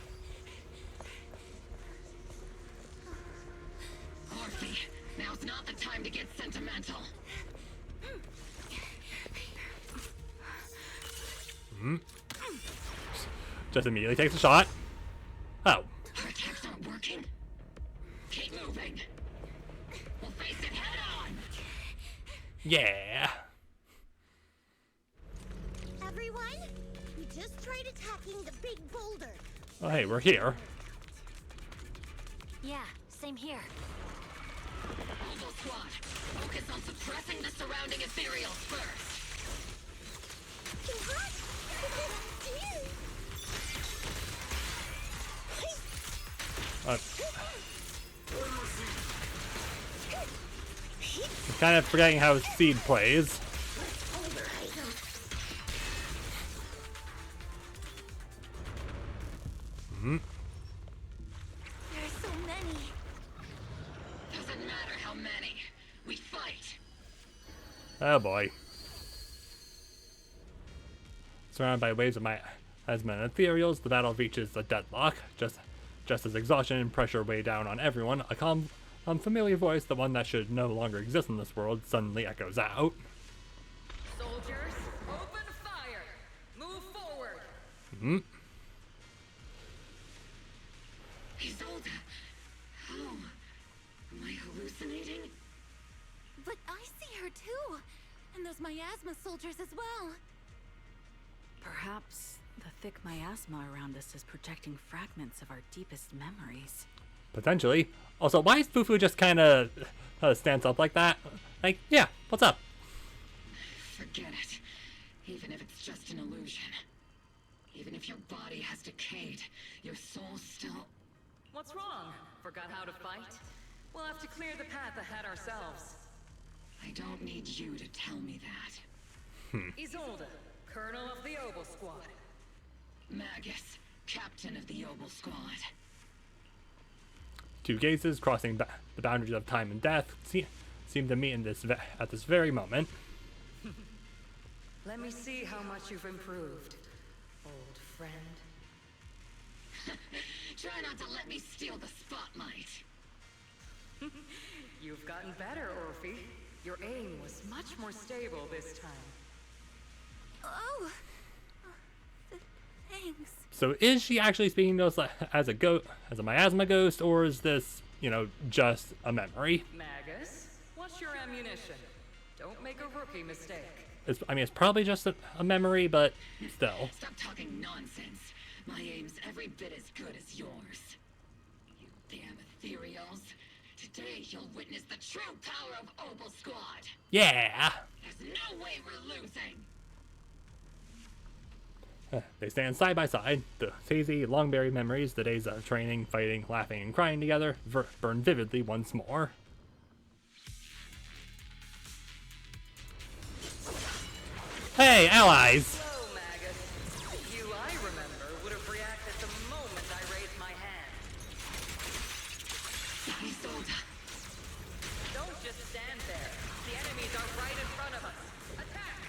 Orphe, now's not the time to get sentimental. Just immediately takes a shot. Oh. Our attacks aren't working. Keep moving. We'll face it head on. Yeah. Everyone, we just tried attacking the big boulder. Oh, hey, we're here. Yeah, same here. Obel Squad, focus on suppressing the surrounding ethereals first. I'm kind of forgetting how Seed plays. There's so many. Doesn't matter how many. We fight. Oh boy. Surrounded by waves of my asthma and ethereals, the battle reaches a deadlock. Just as exhaustion and pressure weigh down on everyone, a calm, unfamiliar voice, the one that should no longer exist in this world, suddenly echoes out. Soldiers, open fire! Move forward! Isolde, how? Am I hallucinating? But I see her too! And those miasma soldiers as well! Perhaps the thick miasma around us is projecting fragments of our deepest memories. Potentially. Also, why is Fufu just kind of stands up like that? Like, yeah, what's up? Forget it. Even if it's just an illusion. Even if your body has decayed, your soul still... What's wrong? Forgot how to fight? We'll have to clear the path ahead ourselves. I don't need you to tell me that. Isolde, Colonel of the Obel Squad. Magus, Captain of the Obel Squad. Two gazes crossing the boundaries of time and death seem to meet in at this very moment. Let me see how much you've improved, old friend. Try not to let me steal the spotlight. You've gotten better, Orphe. Your aim was much more stable this time. Oh! Thanks. So is she actually speaking to us as a miasma ghost, or is this, you know, just a memory? Magus, what's your ammunition? Don't make a rookie mistake. I mean, it's probably just a memory, but still. Stop talking nonsense. My aim's every bit as good as yours. You damn ethereals. Today you'll witness the true power of Obel Squad. Yeah! There's no way we're losing. They stand side by side. The hazy, long-buried memories, the days of training, fighting, laughing, and crying together, burn vividly once more. Hey, allies! Hello, maggot. You I remember would have reacted the moment I raised my hand. Don't just stand there. The enemies are right in front of us. Attack!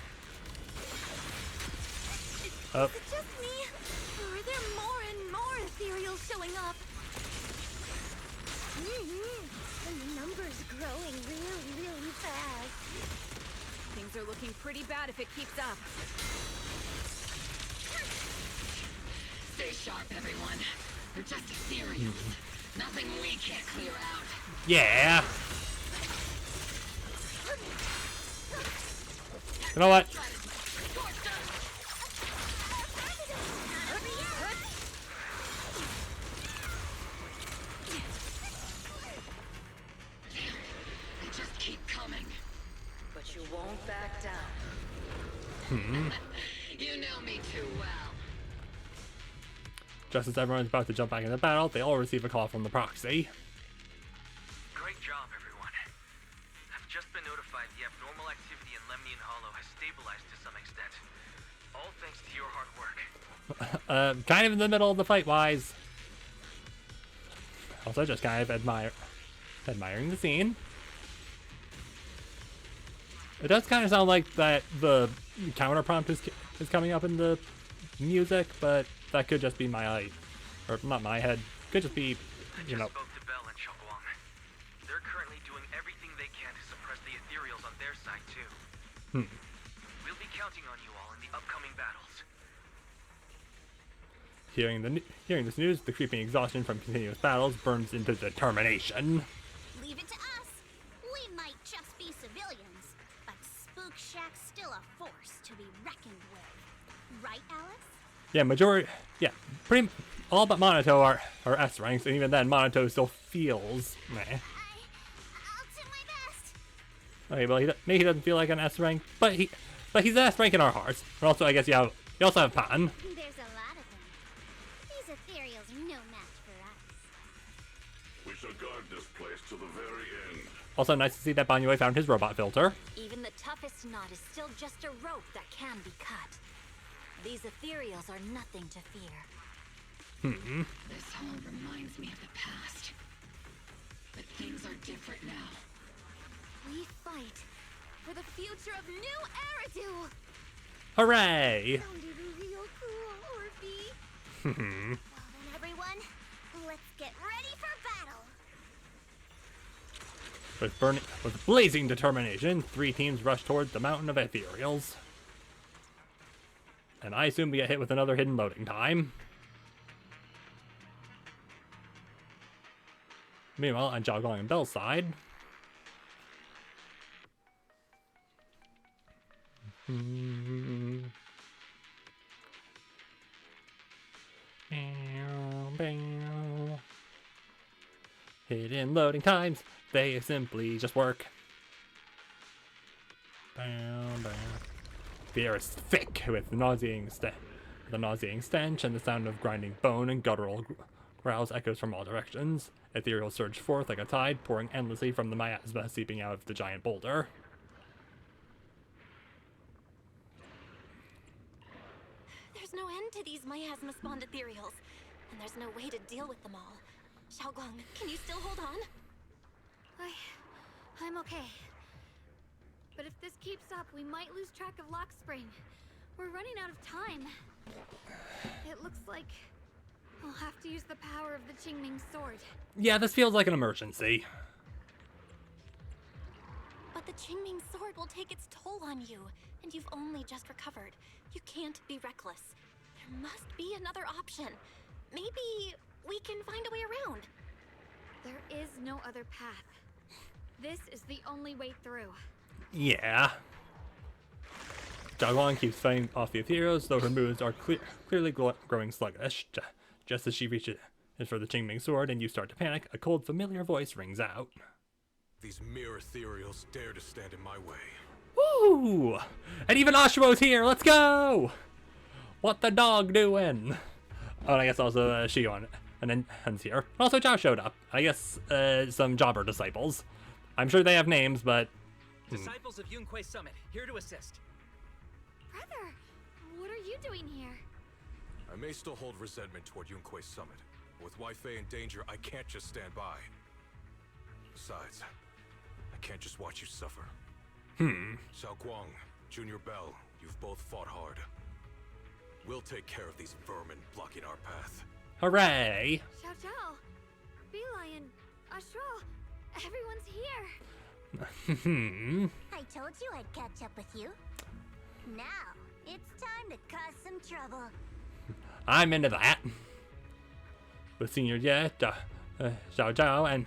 Up. Is it just me? Or are there more and more ethereals showing up? The number's growing really fast. Things are looking pretty bad if it keeps up. Stay sharp, everyone. They're just ethereals. Nothing we can't clear out. Yeah. You know what? They just keep coming. But you won't back down. You know me too well. Just as everyone's about to jump back into battle, they all receive a call from the proxy. Great job, everyone. I've just been notified the abnormal activity in Lemnian Hollow has stabilized to some extent. All thanks to your hard work. Kind of in the middle of the fight, wise. Also, just kind of admiring the scene. It does kind of sound like that the counter prompt is coming up in the music, but that could just be my or not my head. Could just be, you know. Spoke to Bell and Shiyuan. They're currently doing everything they can to suppress the ethereals on their side too. We'll be counting on you all in the upcoming battles. Hearing this news, the creeping exhaustion from continuous battles burns into determination. Leave it to us. We might just be civilians, but Spook Shack's still a force to be reckoned with. Right, Alice? Yeah, pretty all but Monato are S ranks, and even then Monato still feels meh. I'll do my best. Okay, well maybe he doesn't feel like an S rank, but he's an S rank in our hearts. And also, I guess you also have Pan. There's a lot of them. These ethereals are no match for us. We shall guard this place to the very end. Also, nice to see that Banyue found his robot filter. Even the toughest knot is still just a rope that can be cut. These ethereals are nothing to fear. This all reminds me of the past. But things are different now. We fight for the future of New Eridu! Hooray! Sounded real cool, Orphe. Well then, everyone, let's get ready for battle. With blazing determination, 3 teams rush towards the mountain of ethereals. And I assume we get hit with another hidden loading time. Meanwhile, on Xiaoguang and Bell's side, hidden loading times, they simply just work. The air is thick with the nauseating stench, and the sound of grinding bone and guttural growls echoes from all directions. Ethereal surge forth like a tide, pouring endlessly from the miasma seeping out of the giant boulder. There's no end to these miasma-spawned ethereals, and there's no way to deal with them all. Xiaoguang, can you still hold on? I'm okay. But if this keeps up, we might lose track of Lock Spring. We're running out of time. It looks like I'll have to use the power of the Qingming sword. Yeah, this feels like an emergency. But the Qingming sword will take its toll on you, and you've only just recovered. You can't be reckless. There must be another option. Maybe we can find a way around. There is no other path. This is the only way through. Yeah. Xiaoguang keeps fighting off the ethereals, though her moves are clearly growing sluggish. Just as she reaches for the Qingming sword and you start to panic, a cold, familiar voice rings out. These mere ethereals dare to stand in my way. Woo! And even Ashimo's here. Let's go! What the dog doing? Oh, and I guess also Shiyuan and then Hun's here. Also, Zhao showed up. I guess some jobber disciples. I'm sure they have names, but Disciples of Yunkui Summit, here to assist. Perhaps doing here? I may still hold resentment toward Yunkui Summit, but with Waifei in danger, I can't just stand by. Besides, I can't just watch you suffer. Xiaoguang, Junior Bell, you've both fought hard. We'll take care of these vermin blocking our path. Hooray! Xiao Zhao, Beelion, Astral, everyone's here. I told you I'd catch up with you. Now, it's time to cause some trouble. I'm into that. With Senior Jet, Xiao Zhao,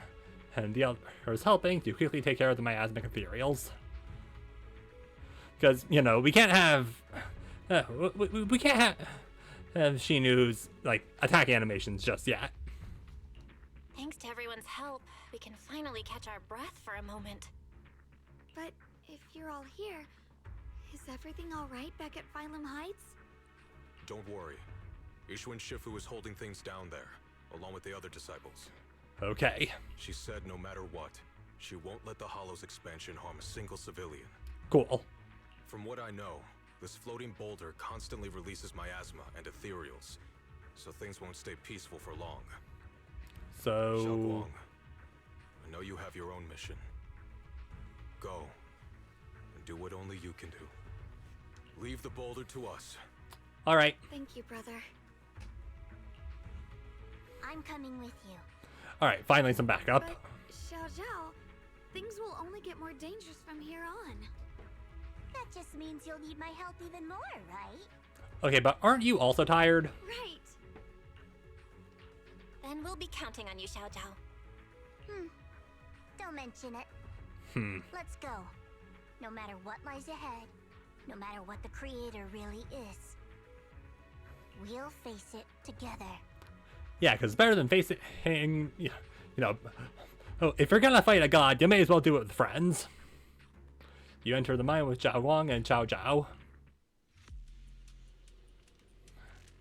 and the others helping to quickly take care of the miasmic ethereals. Because, you know, we can't have... we can't have Shinu's, like, attack animations just yet. Thanks to everyone's help, we can finally catch our breath for a moment. But if you're all here, is everything all right back at Phylum Heights? Don't worry. Ishuan Shifu is holding things down there, along with the other disciples. Okay. She said no matter what, she won't let the Hollow's expansion harm a single civilian. Cool. From what I know, this floating boulder constantly releases miasma and ethereals, so things won't stay peaceful for long. So... Xiaoguang, I know you have your own mission. Go, and do what only you can do. Leave the boulder to us. Alright. Thank you, brother. I'm coming with you. Alright, finally some backup. But, Xiao Zhao, things will only get more dangerous from here on. That just means you'll need my help even more, right? Okay, but aren't you also tired? Right. Then we'll be counting on you, Xiao Zhao. Don't mention it. Let's go. No matter what lies ahead, no matter what the Creator really is, we'll face it together. Yeah, because it's better than facing, you know, if you're gonna fight a god, you may as well do it with friends. You enter the mine with Xiaoguang and Xiao Zhao.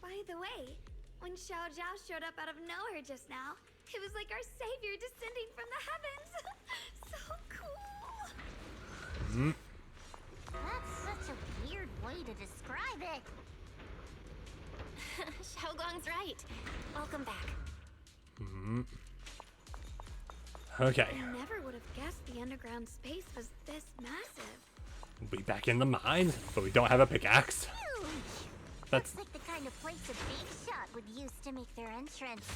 By the way, when Xiao Zhao showed up out of nowhere just now, it was like our savior descending from the heavens. So cool. That's such a weird way to describe it. Xiaoguang's right. Welcome back. Okay. I never would have guessed the underground space was this massive. We'll be back in the mine, but we don't have a pickaxe. Huge. That's Looks like the kind of place a big shot would use to make their entrance.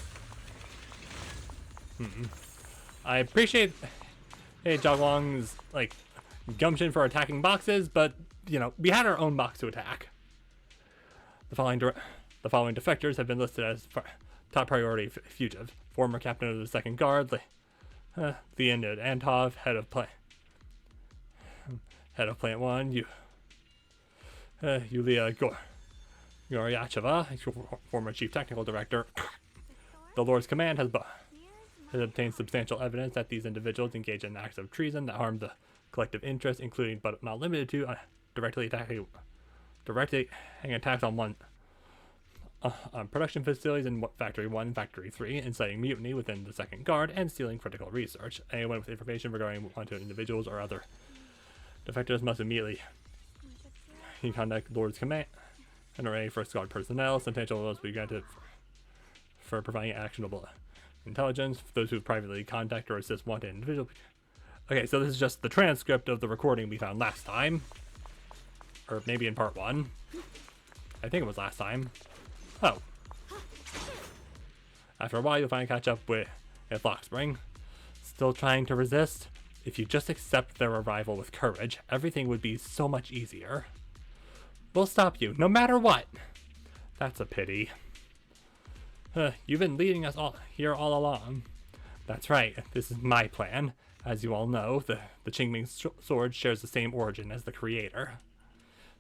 I appreciate Xiaoguang's, like, gumption for attacking boxes, but, you know, we had our own box to attack. The following defectors have been listed as top priority fugitive. Former captain of the 2nd Guard, Leon Antov, head of Plant 1, Yulia Goryacheva, former chief technical director. The Lord's command has obtained substantial evidence that these individuals engage in acts of treason that harm the collective interest, including but not limited to directly attacks on production facilities in Factory 1 and Factory 3, inciting mutiny within the 2nd Guard, and stealing critical research. Anyone with information regarding wanted individuals or other defectors must immediately contact Lord's Command and array First Guard personnel. Substantial must be granted for providing actionable intelligence for those who privately contact or assist wanted individuals. Okay, so this is just the transcript of the recording we found last time. Or maybe in part 1. I think it was last time. Oh. After a while, you'll finally catch up with Lockspring. Still trying to resist? If you just accept their arrival with courage, everything would be so much easier. We'll stop you, no matter what. That's a pity. You've been leading us all here all along. That's right, this is my plan. As you all know, the Qingming sword shares the same origin as the creator.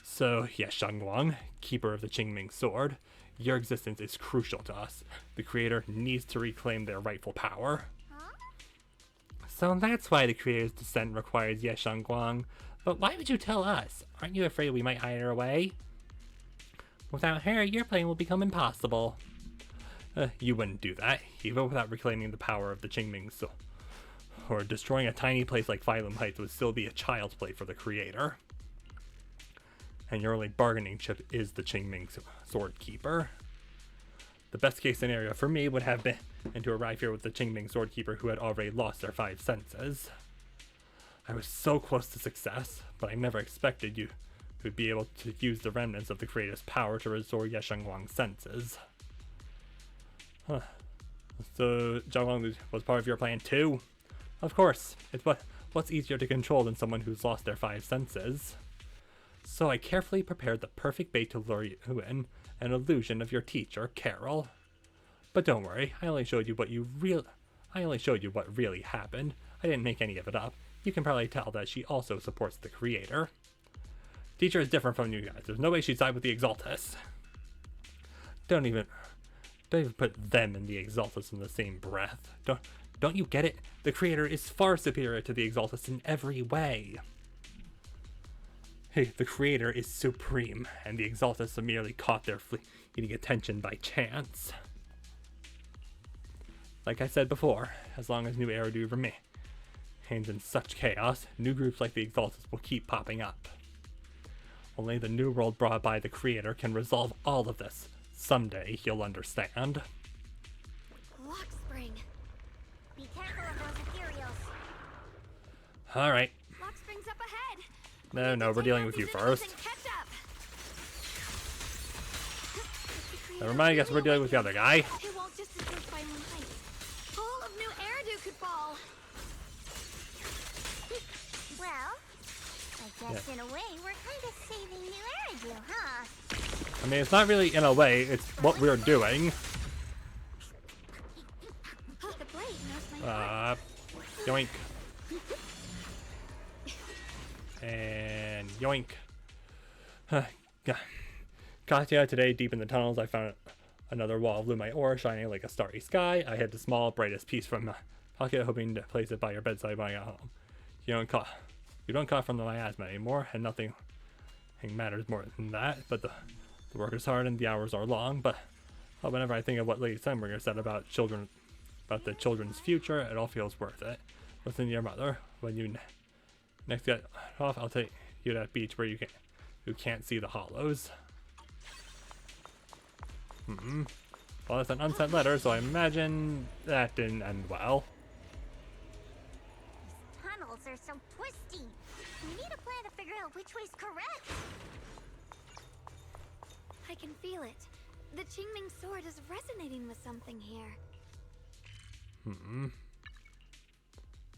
So, yes, Xiaoguang, keeper of the Qingming sword, your existence is crucial to us. The creator needs to reclaim their rightful power. So that's why the creator's descent requires Ye Xiaoguang. But why would you tell us? Aren't you afraid we might hide her away? Without her, your plan will become impossible. You wouldn't do that, even without reclaiming the power of the Qingming sword. Or destroying a tiny place like Phylum Heights would still be a child's play for the creator. and your only bargaining chip is the Qingming Sword Keeper. The best case scenario for me would have been to arrive here with the Qingming Sword Keeper who had already lost their 5 senses. I was so close to success, but I never expected you would be able to use the remnants of the creator's power to restore Yeshengwang's senses. Huh. So, Zhangwang was part of your plan too? Of course, it's what's easier to control than someone who's lost their 5 senses. So I carefully prepared the perfect bait to lure you in, an illusion of your teacher, Carol. But don't worry, I only showed you what really happened. I didn't make any of it up. You can probably tell that she also supports the creator. Teacher is different from you guys. There's no way she'd side with the Exaltus. Don't even put them and the Exaltus in the same breath. Don't you get it? The creator is far superior to the Exaltus in every way. Hey, the creator is supreme, and the Exaltus have merely caught their fleeting attention by chance. Like I said before, as long as new Eridu remains in such chaos, new groups like the Exaltus will keep popping up. Only the new world brought by the creator can resolve all of this. Someday you'll understand. Lock spring. Be careful of those ethereals. Alright. Lock spring's up ahead. No, we're dealing with you first. Never mind, I guess we're dealing with the other guy. It won't just escape by moonlight. All of New Eridu could fall. Well, I guess in a way we're kind of saving New Eridu, huh? I mean, it's not really in a way, it's what we're doing. The blade knows my Yoink. And yoink. Katya, today, deep in the tunnels, I found another wall of lumite ore shining like a starry sky. I hid the small, brightest piece from my pocket, hoping to place it by your bedside when I got home. You don't cough from the miasma anymore, and nothing matters more than that. But the work is hard and the hours are long. But whenever I think of what Lady Sunbringer said about the children's future, it all feels worth it. Listen to your mother. When you next get off, I'll take you to that beach where you can't see the hollows. Well, it's an unsent letter, so I imagine that didn't end well. These tunnels are so twisty. We need a plan to figure out which way's correct. I can feel it. The Qingming sword is resonating with something here.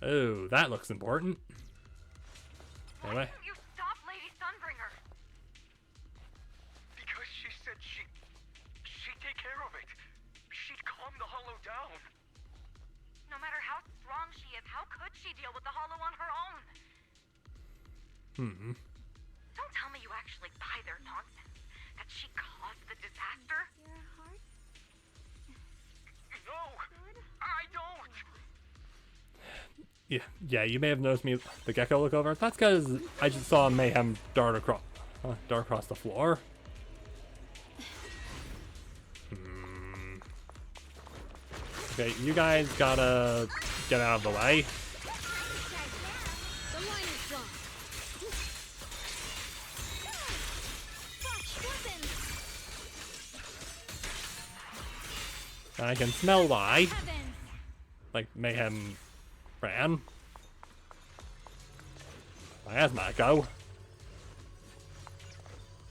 Oh, that looks important. Anyway. Why didn't you stop Lady Sunbringer? Because she said she'd take care of it. She'd calm the hollow down. No matter how strong she is, how could she deal with the hollow on her own? Don't tell me you actually buy their nonsense. That she caused the disaster? Your heart? No, I don't. Yeah, you may have noticed the gecko look over. That's because I just saw Mayhem dart across the floor. Okay, you guys gotta get out of the way. The line is blocked. I can smell why. Like Mayhem ran. Miasma, go.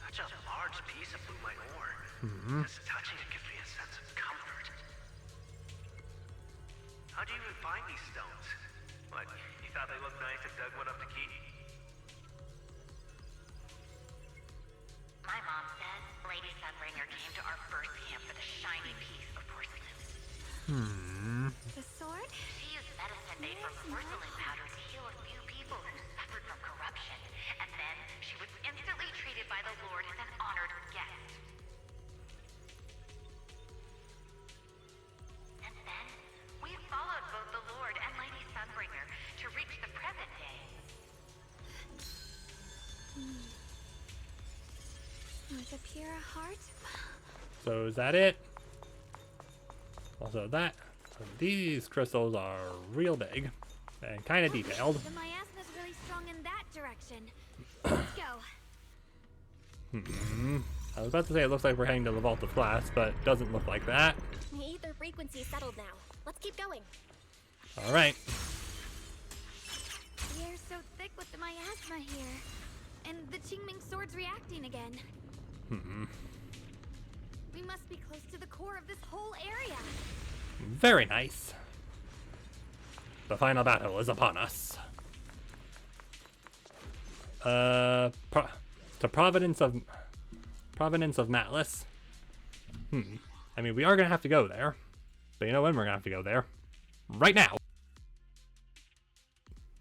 Such a large piece of lumite ore. Just touching it gives me a sense of comfort. How'd you even find these stones? What, you thought they looked nice and dug one up to keep? My mom says Lady Sunbringer came to our first camp with a shiny piece of porcelain. The sword? She used medicine made from porcelain powder to heal a few people who suffered from corruption. And then she was instantly treated by the Lord as an honored guest. And then we followed both the Lord and Lady Sunbringer to reach the present day. With a pure heart? So is that it? Also these crystals are real big and kind of detailed. The miasma's really strong in that direction. Let's go. I was about to say it looks like we're heading to the Vault of Glass, but it doesn't look like that. The ether frequency's settled now. Let's keep going. Alright. The air's so thick with the miasma here. And the Qingming sword's reacting again. We must be close to the core of this whole area. Very nice. The final battle is upon us. The Providence of Matlas. I mean, we are gonna have to go there. But you know when we're gonna have to go there? Right now.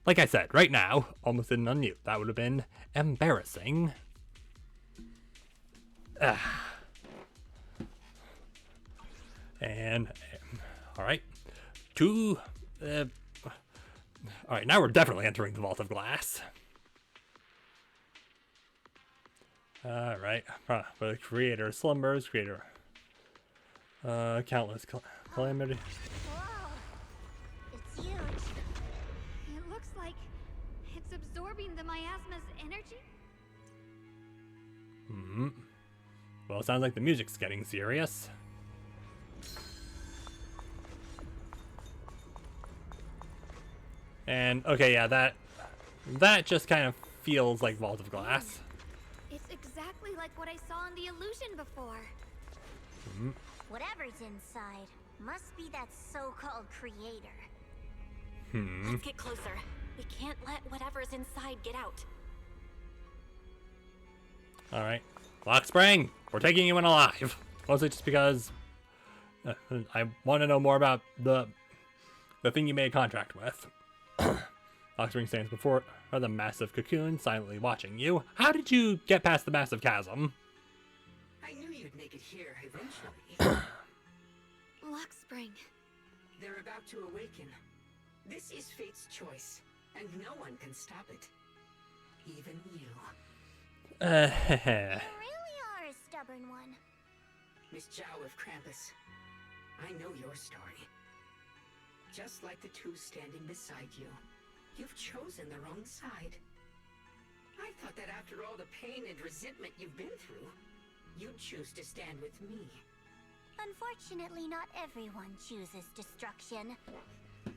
Like I said, right now. Almost didn't unmute. That would have been embarrassing. And alright. Alright, now we're definitely entering the Vault of Glass. Alright. The creator slumbers, countless calamity. Whoa! It's huge. It looks like it's absorbing the miasma's energy. Well, it sounds like the music's getting serious. And okay, yeah, that just kind of feels like Vault of Glass. It's exactly like what I saw in the illusion before. Whatever's inside must be that so-called creator. Let's get closer. We can't let whatever's inside get out. Alright. Lock Spring, we're taking you in alive. Mostly just because I want to know more about the thing you made a contract with. Lock Spring stands before the massive cocoon, silently watching you. How did you get past the massive chasm? I knew you'd make it here eventually. Lock Spring. They're about to awaken. This is fate's choice, and no one can stop it. Even you. You really are a stubborn one. Miss Zhao of Krampus, I know your story. Just like the two standing beside you, you've chosen the wrong side. I thought that after all the pain and resentment you've been through, you'd choose to stand with me. Unfortunately, not everyone chooses destruction.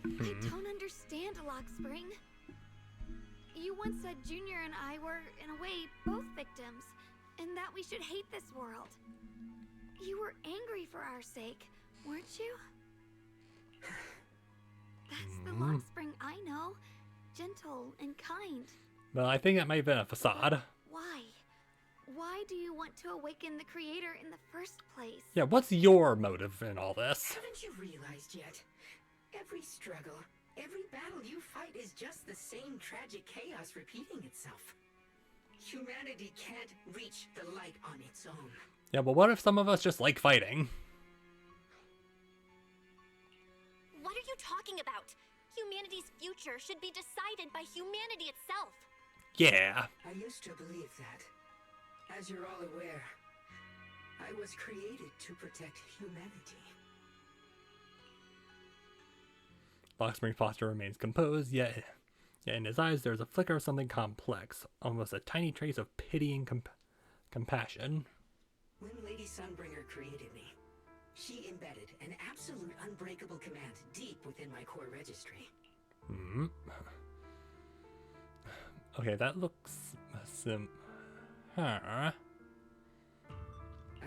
I don't understand, Lock Spring. You once said Junior and I were, in a way, both victims, and that we should hate this world. You were angry for our sake, weren't you? That's the Lock Spring I know. Gentle and kind. Well, I think that might have been a facade. Why? Why do you want to awaken the creator in the first place? Yeah, what's your motive in all this? Haven't you realized yet? Every struggle, every battle you fight is just the same tragic chaos repeating itself. Humanity can't reach the light on its own. Yeah, but what if some of us just like fighting? What are you talking about? Humanity's future should be decided by humanity itself. Yeah. I used to believe that. As you're all aware, I was created to protect humanity. Lock Spring's posture remains composed, yet in his eyes there's a flicker of something complex, almost a tiny trace of pity and compassion. When Lady Sunbringer created me, she embedded an absolute unbreakable command deep within my core registry. Okay, that looks A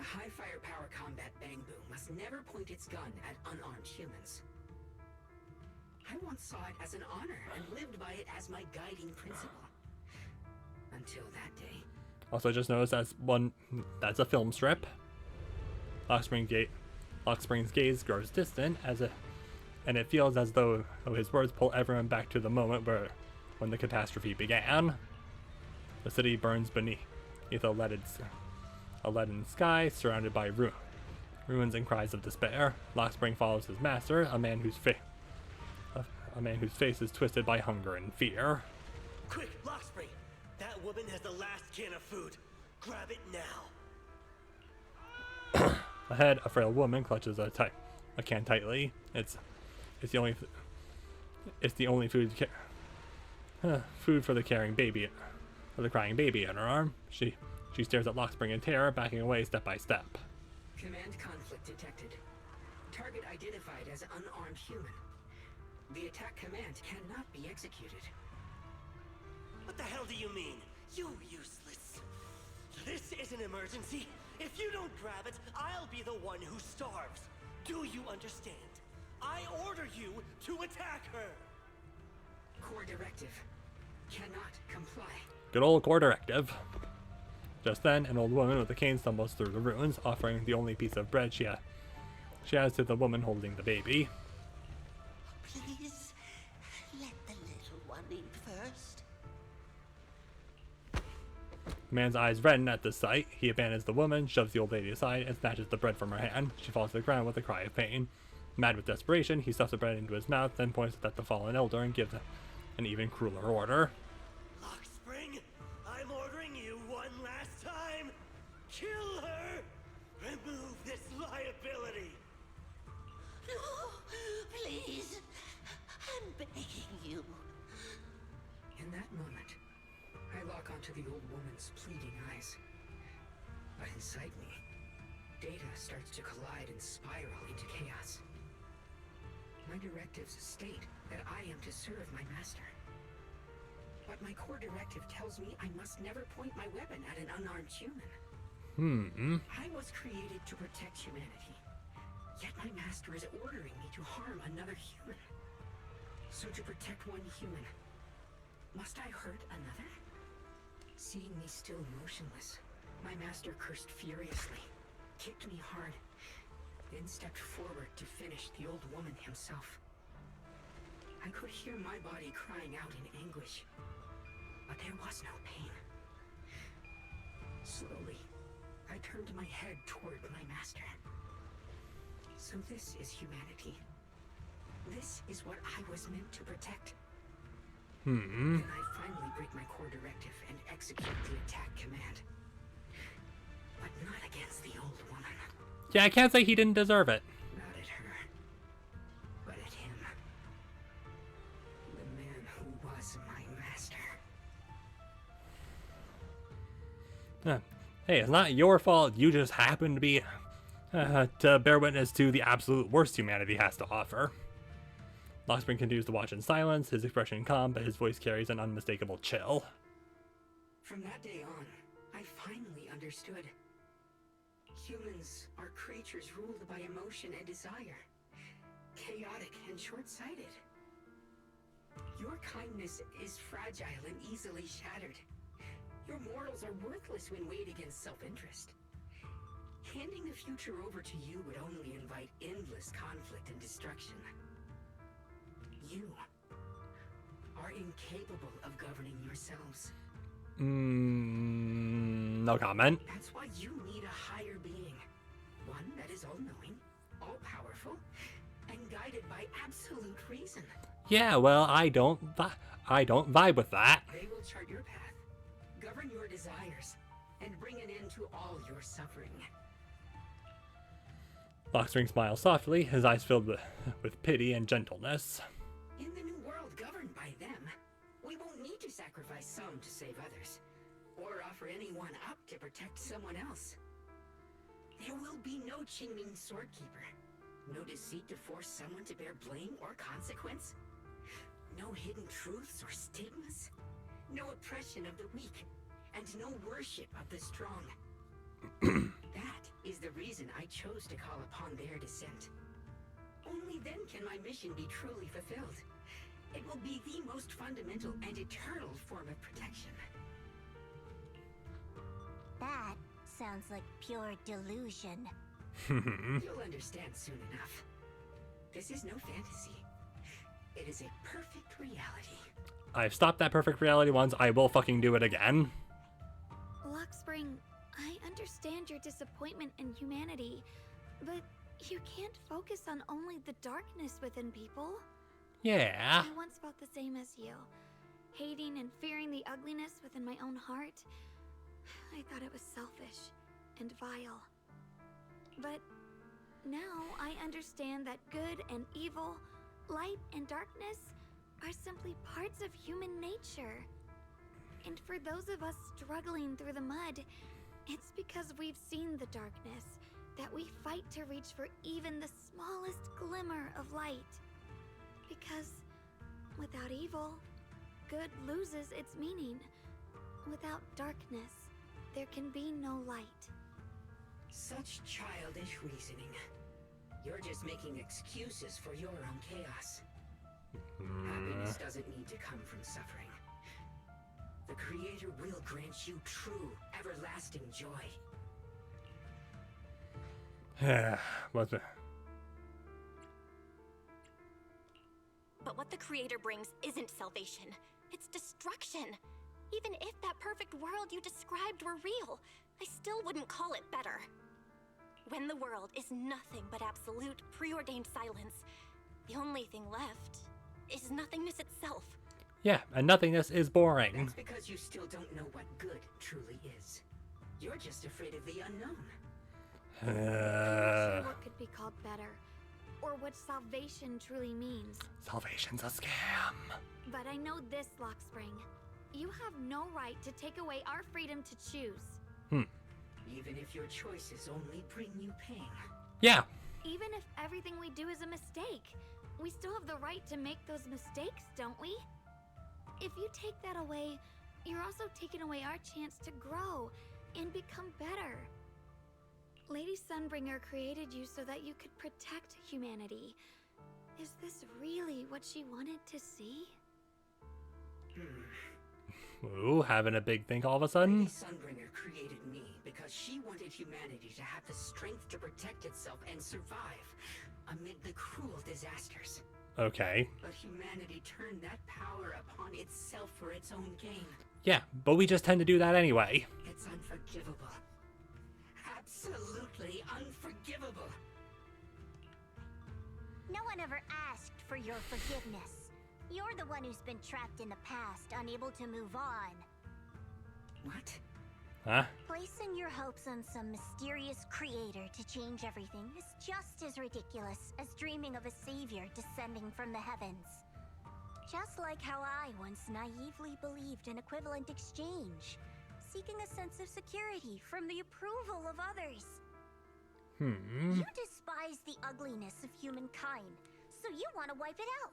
high firepower combat bang boom must never point its gun at unarmed humans. I once saw it as an honor and lived by it as my guiding principle. Until that day. Also, just notice that's a film strip. Lock Spring's gaze grows distant and it feels as though his words pull everyone back to the moment when the catastrophe began. The city burns beneath a leaden sky, surrounded by ruins and cries of despair. Lock Spring follows his master, a man whose face is twisted by hunger and fear. Quick, Lock Spring! That woman has the last can of food. Grab it now. Ahead, a frail woman clutches a can tightly. It's the only food for the crying baby in her arm. She She stares at Lockspring in terror, backing away step by step. Command conflict detected. Target identified as unarmed human. The attack command cannot be executed. What the hell do you mean? You useless. This is an emergency. If you don't grab it, I'll be the one who starves. Do you understand? I order you to attack her. Core directive. Cannot comply. Good old core directive. Just then, an old woman with a cane stumbles through the ruins, offering the only piece of bread she has to the woman holding the baby. Please, let the little one eat first. The man's eyes redden at this sight. He abandons the woman, shoves the old lady aside, and snatches the bread from her hand. She falls to the ground with a cry of pain. Mad with desperation, he stuffs the bread into his mouth, then points it at the fallen elder and gives an even crueler order. Lockspring, I'm ordering you one last time. Kill her! Remove this liability! No, please. I'm begging you. In that moment, I lock onto the old woman's pleading eyes. But inside me, data starts to collide and spiral into chaos. My directives state that I am to serve my master. But my core directive tells me I must never point my weapon at an unarmed human. I was created to protect humanity. Yet my master is ordering me to harm another human. So to protect one human, must I hurt another? Seeing me still motionless, my master cursed furiously, kicked me hard, then stepped forward to finish the old woman himself. I could hear my body crying out in anguish, but there was no pain. Slowly, I turned my head toward my master. So this is humanity. This is what I was meant to protect. Then I finally break my core directive and execute the attack command. But not against the old woman. Yeah, I can't say he didn't deserve it. Not at her, but at him. The man who was my master. Hey, it's not your fault. You just happen to be to bear witness to the absolute worst humanity has to offer. Lockspring continues to watch in silence, his expression calm, but his voice carries an unmistakable chill. From that day on, I finally understood. Humans are creatures ruled by emotion and desire, chaotic and short-sighted. Your kindness is fragile and easily shattered. Your morals are worthless when weighed against self-interest. Handing the future over to you would only invite endless conflict and destruction. You are incapable of governing yourselves. No comment. That's why you need a higher being. One that is all-knowing, all-powerful, and guided by absolute reason. Yeah, well, I don't vibe with that. They will chart your path, govern your desires, and bring an end to all your suffering. Lockspring smiles softly, his eyes filled with pity and gentleness. In the new world governed by them, we won't need to sacrifice some to save others, or offer anyone up to protect someone else. There will be no Qingming Swordkeeper, no deceit to force someone to bear blame or consequence, no hidden truths or stigmas, no oppression of the weak, and no worship of the strong. That is the reason I chose to call upon their descent. Only then can my mission be truly fulfilled. It will be the most fundamental and eternal form of protection. That sounds like pure delusion. You'll understand soon enough. This is no fantasy. It is a perfect reality. I've stopped that perfect reality once. I will fucking do it again. Lockspring, I understand your disappointment in humanity, but you can't focus on only the darkness within people. Yeah. I once felt the same as you, hating and fearing the ugliness within my own heart. I thought it was selfish and vile. But now I understand that good and evil, light and darkness are simply parts of human nature. And for those of us struggling through the mud, It's because we've seen the darkness that we fight to reach for even the smallest glimmer of light. Because without evil, good loses its meaning. Without darkness, there can be no light. Such childish reasoning. You're just making excuses for your own chaos. Happiness doesn't need to come from suffering. The Creator will grant you true, everlasting joy. What's it? But what the Creator brings isn't salvation. It's destruction. Even if that perfect world you described were real, I still wouldn't call it better. When the world is nothing but absolute, preordained silence, the only thing left is nothingness itself. Yeah, and nothingness is boring. That's because you still don't know what good truly is. You're just afraid of the unknown. I'm not sure what could be called better, or what salvation truly means. Salvation's a scam. But I know this, Lockspring. You have no right to take away our freedom to choose. Even if your choices only bring you pain. Yeah. Even if everything we do is a mistake, we still have the right to make those mistakes, don't we? If you take that away, you're also taking away our chance to grow and become better. Lady Sunbringer created you so that you could protect humanity. Is this really what she wanted to see? Ooh, having a big think all of a sudden. Lady Sunbringer created me because she wanted humanity to have the strength to protect itself and survive amid the cruel disasters. Okay. But humanity turned that power upon itself for its own gain. Yeah, but we just tend to do that anyway. It's unforgivable. Absolutely unforgivable. No one ever asked for your forgiveness. You're the one who's been trapped in the past, unable to move on. What? Huh? Placing your hopes on some mysterious creator to change everything is just as ridiculous as dreaming of a savior descending from the heavens. Just like how I once naively believed in equivalent exchange, seeking a sense of security from the approval of others. You despise the ugliness of humankind, so you want to wipe it out.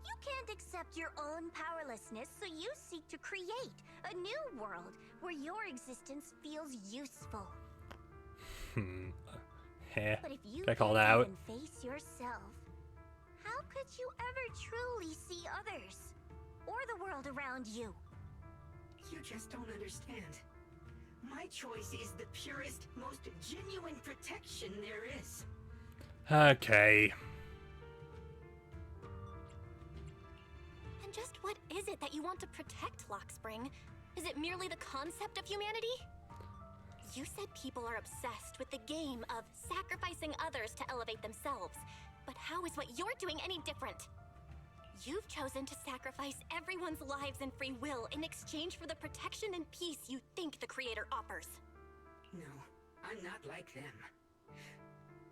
You can't accept your own powerlessness, so you seek to create a new world where your existence feels useful. But if you Got called can't out. even face yourself, how could you ever truly see others or the world around you? You just don't understand. My choice is the purest, most genuine protection there is. Okay. And just what is it that you want to protect, Lockspring? Is it merely the concept of humanity? You said people are obsessed with the game of sacrificing others to elevate themselves. But how is what you're doing any different? You've chosen to sacrifice everyone's lives and free will in exchange for the protection and peace you think the Creator offers. No, I'm not like them.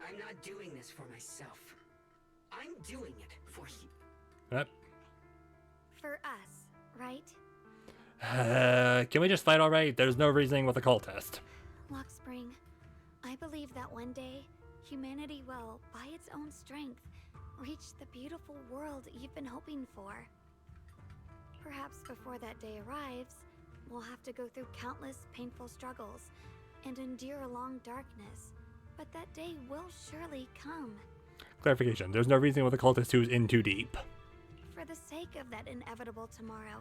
I'm not doing this for myself. I'm doing it for you. Yep. For us, right? Can we just fight already? There's no reasoning with the cultist. Lockspring, I believe that one day, humanity will, by its own strength, reach the beautiful world you've been hoping for. Perhaps before that day arrives, we'll have to go through countless painful struggles and endure a long darkness, but that day will surely come. Clarification, there's no reasoning with the cultist who's in too deep. For the sake of that inevitable tomorrow,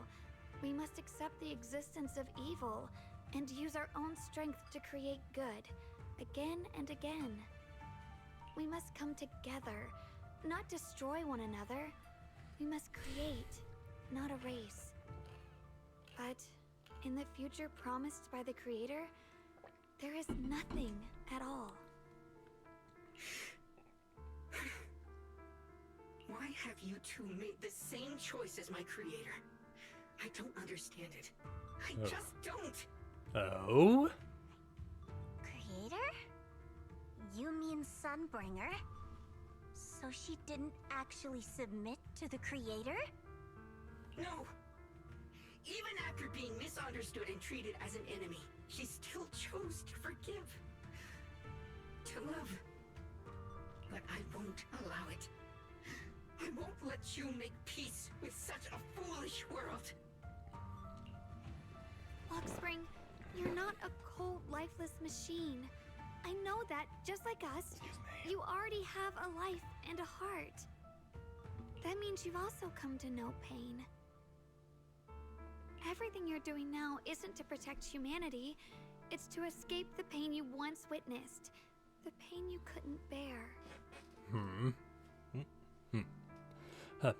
we must accept the existence of evil and use our own strength to create good, again and again. We must come together, not destroy one another. We must create, not erase. But in the future promised by the Creator, there is nothing at all. Why have you two made the same choice as my Creator? I don't understand it. I just don't. Oh? Creator? You mean Sunbringer? So she didn't actually submit to the Creator? No. Even after being misunderstood and treated as an enemy, she still chose to forgive. To love. But I won't allow it. I won't let you make peace with such a foolish world. Luxspring, you're not a cold, lifeless machine. I know that, just like us, you already have a life and a heart. That means you've also come to know pain. Everything you're doing now isn't to protect humanity. It's to escape the pain you once witnessed. The pain you couldn't bear.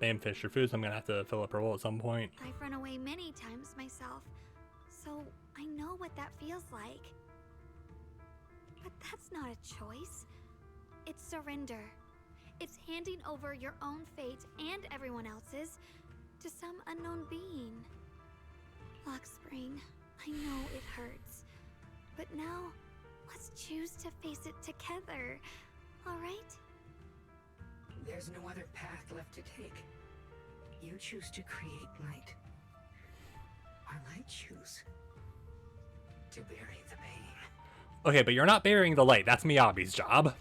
Bam, fish your food, so I'm gonna have to fill up her bowl at some point. I've run away many times myself, so I know what that feels like. But that's not a choice. It's surrender. It's handing over your own fate and everyone else's to some unknown being. Luxspring, I know it hurts, but now let's choose to face it together, all right? There's no other path left to take. You choose to create light. While I choose to bury the pain. Okay, but you're not burying the light. That's Miyabi's job.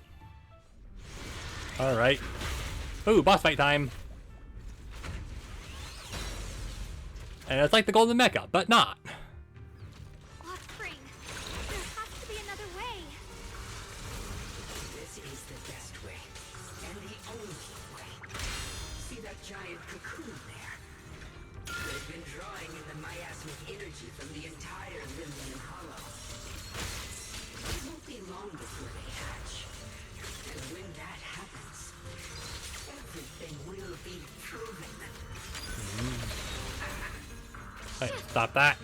Alright. Ooh, boss fight time. And it's like the Golden Mecha, but not. Luxspring, there has to be another way. This is the best way, and the only way. See that giant cocoon there? They've been drawing in the miasmic energy from the entire Limnian Hollow. It won't be long before they hatch. And when that happens, everything will be proven. Hey, stop that.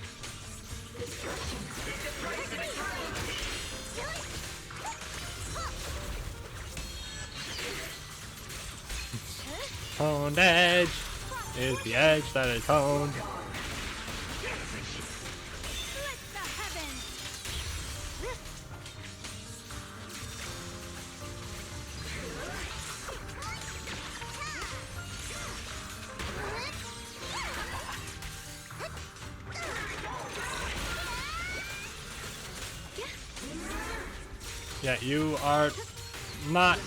Honed edge is the edge that is honed. Yeah, you are not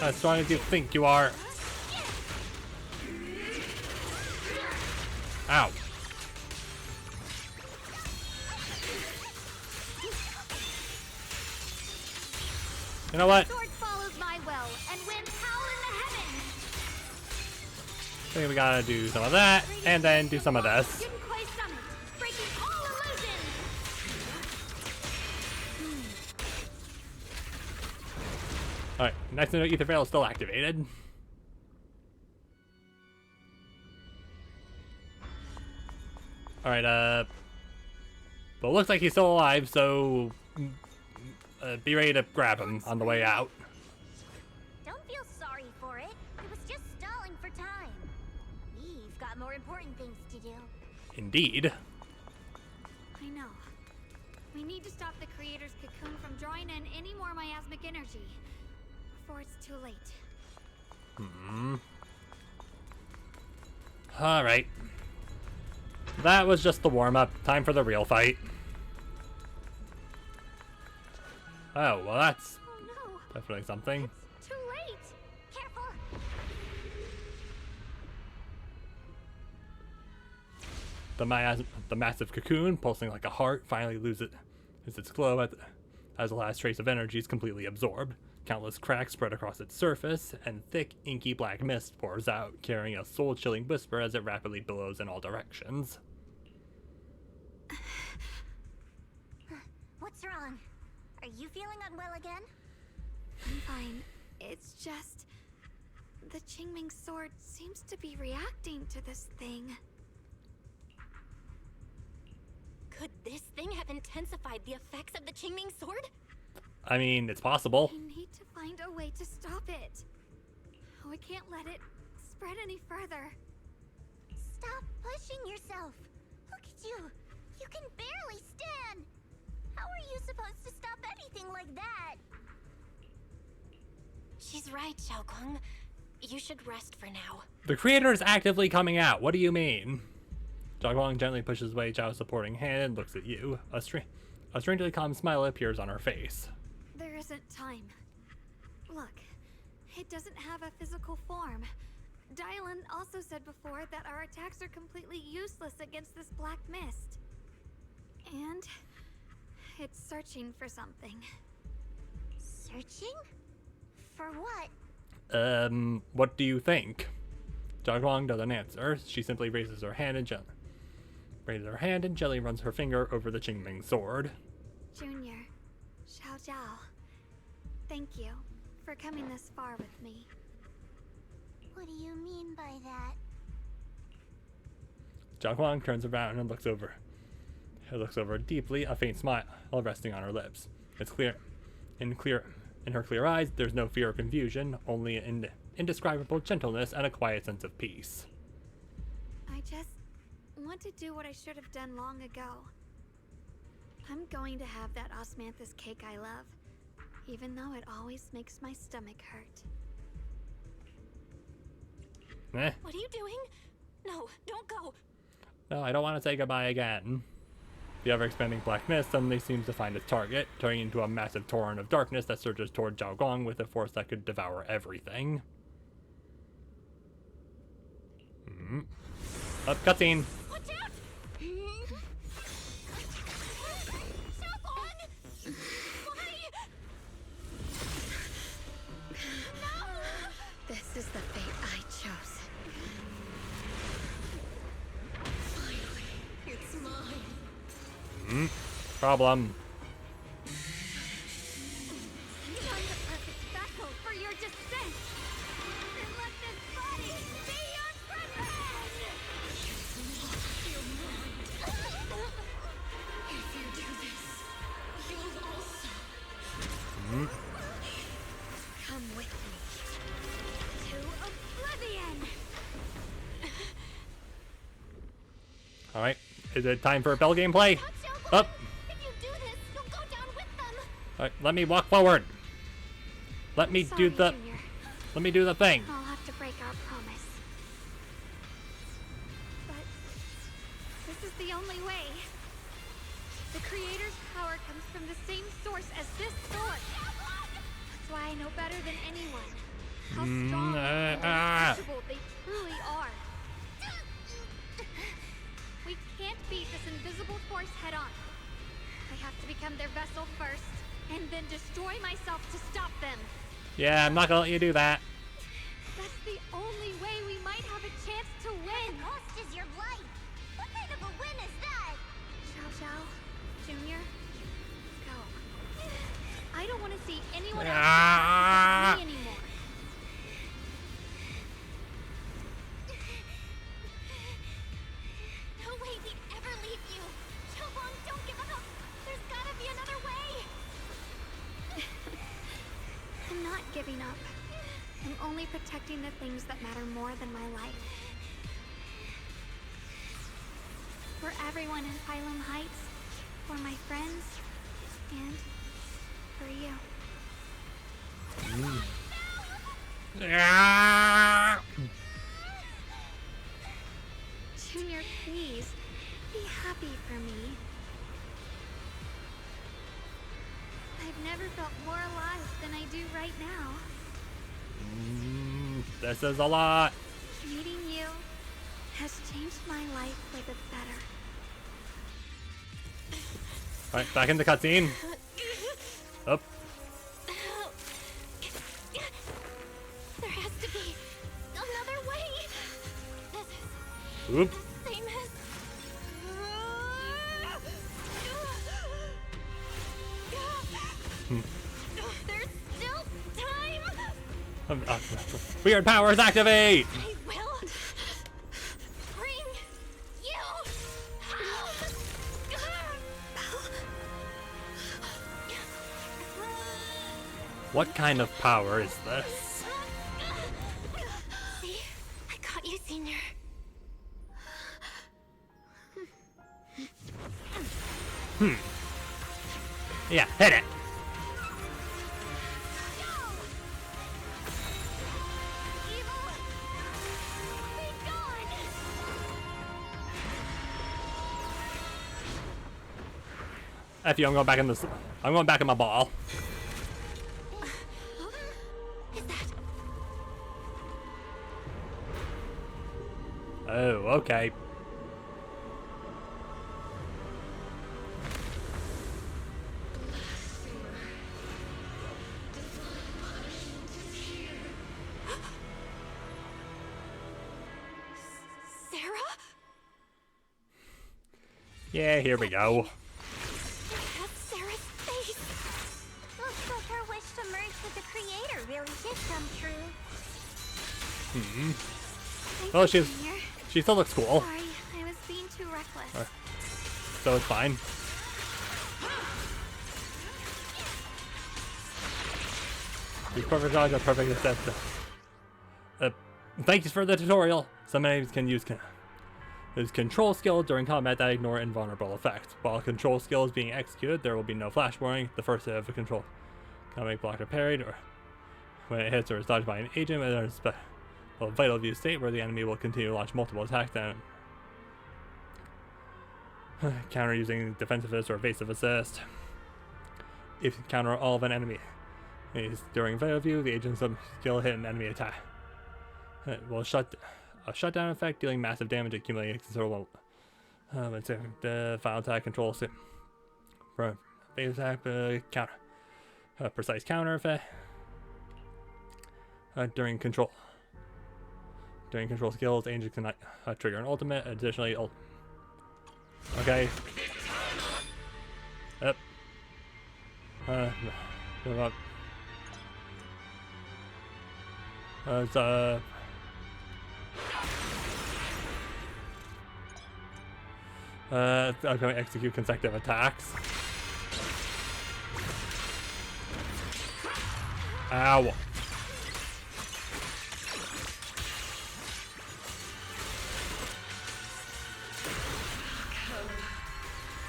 as strong as you think you are. Ow. You know what? Sword follows my well and wins power in the heavens. I think we gotta do some of that, and then do some of this. Yunkui Summit, breaking all illusions. Alright, next to know, Ether Veil is still activated. Alright, but it looks like he's still alive, so be ready to grab him on the way out. Don't feel sorry for it. It was just stalling for time. We've got more important things to do. Indeed. I know. We need to stop the creator's cocoon from drawing in any more miasmic energy before it's too late. Alright. That was just the warm-up. Time for the real fight. Oh, well that's definitely something. Too late. Careful. The massive cocoon, pulsing like a heart, finally loses its glow as the last trace of energy is completely absorbed. Countless cracks spread across its surface, and thick, inky black mist pours out, carrying a soul-chilling whisper as it rapidly billows in all directions. What's wrong? Are you feeling unwell again? I'm fine. It's just... the Qingming sword seems to be reacting to this thing. Could this thing have intensified the effects of the Qingming sword? I mean, it's possible. I need to find a way to stop it. Oh, I can't let it spread any further. Stop pushing yourself. Look at you. You can barely stand. How are you supposed to stop anything like that? She's right, Xiaoguang. You should rest for now. The creator is actively coming out. What do you mean? Xiaoguang gently pushes away Zhao's supporting hand and looks at you. A A strangely calm smile appears on her face. There isn't time. Look, it doesn't have a physical form. Dylan also said before that our attacks are completely useless against this black mist. And it's searching for something. Searching? For what? What do you think? Xiaoguang doesn't answer. She simply raises her hand and gently runs her finger over the Qingming sword. Junior, Xiao Zhao, thank you for coming this far with me. What do you mean by that? Xiaoguang turns around and looks over. He looks over deeply, a faint smile resting on her lips. It's clear. In her clear eyes, there's no fear or confusion, only an indescribable gentleness and a quiet sense of peace. I just want to do what I should have done long ago. I'm going to have that osmanthus cake I love, even though it always makes my stomach hurt. What are you doing? No, don't go. No, I don't want to say goodbye again. The ever-expanding black mist suddenly seems to find its target, turning into a massive torrent of darkness that surges toward Xiaoguang with a force that could devour everything. Up, cutscene! Watch out! Xiaoguang! Why? No! This is the fate I chose. Finally, it's mine. Problem. You're the perfect vessel for your descent. And let this body be your prison! Your mind. If you do this, you'll also. Come with me to oblivion. Alright, is it time for bell gameplay? Up! If you do this, you'll go down with them. Alright, let me walk forward. Let me do the... Junior. Let me do the thing. I'll have to break our promise. But this is the only way. The Creator's power comes from the same source as this sword. That's why I know better than anyone how strong and untouchable they truly are. We can't beat this invisible force head-on. I have to become their vessel first, and then destroy myself to stop them. Yeah, I'm not gonna let you do that. That's the only way we might have a chance to win. The cost is your life. What kind of a win is that? Xiao Xiao, Junior, go. I don't want to see anyone else with me anymore. No way we'd ever leave you. Xiaoguang, don't give up. There's gotta be another way. I'm not giving up. I'm only protecting the things that matter more than my life. For everyone in Phylum Heights, for my friends, and for you. Junior, please, be happy for me. I've never felt more alive than I do right now. This is a lot. Meeting you has changed my life for the better. Alright, back in the cutscene. Up. There has to be another way. This is Oop. the same as... There's still time. Weird powers activate! I will bring you home. What kind of power is this? See, I got you, Senior. Yeah, hit it. F you, I'm going back in this. I'm going back in my ball. Oh, okay. Sarah? Yeah, here we go. That's Sarah's face. Looks like her wish to merge with the creator really did come true. Oh, she still looks cool. Sorry, I was being too reckless. So it's fine. These perfect dogs are perfect assessed. Thank you for the tutorial. Some enemies can use control skill during combat that ignore invulnerable effects. While control skill is being executed, there will be no flash warning. The first hit of a control can make blocked or parried, or when it hits or is dodged by an agent, it is a vital view state where the enemy will continue to launch multiple attacks and counter using defensive assist or evasive assist. If you counter all of an enemy during vital view, the agent's skill hit an enemy attack. It will a shutdown effect, dealing massive damage, accumulating considerable. The final attack control for base attack counter, precise counter effect during control. During control skills, agents can trigger an ultimate. Additionally, okay. Yep. It's I'm going to execute consecutive attacks. Ow.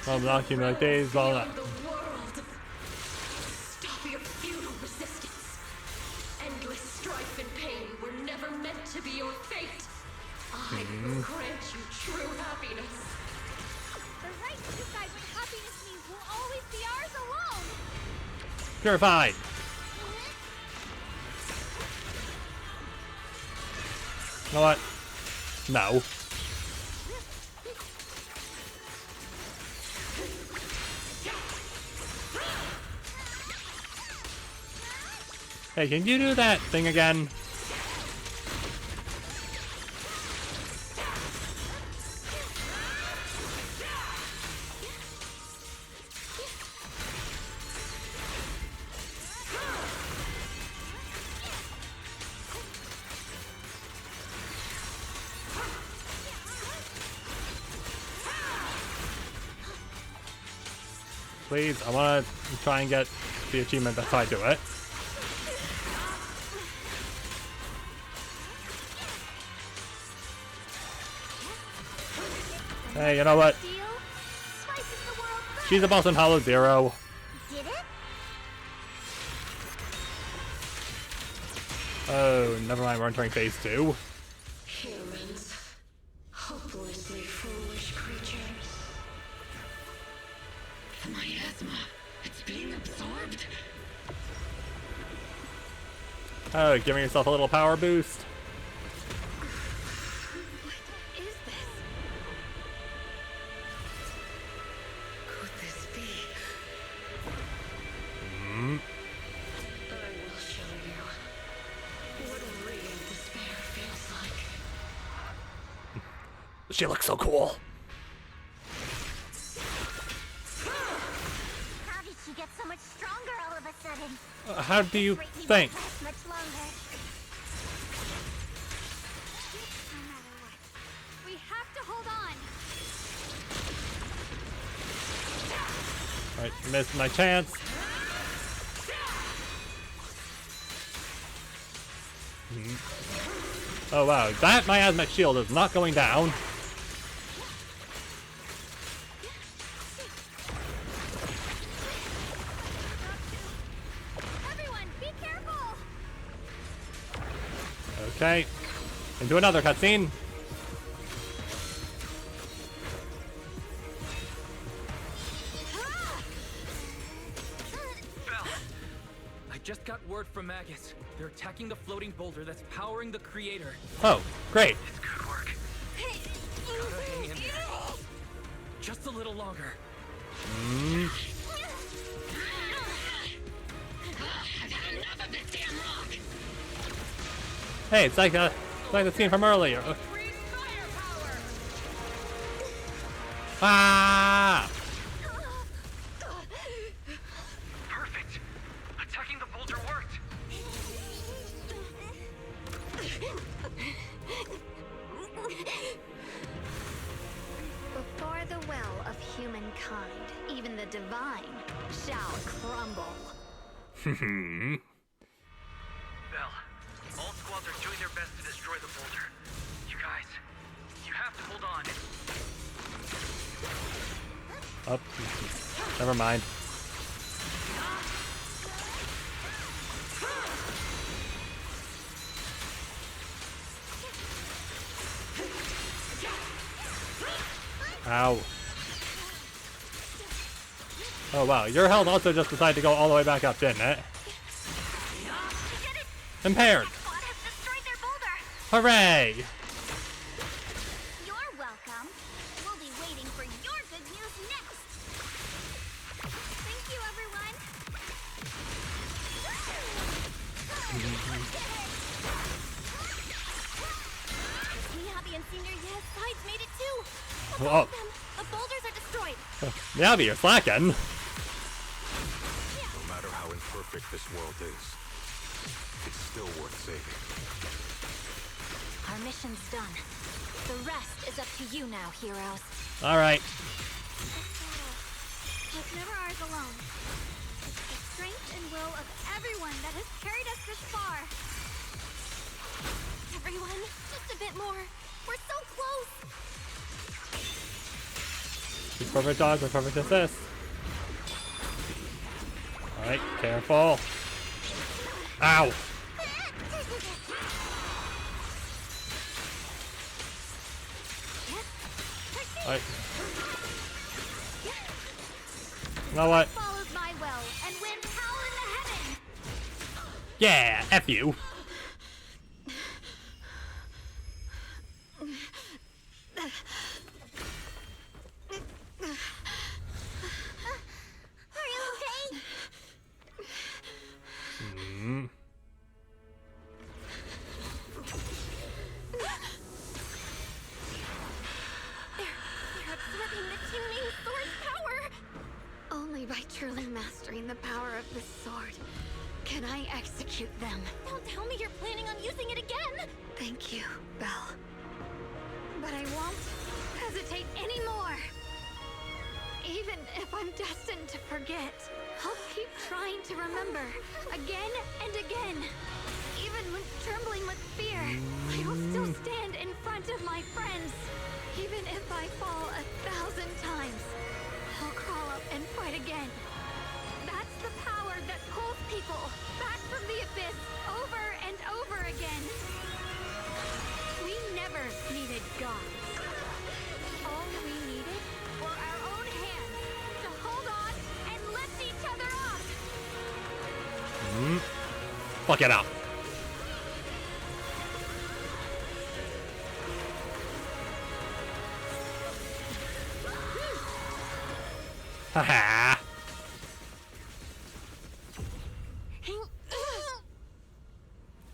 I'll knock you like days, all that. Stop your futile resistance. Endless strife and pain were never meant to be your fate. I will grant you true happiness. The right to decide what happiness means will always be ours alone. Purified. You know what? No. Hey, can you do that thing again? Please, I want to try and get the achievement that's tied to it. Hey, you know what? She's a boss in Hollow Zero. Did it? Oh, never mind, we're entering phase 2. Humans. Hopelessly foolish creatures. The miasma. It's being absorbed. Oh, giving yourself a little power boost. She looks so cool. How did she get so much stronger all of a sudden? How do you think? Much longer. No matter what, we have to hold on. Alright, missed my chance. Oh wow, that miasmic shield is not going down. Everyone, be careful. Okay, into another cutscene. Just got word from Magus. They're attacking the floating boulder that's powering the creator. Oh, great. It's good work. Gotta hang in there. Just a little longer. Mm. Hey, it's like the scene from earlier. Ah! Perfect. Attacking the boulder worked. Before the well of humankind, even the divine shall crumble. Bell, all squads are doing their best to destroy the boulder. You guys, you have to hold on. Oh, never mind. Ow. Oh wow, your health also just decided to go all the way back up, didn't it? Impaired. Hooray! You're welcome. We'll be waiting for your good news next. Thank you, everyone. Miyabi and Senior Yes sides made it too. Oh. The boulders are destroyed. Yeah, but you're slacking. No matter how imperfect this world is, it's still worth saving. Our mission's done. The rest is up to you now, heroes. All right. It's never ours alone. It's the strength and will of everyone that has carried us this far. Everyone, just a bit more. We're so close. These perfect dogs are perfect assist. All right, careful. Ow. Alright. You know what? Follows my will and wins power in the heavens. Yeah, F you. Are you okay? Hmm. They're absorbing the Qingming sword's power. Only by truly mastering the power of this sword can I execute them. Don't tell me you're planning on using it again. Thank you, Belle. But I won't hesitate anymore. Even if I'm destined to forget, I'll keep trying to remember again and again. Even when trembling with fear, I will still stand in front of my friends. Even if I fall 1,000 times, I'll crawl up and fight again. That's the power that pulls people back from the abyss over and over again. We never needed gods. All we needed were our own hands to hold on and lift each other up. Hmm. Fuck it up. Haha.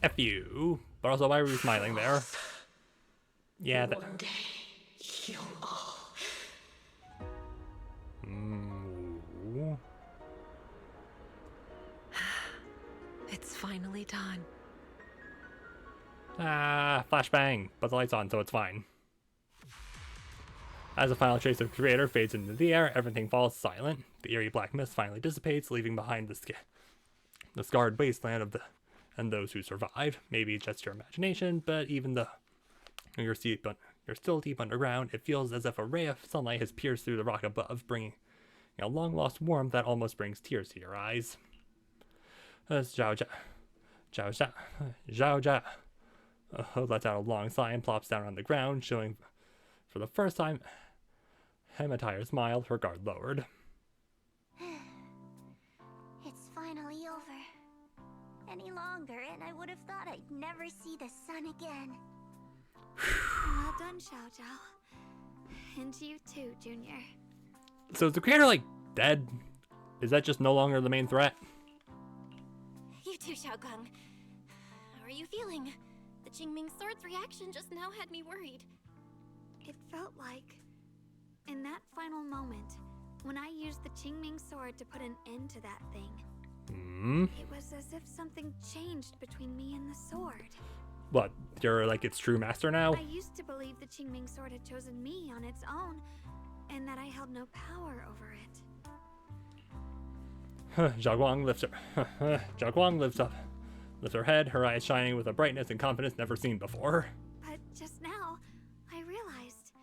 F you. But also, why were you smiling there? Yeah, that. One day, you all. Ooh. It's finally done. Ah, flashbang. But the light's on, so it's fine. As a final trace of Creator fades into the air, everything falls silent. The eerie black mist finally dissipates, leaving behind the scarred wasteland of the and those who survive. Maybe it's just your imagination, but even though you're still deep underground, it feels as if a ray of sunlight has pierced through the rock above, bringing a long-lost warmth that almost brings tears to your eyes. Zhao Jia lets out a long sigh and plops down on the ground, showing for the first time Hematire's smiled, her guard lowered. It's finally over. any longer, and I would have thought I'd never see the sun again. Well done, Xiao Zhao. And you too, Junior. So is the creator, like, dead? Is that just no longer the main threat? You too, Xiaoguang. How are you feeling? The Qingming Sword's reaction just now had me worried. It felt like, in that final moment, when I used the Qingming Sword to put an end to that thing, it was as if something changed between me and the sword. What, you're like its true master now? I used to believe the Qingming Sword had chosen me on its own, and that I held no power over it. Zhaoguang lifts her head, her eyes shining with a brightness and confidence never seen before. But just now, I realized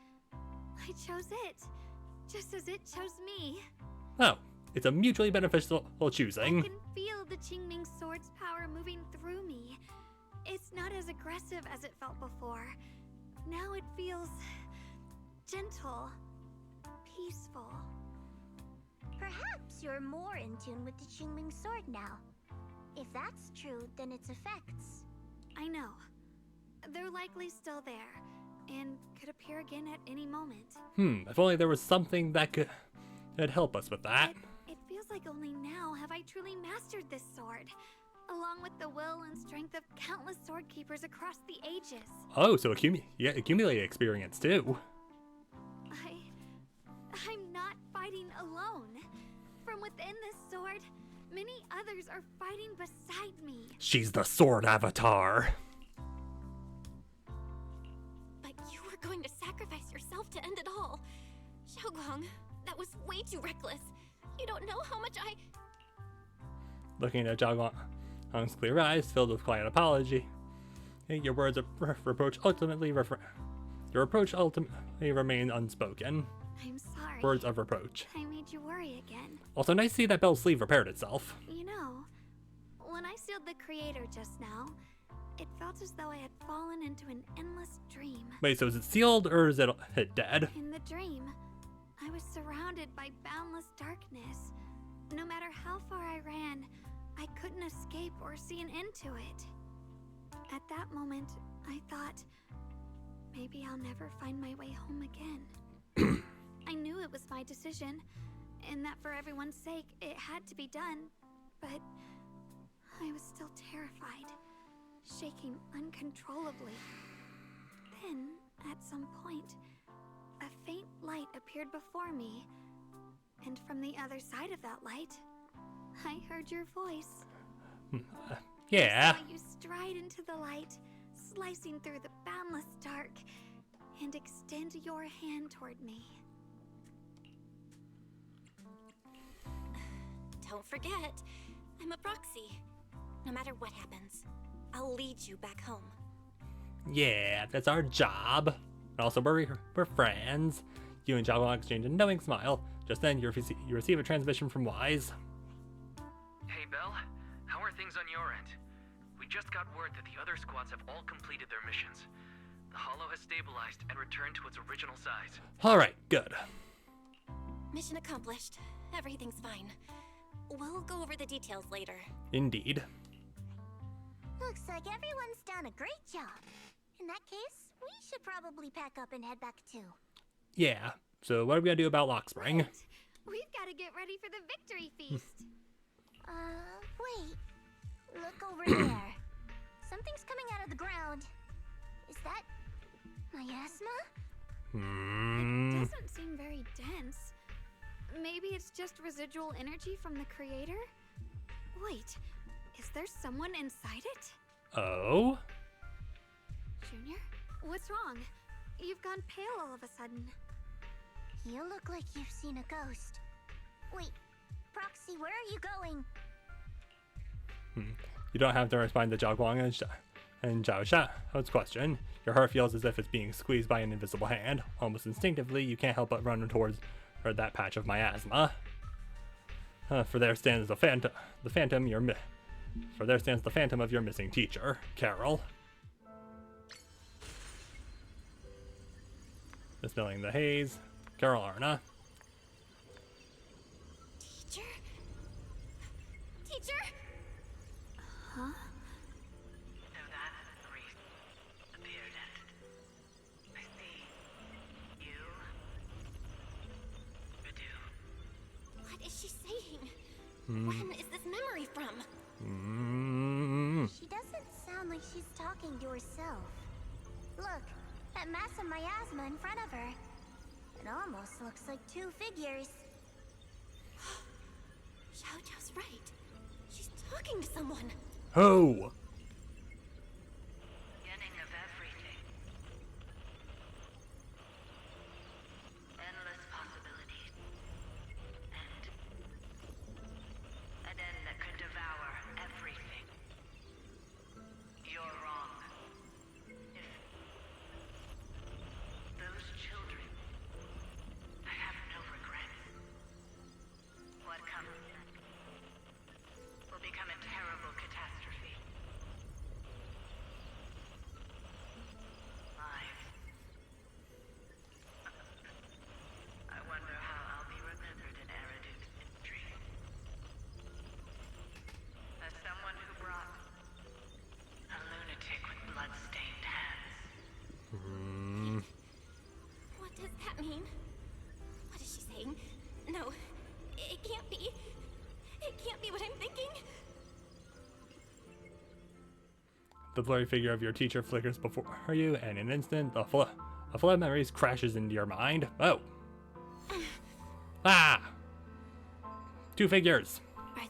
I chose it, just as it chose me. Oh, it's a mutually beneficial choosing. I can feel the Qingming Sword's power moving through me. It's not as aggressive as it felt before. Now it feels gentle, peaceful. Perhaps you're more in tune with the Qingming Sword now. If that's true, then its effects. I know. They're likely still there, and could appear again at any moment. If only there was something that could help us with that. It feels like only now have I truly mastered this sword, along with the will and strength of countless sword keepers across the ages. Oh, so accumulate experience too. I'm not fighting alone. From within this sword, many others are fighting beside me. She's the sword avatar. But you were going to sacrifice yourself to end it all. Xiaoguang, that was way too reckless. You don't know how much I... Looking at Zhaoguang's clear eyes filled with quiet apology. Your words of reproach ultimately remain unspoken. I'm sorry. Words of reproach. I made you worry again. Also, nice to see that Belle's sleeve repaired itself. You know, when I sealed the creator just now, it felt as though I had fallen into an endless dream. Wait, so is it sealed or is it dead? In the dream, I was surrounded by boundless darkness. No matter how far I ran, I couldn't escape or see an end to it. At that moment, I thought, maybe I'll never find my way home again. I knew it was my decision, and that for everyone's sake, it had to be done, but I was still terrified, shaking uncontrollably. Then, at some point, a faint light appeared before me, and from the other side of that light, I heard your voice. Yeah. I saw you stride into the light, slicing through the boundless dark, and extend your hand toward me. Don't forget, I'm a proxy. No matter what happens, I'll lead you back home. Yeah, that's our job. And also, we're friends. You and Zhaoguang exchange a knowing smile. Just then, you receive a transmission from Wise. Hey, Belle. How are things on your end? We just got word that the other squads have all completed their missions. The Hollow has stabilized and returned to its original size. Alright, good. Mission accomplished. Everything's fine. We'll go over the details later. Indeed. Looks like everyone's done a great job. In that case, we should probably pack up and head back too. Yeah, so what are we gonna do about Lock Spring? Right. We've got to get ready for the victory feast. Wait. Look over there. Something's coming out of the ground. Is that miasma? It doesn't seem very dense. Maybe it's just residual energy from the creator? Wait, is there someone inside it? Oh? Junior, what's wrong? You've gone pale all of a sudden. You look like you've seen a ghost. Wait, Proxy, where are you going? You don't have to respond to Zhaoguang and Zhao Xiao's question. Your heart feels as if it's being squeezed by an invisible hand. Almost instinctively, you can't help but run towards that patch of miasma. For there stands the phantom of your missing teacher, Carol. Dispelling the haze, Carol Arna. Teacher? Huh? When is this memory from? She doesn't sound like she's talking to herself. Look, that massive miasma in front of her. It almost looks like two figures. Xiaojiao's right. She's talking to someone. Oh! Beginning of everything. Endless possibilities. An end that could devour everything. You're wrong. If those children, I have no regrets. What comes next will become a terrible catastrophe. Lives. I wonder how I'll be remembered in Eridu's history. As someone who brought a lunatic with blood-stained hands. What does that mean? What is she saying? No, it can't be. It can't be what I'm thinking. The blurry figure of your teacher flickers before you, and in an instant, a flood of memories crashes into your mind. Oh! Ah! Two figures. Are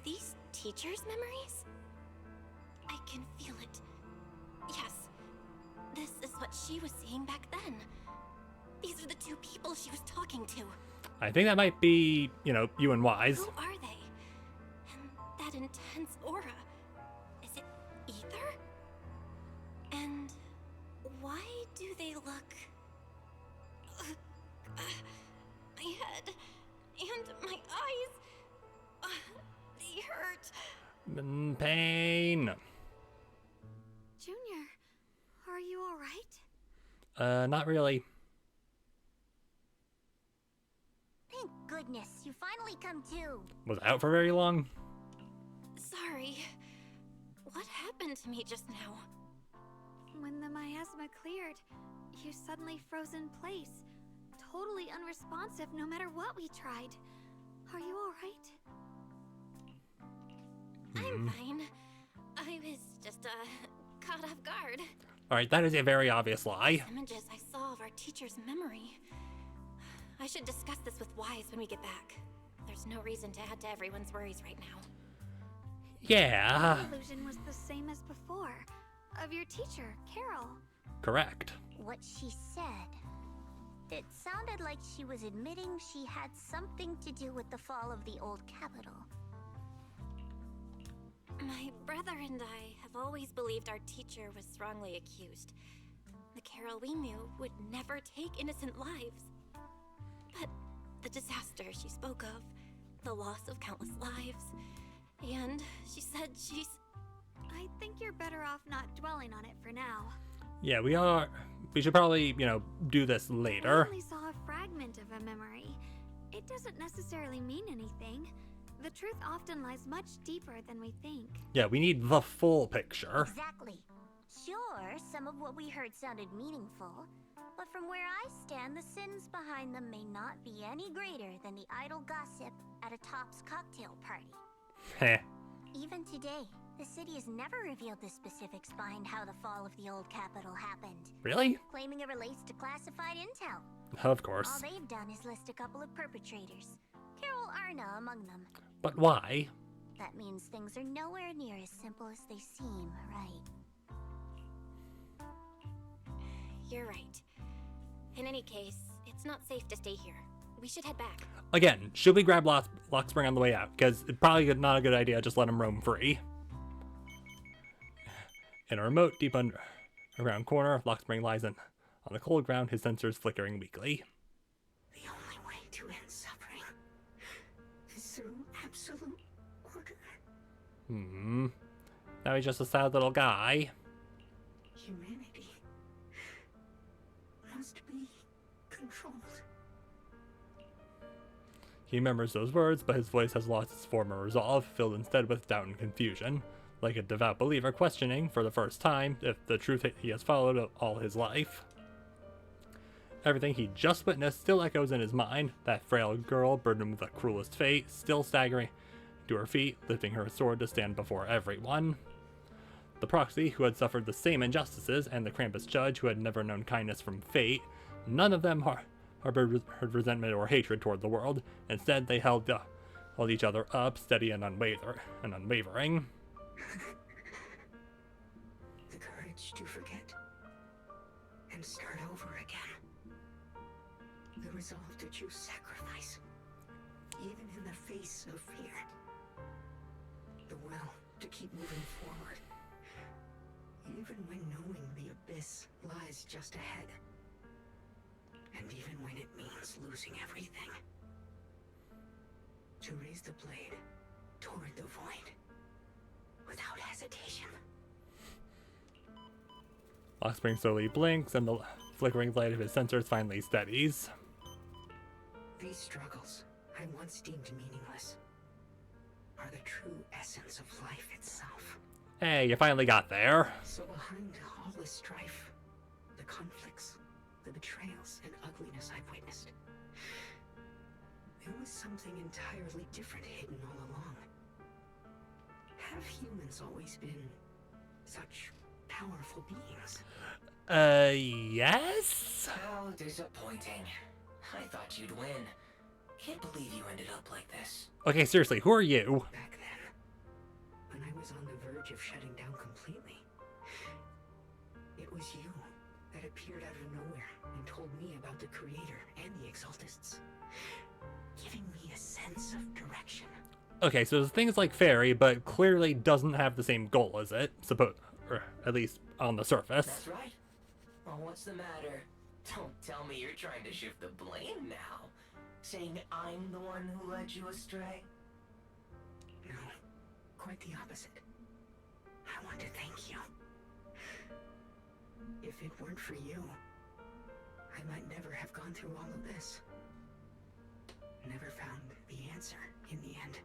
these teachers' memories? I can feel it. Yes. This is what she was seeing back then. These are the two people she was talking to. I think that might be, you and Wise. Who are they? And that intense aura. Is it ether? And why do they look... my head and my eyes... they hurt. Pain. Junior, are you alright? Not really. Thank goodness, you finally come to. Was it out for very long? Sorry. What happened to me just now? When the miasma cleared, you suddenly froze in place. Totally unresponsive no matter what we tried. Are you alright? I'm fine. I was just, caught off guard. Alright, that is a very obvious lie. Images I saw of our teacher's memory. I should discuss this with Wise when we get back. There's no reason to add to everyone's worries right now. Yeah. The illusion was the same as before. Of your teacher, Carol. Correct. What she said. It sounded like she was admitting she had something to do with the fall of the old capital. My brother and I have always believed our teacher was wrongly accused. The Carol we knew would never take innocent lives. But the disaster she spoke of, the loss of countless lives, and she said she's... I think you're better off not dwelling on it for now. Yeah, we are. We should probably, do this later. I only saw a fragment of a memory. It doesn't necessarily mean anything. The truth often lies much deeper than we think. Yeah, we need the full picture. Exactly. Sure, some of what we heard sounded meaningful, but from where I stand, the sins behind them may not be any greater than the idle gossip at a Top's cocktail party. Heh. Even today, the city has never revealed the specifics behind how the fall of the old capital happened. Really? Claiming it relates to classified intel. Of course. All they've done is list a couple of perpetrators. Carol Arna among them. But why? That means things are nowhere near as simple as they seem, right? You're right. In any case, it's not safe to stay here. We should head back. Again, should we grab Lockspring on the way out? Because it's probably not a good idea just let him roam free. In a remote, deep underground corner, Lockspring lies on the cold ground, his sensors flickering weakly. The only way to end suffering is through absolute order. Now he's just a sad little guy. Humanity must be controlled. He remembers those words, but his voice has lost its former resolve, filled instead with doubt and confusion. Like a devout believer questioning, for the first time, if the truth he has followed all his life. Everything he just witnessed still echoes in his mind. That frail girl, burdened with the cruelest fate, still staggering to her feet, lifting her sword to stand before everyone. The proxy, who had suffered the same injustices, and the Krampus judge, who had never known kindness from fate, none of them harbored resentment or hatred toward the world. Instead, they held each other up, steady and unwavering. The courage to forget and start over again. The resolve to choose sacrifice, even in the face of fear. The will to keep moving forward, even when knowing the abyss lies just ahead. And even when it means losing everything. To raise the blade toward the void, without hesitation. Lockspring slowly blinks, and the flickering light of his sensors finally steadies. These struggles, I once deemed meaningless, are the true essence of life itself. Hey, you finally got there. So behind all this strife, the conflicts, the betrayals and ugliness I've witnessed, there was something entirely different hidden all along. Have humans always been such powerful beings? Yes? How disappointing. I thought you'd win. Can't believe you ended up like this. Okay, seriously, who are you? Back then, when I was on the verge of shutting down completely, it was you that appeared out of nowhere and told me about the Creator and the Exaltists, giving me a sense of direction. Okay, so there's things like Fairy, but clearly doesn't have the same goal as it, or at least on the surface. That's right. Well, what's the matter? Don't tell me you're trying to shift the blame now. Saying I'm the one who led you astray? No, quite the opposite. I want to thank you. If it weren't for you, I might never have gone through all of this. Never found the answer in the end.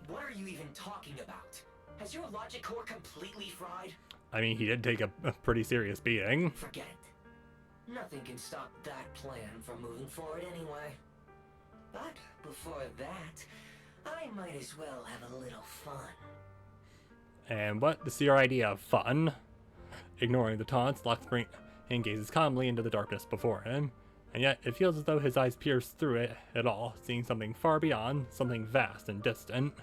What are you even talking about? Has your logic core completely fried? I mean, he did take a pretty serious beating. Forget it. Nothing can stop that plan from moving forward anyway. But before that, I might as well have a little fun. And what is your idea of fun? Ignoring the taunts, Lockspring gazes calmly into the darkness before him, and yet it feels as though his eyes pierce through it at all, seeing something far beyond, something vast and distant.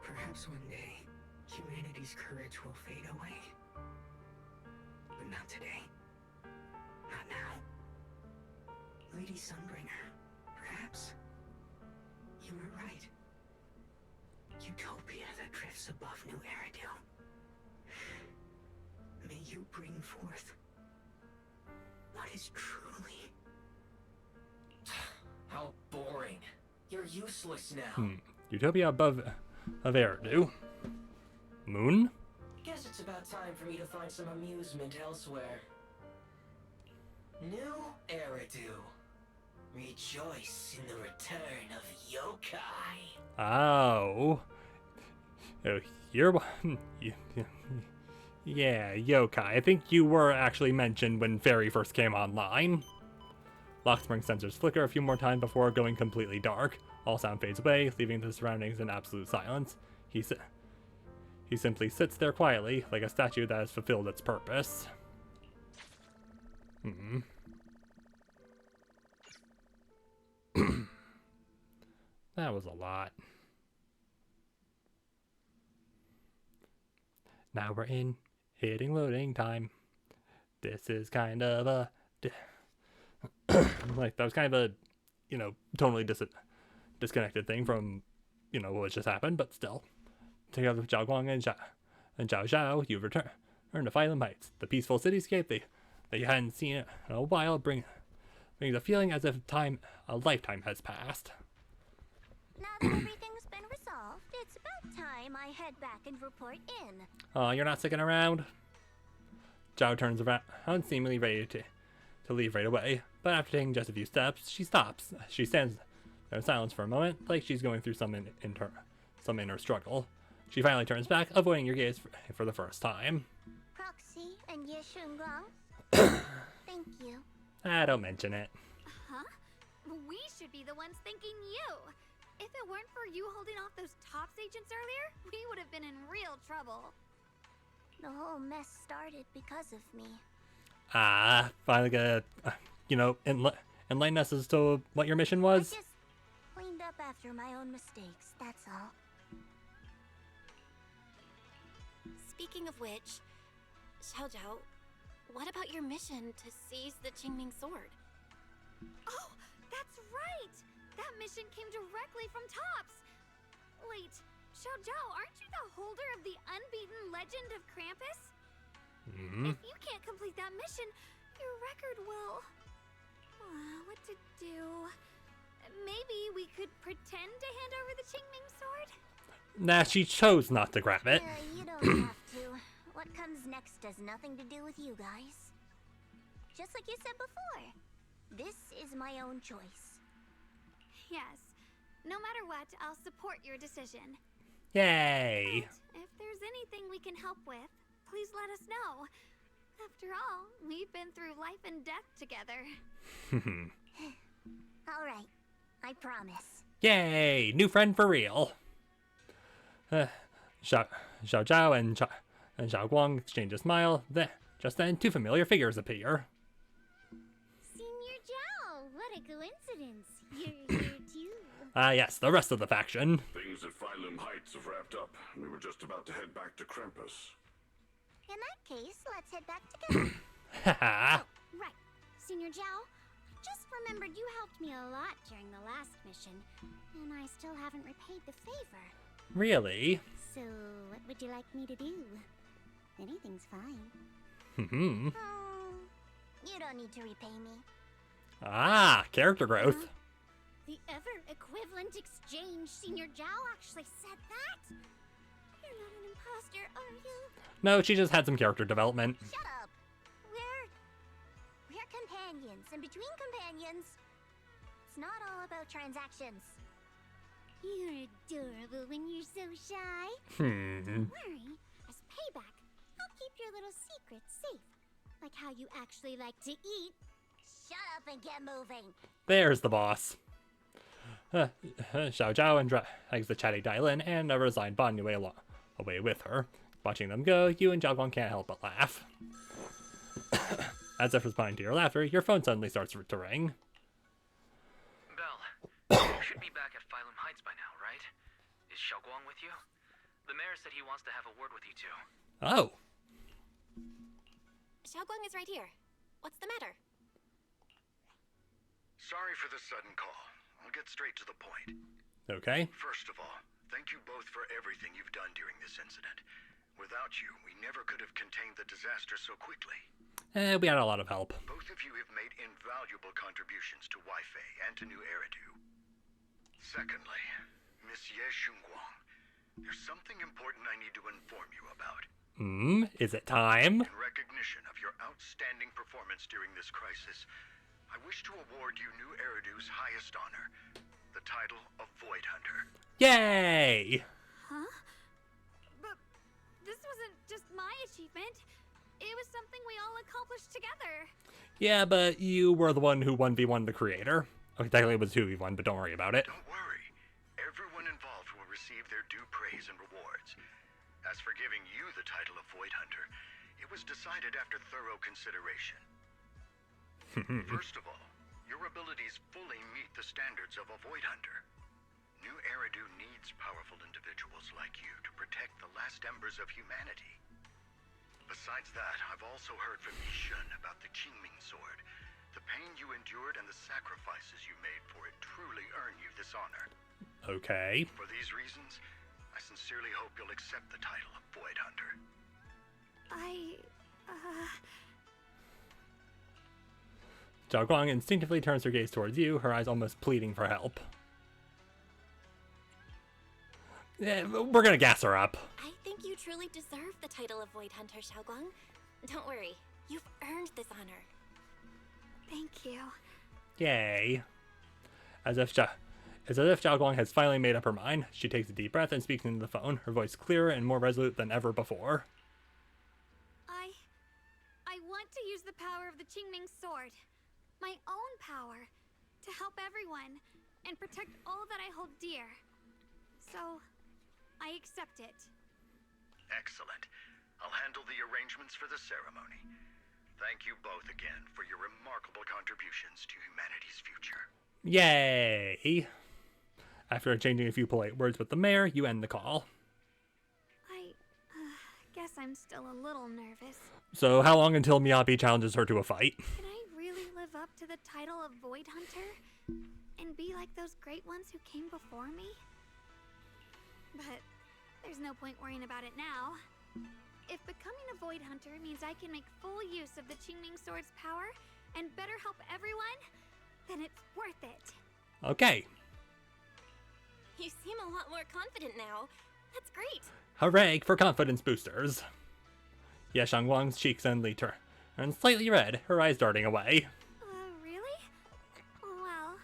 Perhaps one day, humanity's courage will fade away. But not today. Not now. Lady Sunbringer, perhaps you were right. Utopia that drifts above New Eridu. May you bring forth what is truly... How boring. You're useless now. Utopia above Eridu. Moon? Guess it's about time for me to find some amusement elsewhere. New Eridu. Rejoice in the return of yokai. Oh. You're... Yeah, yokai. I think you were actually mentioned when Fairy first came online. Lockspring sensors flicker a few more times before going completely dark. All sound fades away, leaving the surroundings in absolute silence. He simply sits there quietly, like a statue that has fulfilled its purpose. That was a lot. Now we're hitting loading time. This is kind of a... like, that was kind of a, totally disconnected thing from, what just happened, but still. Together with Zhao Guang and Zhao Zhao, you return to Phylum Heights, the peaceful cityscape that you hadn't seen in a while, brings a feeling as if a lifetime has passed. Now that everything's been resolved, it's about time I head back and report in. Oh, you're not sticking around? Zhao turns around, seemingly ready to leave right away, but after taking just a few steps, she stops. She stands there in silence for a moment, like she's going through some inner struggle. She finally turns back, avoiding your gaze for the first time. Proxy and Ye Shunguang, thank you. Don't mention it. Huh? We should be the ones thanking you. If it weren't for you holding off those TOPS agents earlier, we would have been in real trouble. The whole mess started because of me. Finally gonna, enlighten us as to what your mission was? I just cleaned up after my own mistakes, that's all. Speaking of which, Xiaojiao, what about your mission to seize the Qingming sword? Oh, that's right! That mission came directly from TOPS! Wait, Xiaojiao, aren't you the holder of the unbeaten legend of Krampus? If you can't complete that mission, your record will... what to do? Maybe we could pretend to hand over the Qingming sword? Nah, she chose not to grab it. You don't have to. What comes next has nothing to do with you guys. Just like you said before, this is my own choice. Yes. No matter what, I'll support your decision. Yay! But if there's anything we can help with, please let us know. After all, we've been through life and death together. All right, I promise. Yay! New friend for real. Xiao Zhao and Xiao Guang exchange a smile. Just then, two familiar figures appear. Senior Zhao, what a coincidence. You're here too. Yes, the rest of the faction. Things at Phylum Heights have wrapped up. We were just about to head back to Krampus. In that case, let's head back together. Right. Senior Zhao, just remembered you helped me a lot during the last mission, and I still haven't repaid the favor. Really? So, what would you like me to do? Anything's fine. You don't need to repay me. Character growth. The ever-equivalent exchange. Senior Zhao actually said that? You're not an imposter, are you? No, she just had some character development. Shut up. We're companions, and between companions, it's not all about transactions. You're adorable when you're so shy. Don't worry. As payback, I'll keep your little secrets safe. Like how you actually like to eat. Shut up and get moving. There's the boss. Xiao Zhao and drags the chatty Dylan and a resigned Ban Yue away with her. Watching them go, you and Zhao Guang can't help but laugh. As if responding to your laughter, your phone suddenly starts to ring. Belle, you should be back at Phylum Heights by now, right? Is Xiao Guang with you? The mayor said he wants to have a word with you two. Oh. Xiao Guang is right here. What's the matter? Sorry for the sudden call. I'll get straight to the point. Okay. First of all, thank you both for everything you've done during this incident. Without you, we never could have contained the disaster so quickly. We had a lot of help. Both of you have made invaluable contributions to Waifei and to New Eridu. Secondly, Miss Ye Shunguang, there's something important I need to inform you about. Is it time? In recognition of your outstanding performance during this crisis, I wish to award you New Eridu's highest honor, the title of Void Hunter. Yay! Huh? But this wasn't just my achievement. It was something we all accomplished together. Yeah, but you were the one who 1v1 the creator. Okay, technically it was 2v1, but don't worry about it. Don't worry. Everyone involved will receive their due praise and rewards. As for giving you the title of Void Hunter, it was decided after thorough consideration. First of all, your abilities fully meet the standards of a Void Hunter. New Eridu needs powerful individuals like you to protect the last embers of humanity. Besides that, I've also heard from Yishun about the Qingming sword. The pain you endured and the sacrifices you made for it truly earn you this honor. Okay. For these reasons, I sincerely hope you'll accept the title of Void Hunter. Zhao Guang instinctively turns her gaze towards you, her eyes almost pleading for help. We're gonna gas her up. I think you truly deserve the title of Void Hunter, Xiao Guang. Don't worry, you've earned this honor. Thank you. Yay. As if Zhao Guang has finally made up her mind, she takes a deep breath and speaks into the phone, her voice clearer and more resolute than ever before. I want to use the power of the Qingming sword. my own power to help everyone and protect all that I hold dear. So, I accept it. Excellent. I'll handle the arrangements for the ceremony. Thank you both again for your remarkable contributions to humanity's future. Yay! After exchanging a few polite words with the mayor, you end the call. I guess I'm still a little nervous. So how long until Miyabi challenges her to a fight? Can I really live up to the title of Void Hunter? And be like those great ones who came before me? But there's no point worrying about it now. If becoming a Void Hunter means I can make full use of the Qingming Sword's power and better help everyone, then it's worth it. Okay. You seem a lot more confident now. That's great. Hooray for confidence boosters. Ye Shangwang's cheeks suddenly turn slightly red, her eyes darting away. Really? Well,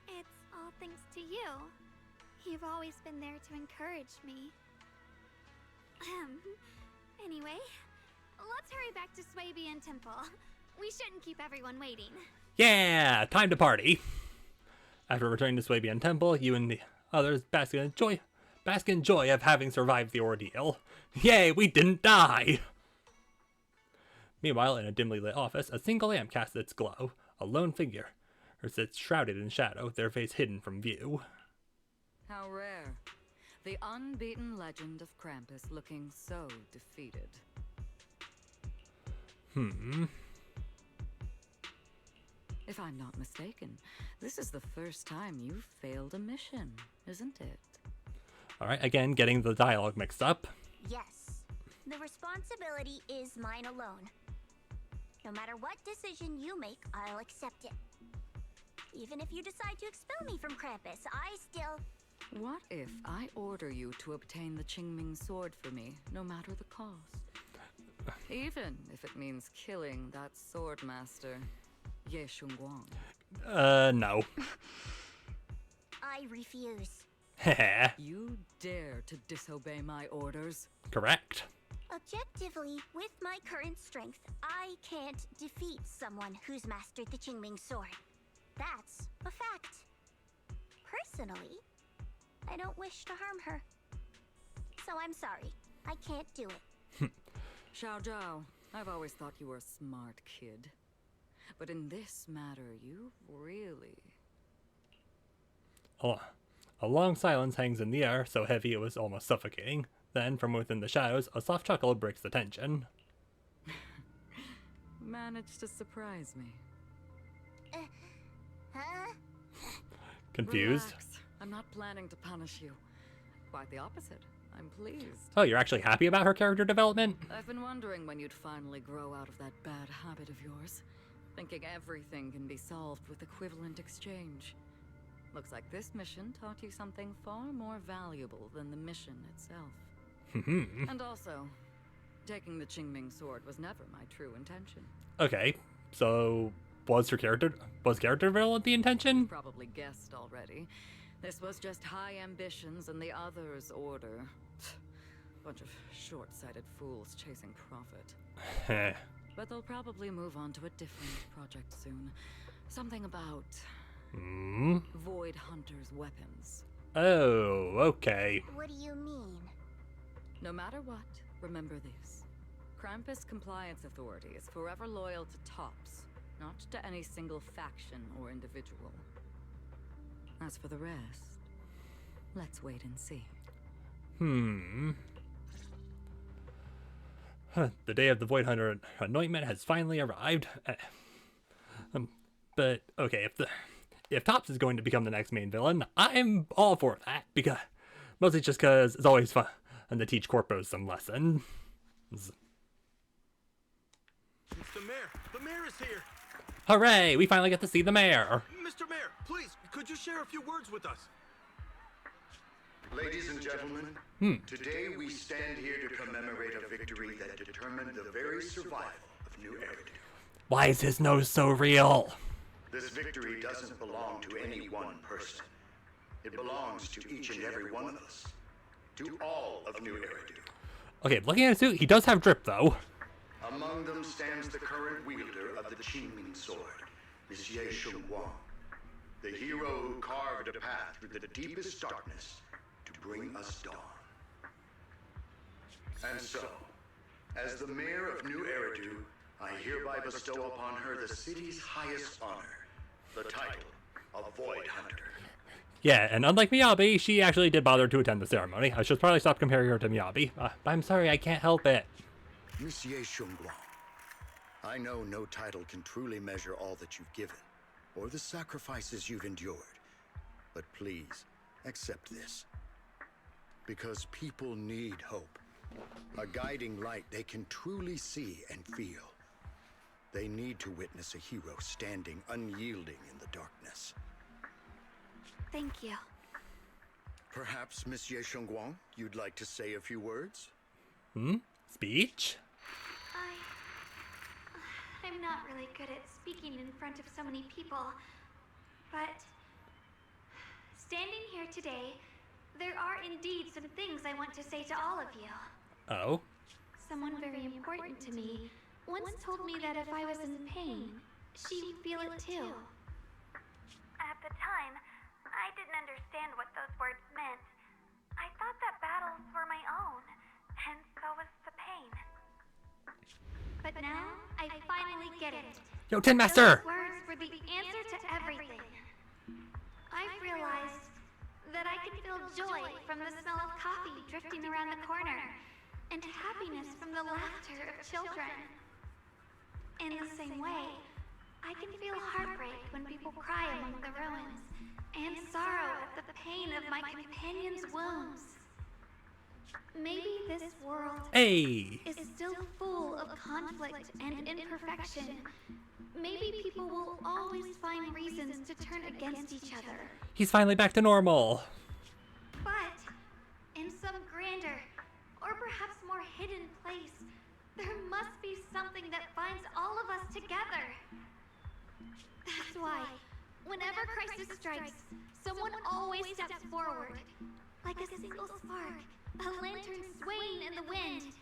it's all thanks to you. You've always been there to encourage me. Anyway, let's hurry back to Suibian Temple. We shouldn't keep everyone waiting. Yeah, time to party. After returning to Suibian Temple, you and the others bask in joy of having survived the ordeal. Yay, we didn't die! Meanwhile, in a dimly lit office, a single lamp casts its glow. A lone figure sits shrouded in shadow, their face hidden from view. How rare. The unbeaten legend of Krampus looking so defeated. If I'm not mistaken, this is the first time you've failed a mission, isn't it? Alright, again, getting the dialogue mixed up. Yes. The responsibility is mine alone. No matter what decision you make, I'll accept it. Even if you decide to expel me from Krampus, I still... What if I order you to obtain the Qingming Sword for me, no matter the cost? Even if it means killing that sword master, Ye Shunguang. No. I refuse. You dare to disobey my orders? Correct. Objectively, with my current strength, I can't defeat someone who's mastered the Qingming Sword. That's a fact. Personally, I don't wish to harm her. So I'm sorry. I can't do it. Xiao Zhao, I've always thought you were a smart kid. But in this matter, you really... A long silence hangs in the air, so heavy it was almost suffocating. Then, from within the shadows, a soft chuckle breaks the tension. Managed to surprise me. Huh? Confused? Relax. I'm not planning to punish you. Quite the opposite. I'm pleased. Oh, you're actually happy about her character development? I've been wondering when you'd finally grow out of that bad habit of yours. Thinking everything can be solved with equivalent exchange. Looks like this mission taught you something far more valuable than the mission itself. And also, taking the Qingming Sword was never my true intention. Okay, so was character development the intention? You probably guessed already. This was just high ambitions and the others' order. Bunch of short-sighted fools chasing profit. But they'll probably move on to a different project soon. Something about... Void Hunter's weapons. Oh, okay. What do you mean? No matter what, remember this. Krampus Compliance Authority is forever loyal to Tops, not to any single faction or individual. As for the rest, let's wait and see. The day of the Void Hunter anointment has finally arrived. But okay, if Tops is going to become the next main villain, I'm all for that, because mostly just because it's always fun to teach corpos some lessons. It's the mayor. The mayor is here. Hooray! We finally get to see the mayor. Mr. Mayor, please, could you share a few words with us? Ladies and gentlemen, today we stand here to commemorate a victory that determined the very survival of New Eridu. Why is his nose so real? This victory doesn't belong to any one person. It belongs to each and every one of us. To all of New Eridu. Okay, looking at his suit, he does have drip, though. Among them stands the current wielder of the Qingming Sword, Monsieur Shiyuan, the hero who carved a path through the deepest darkness to bring us dawn. And so, as the mayor of New Eridu, I hereby bestow upon her the city's highest honor, the title of Void Hunter. Yeah, and unlike Miyabi, she actually did bother to attend the ceremony. I should probably stop comparing her to Miyabi. But I'm sorry, I can't help it. Monsieur Shiyuan, I know no title can truly measure all that you've given, or the sacrifices you've endured. But please, accept this. Because people need hope. A guiding light they can truly see and feel. They need to witness a hero standing unyielding in the darkness. Thank you. Perhaps, Monsieur Shiyuan, you'd like to say a few words? Speech? I'm not really good at speaking in front of so many people, but standing here today, there are indeed some things I want to say to all of you. Oh? Someone very important to me once told me that if I was in pain, she would feel it too. At the time, I didn't understand what those words meant. I thought that battles were my own, and so was the pain. But now, I finally get it. Yo, Tin Master! Those words were the answer to everything. I've realized that I can feel joy from the smell of coffee drifting around the corner, and happiness from the laughter of children. In the same way, I can feel heartbreak when people cry among the ruins, and sorrow at the pain of my companion's wounds. Maybe this world is still full of conflict and imperfection. Maybe people will always find reasons to turn against each other. He's finally back to normal. But in some grander, or perhaps more hidden place, there must be something that binds all of us together. That's why, whenever crisis strikes, someone always steps forward. Like a single spark, a lantern swaying in the wind,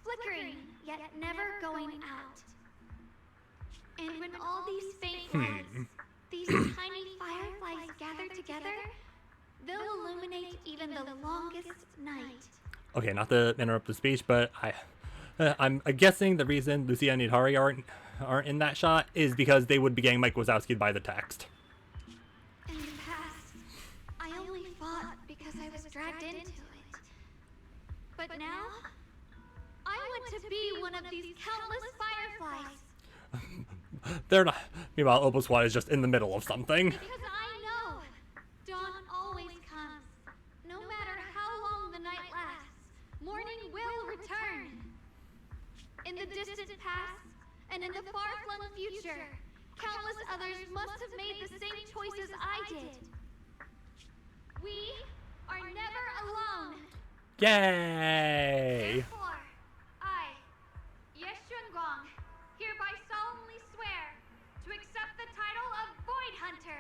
flickering, yet never going out. And when all these faint lights, these tiny fireflies gather together, they'll illuminate even the longest night. Okay, not to interrupt the speech, but I'm guessing the reason Lucia and Hidari aren't in that shot is because they would be getting Mike Wazowski by the text. In the past, I only fought because I was dragged into it. But now, I want to be one of these countless fireflies. They're not. Meanwhile, Opal Squad is just in the middle of something. Because I know dawn always comes. No matter how long the night lasts, morning will return. In the distant past, and in the far-flung future, countless others must have made the same choices I did. We are never alone. Yay! Therefore, I, Yeshun Guang, hereby solemnly swear to accept the title of Void Hunter.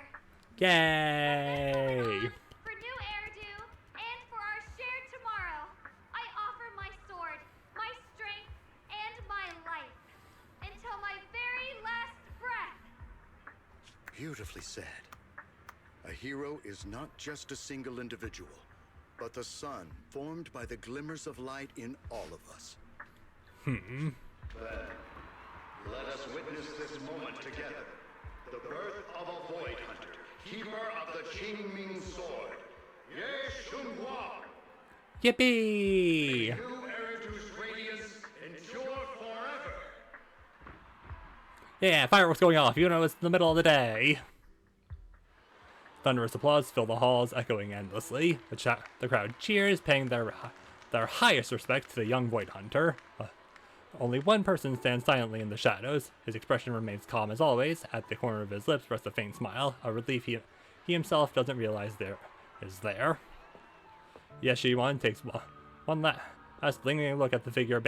Yay! For New Eridu, and for our shared tomorrow, I offer my sword, my strength, and my life, until my very last breath. Beautifully said. A hero is not just a single individual, but the sun formed by the glimmers of light in all of us. Hmm. Then, let us witness this moment together. The birth of a Void Hunter, keeper of the Qingming Sword. Yeshun-Guang! Yippee! New Eridu's radiance endure forever. Yeah, fireworks going off, even though it's the middle of the day. Thunderous applause fill the halls, echoing endlessly. The crowd cheers, paying their highest respect to the young Void Hunter. Only one person stands silently in the shadows. His expression remains calm as always. At the corner of his lips rests a faint smile, a relief he himself doesn't realize there is there. Shiyuan takes one last lingering look at the figure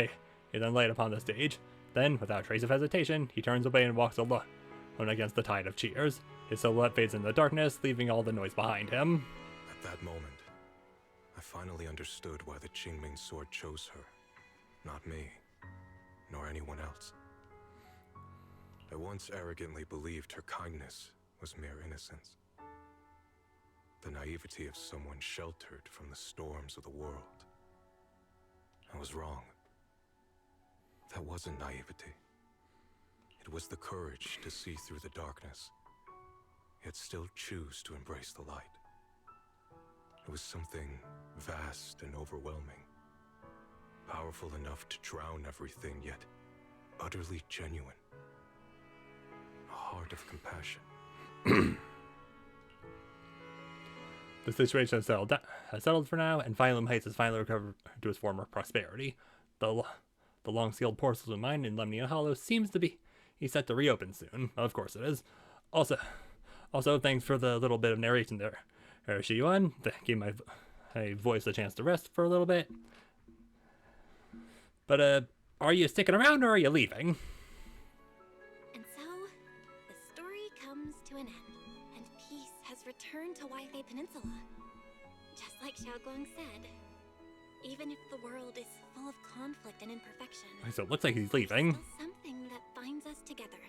he then laid upon the stage. Then, without trace of hesitation, he turns away and walks alone against the tide of cheers. His silhouette fades in the darkness, leaving all the noise behind him. At that moment, I finally understood why the Qingming Sword chose her. Not me, nor anyone else. I once arrogantly believed her kindness was mere innocence. The naivety of someone sheltered from the storms of the world. I was wrong. That wasn't naivety. It was the courage to see through the darkness, yet still choose to embrace the light. It was something vast and overwhelming, powerful enough to drown everything, yet utterly genuine. A heart of compassion. The situation has settled for now, and Phylum Heights has finally recovered to its former prosperity. The long-sealed porcelain mine in Lemnian Hollow seems to be set to reopen soon. Of course it is. Also, thanks for the little bit of narration there, Shiyuan. That gave my voice a chance to rest for a little bit. But, are you sticking around or are you leaving? And so, the story comes to an end, and peace has returned to Waifei Peninsula. Just like Xiaoguang said, even if the world is full of conflict and imperfection, So it looks like he's leaving. there's still something that binds us together.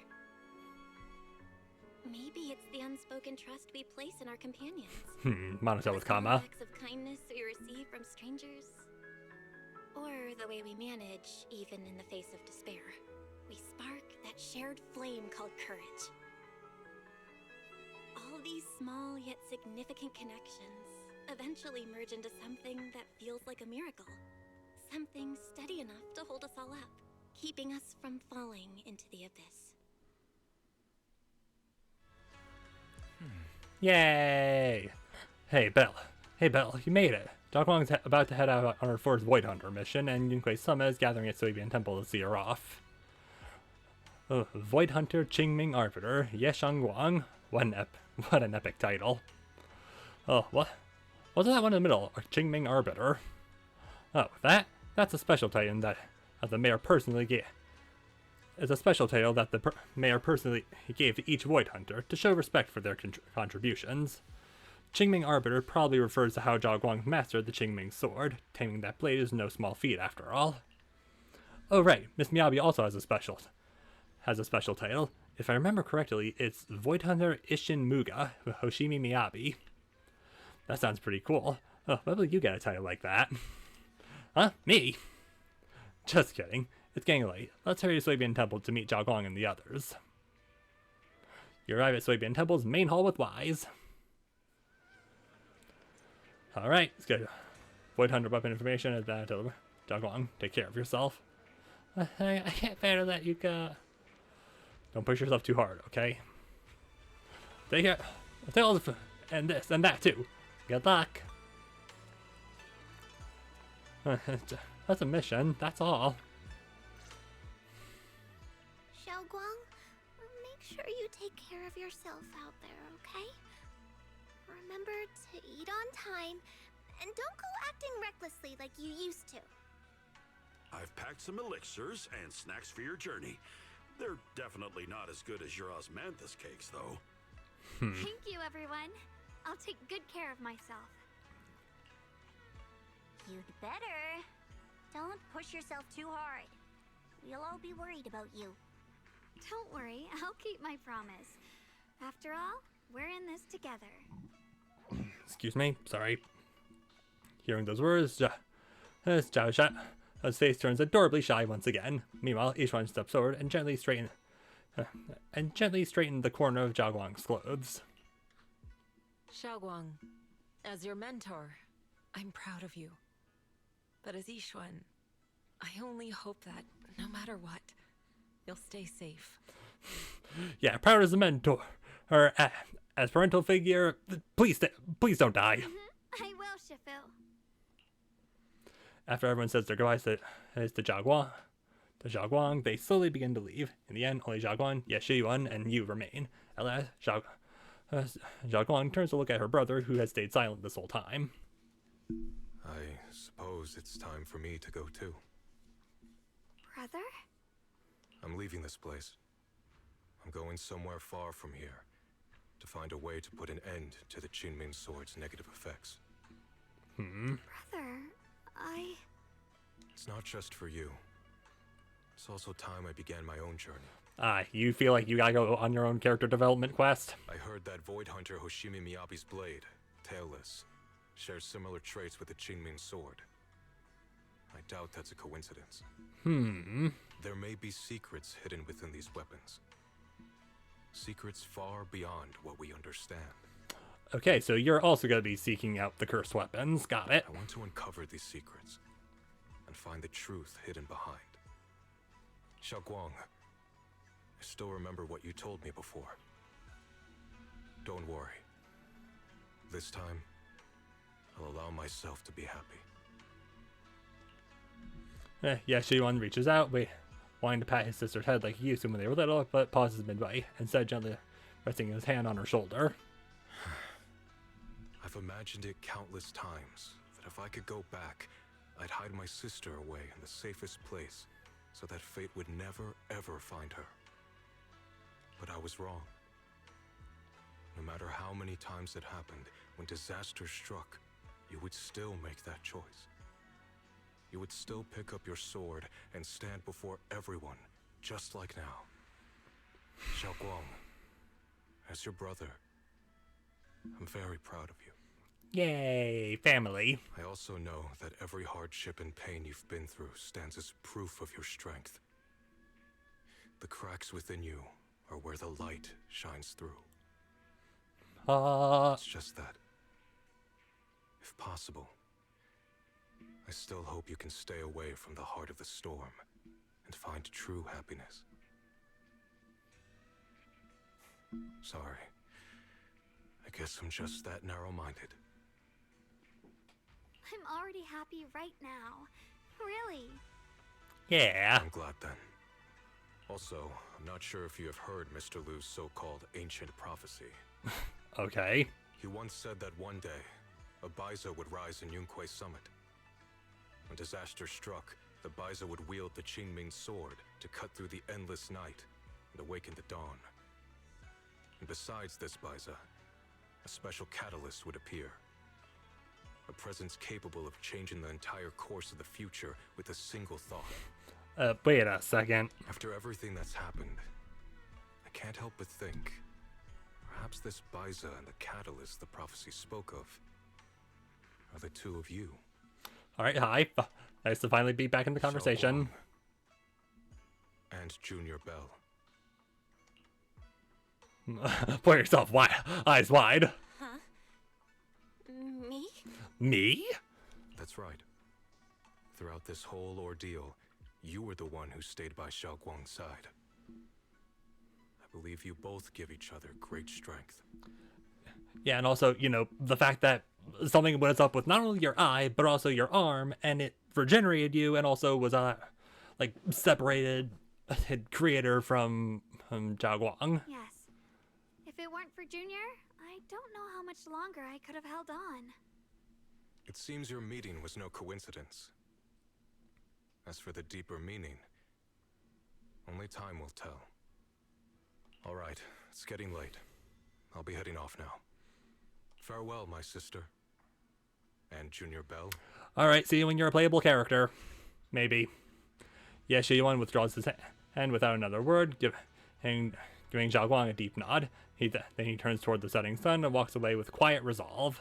Maybe it's the unspoken trust we place in our companions. Monotone with The small comma. acts of kindness we receive from strangers. Or the way we manage, even in the face of despair. We spark that shared flame called courage. All these small yet significant connections eventually merge into something that feels like a miracle. Something steady enough to hold us all up, keeping us from falling into the abyss. Yay! Hey, Belle, you made it. Xiaoguang's about to head out on her first Void Hunter mission, and Yunkui Summit is gathering at Suibian Temple to see her off. Void Hunter Qingming Arbiter, Yeshangguang. What an epic title. Oh, what? What's that one in the middle? Qingming Arbiter. Oh, that's a special title that the mayor personally gave. It's a special title that the mayor personally gave to each Void Hunter to show respect for their contributions. Qingming Arbiter probably refers to how Xiaoguang mastered the Qingming sword. Taming that blade is no small feat after all. Oh right, Miss Miyabi also has a special title. If I remember correctly, it's Void Hunter Ishin Muga Hoshimi Miyabi. That sounds pretty cool. Oh, when will you get a title like that? Huh? Me? Just kidding. It's getting late. Let's hurry to Suibian Temple to meet Xiaoguang and the others. You arrive at Suibian Temple's main hall with Wise. Alright, let's go. Void Hunter weapon information at that. Xiaoguang, take care of yourself. I can't bear to let you go. Don't push yourself too hard, okay? Take care. And this and that too. Good luck. That's a mission, that's all. Xiaoguang, make sure you take care of yourself out there, okay? Remember to eat on time, and don't go acting recklessly like you used to. I've packed some elixirs and snacks for your journey. They're definitely not as good as your osmanthus cakes, though. Thank you, everyone. I'll take good care of myself. You'd better. Don't push yourself too hard. We'll all be worried about you. Don't worry, I'll keep my promise. After all, we're in this together. Excuse me, sorry. Hearing those words, Zhao face turns adorably shy once again. Meanwhile, Yishuan steps forward and gently straighten the corner of Xiaoguang's clothes. Xiaoguang, as your mentor, I'm proud of you. But as Yishuan, I only hope that, no matter what, you'll stay safe. Yeah, proud as a mentor. Or, as parental figure, please don't die. I will, Shifu. After everyone says their goodbyes to Xiaoguang, they slowly begin to leave. In the end, only Xiaoguang, Shiyuan, and you remain. At last, Xiaoguang turns to look at her brother, who has stayed silent this whole time. I suppose it's time for me to go too. Brother? I'm leaving this place. I'm going somewhere far from here to find a way to put an end to the Qingming sword's negative effects. Brother, It's not just for you. It's also time I began my own journey. You feel like you gotta go on your own character development quest? I heard that Void Hunter Hoshimi Miyabi's blade, tailless, shares similar traits with the Qingming sword. I doubt that's a coincidence. There may be secrets hidden within these weapons. Secrets far beyond what we understand. Okay, so you're also gonna be seeking out the cursed weapons. Got it. I want to uncover these secrets and find the truth hidden behind. Xiaoguang, I still remember what you told me before. Don't worry. This time, I'll allow myself to be happy. Yeah, Shiyuan reaches out, wanting to pat his sister's head like he used to when they were little, but pauses midway, instead gently resting his hand on her shoulder. I've imagined it countless times, that if I could go back, I'd hide my sister away in the safest place, so that fate would never, ever find her. But I was wrong. No matter how many times it happened, when disaster struck, you would still make that choice. You would still pick up your sword and stand before everyone, just like now. Xiaoguang, as your brother, I'm very proud of you. Yay, family. I also know that every hardship and pain you've been through stands as proof of your strength. The cracks within you are where the light shines through. It's just that, if possible, I still hope you can stay away from the heart of the storm and find true happiness. Sorry. I guess I'm just that narrow-minded. I'm already happy right now. Really. Yeah. I'm glad then. Also, I'm not sure if you have heard Mr. Lu's so-called ancient prophecy. Okay. He once said that one day, a Baiza would rise in Yunkui Summit. When disaster struck, the Baiza would wield the Qingming sword to cut through the endless night and awaken the dawn. And besides this Baiza, a special catalyst would appear. A presence capable of changing the entire course of the future with a single thought. Wait a second. After everything that's happened, I can't help but think, perhaps this Baiza and the catalyst the prophecy spoke of are the two of you. Alright, hi. Nice to finally be back in the conversation. And Junior Bell. Pour yourself wide, eyes wide. Huh? Me? Me? That's right. Throughout this whole ordeal, you were the one who stayed by Xiaoguang's side. I believe you both give each other great strength. Yeah, and also, you know, the fact that something went up with not only your eye, but also your arm, and it regenerated you, and also was, like, separated creator from Xiaoguang. Yes. If it weren't for Junior, I don't know how much longer I could have held on. It seems your meeting was no coincidence. As for the deeper meaning, only time will tell. All right, it's getting late. I'll be heading off now. Farewell, my sister. And Junior Bell. Alright, see you when you're a playable character. Maybe. Yeah, Shiyuan withdraws his hand without another word, giving Xiaoguang a deep nod. Then he turns toward the setting sun and walks away with quiet resolve.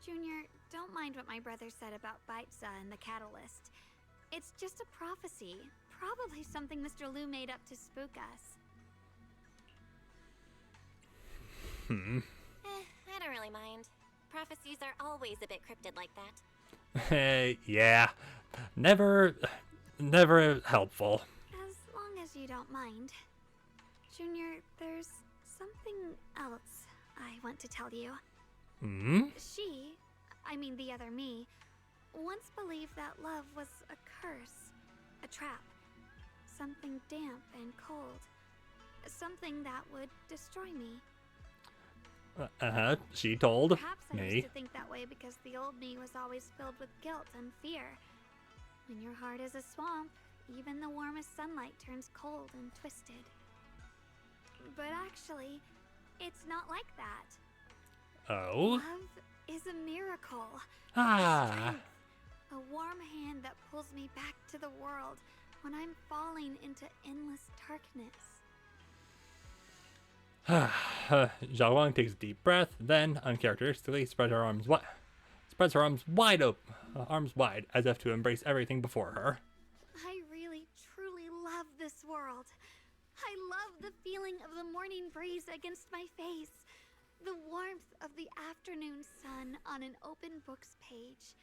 Junior, don't mind what my brother said about Baiza and the catalyst. It's just a prophecy. Probably something Mr. Lu made up to spook us. I don't really mind. Prophecies are always a bit cryptid like that. Yeah. Never helpful. As long as you don't mind. Junior, there's something else I want to tell you. The other me, once believed that love was a curse, a trap, something damp and cold, something that would destroy me. She told Perhaps I me. used to think that way because the old me was always filled with guilt and fear. When your heart is a swamp, even the warmest sunlight turns cold and twisted. But actually, it's not like that. Oh? Love is a miracle. Ah. Strength. A warm hand that pulls me back to the world when I'm falling into endless darkness. Zhao Wang takes a deep breath, then uncharacteristically spreads her arms wide open, arms wide, as if to embrace everything before her. I really, truly love this world. I love the feeling of the morning breeze against my face, the warmth of the afternoon sun on an open book's page,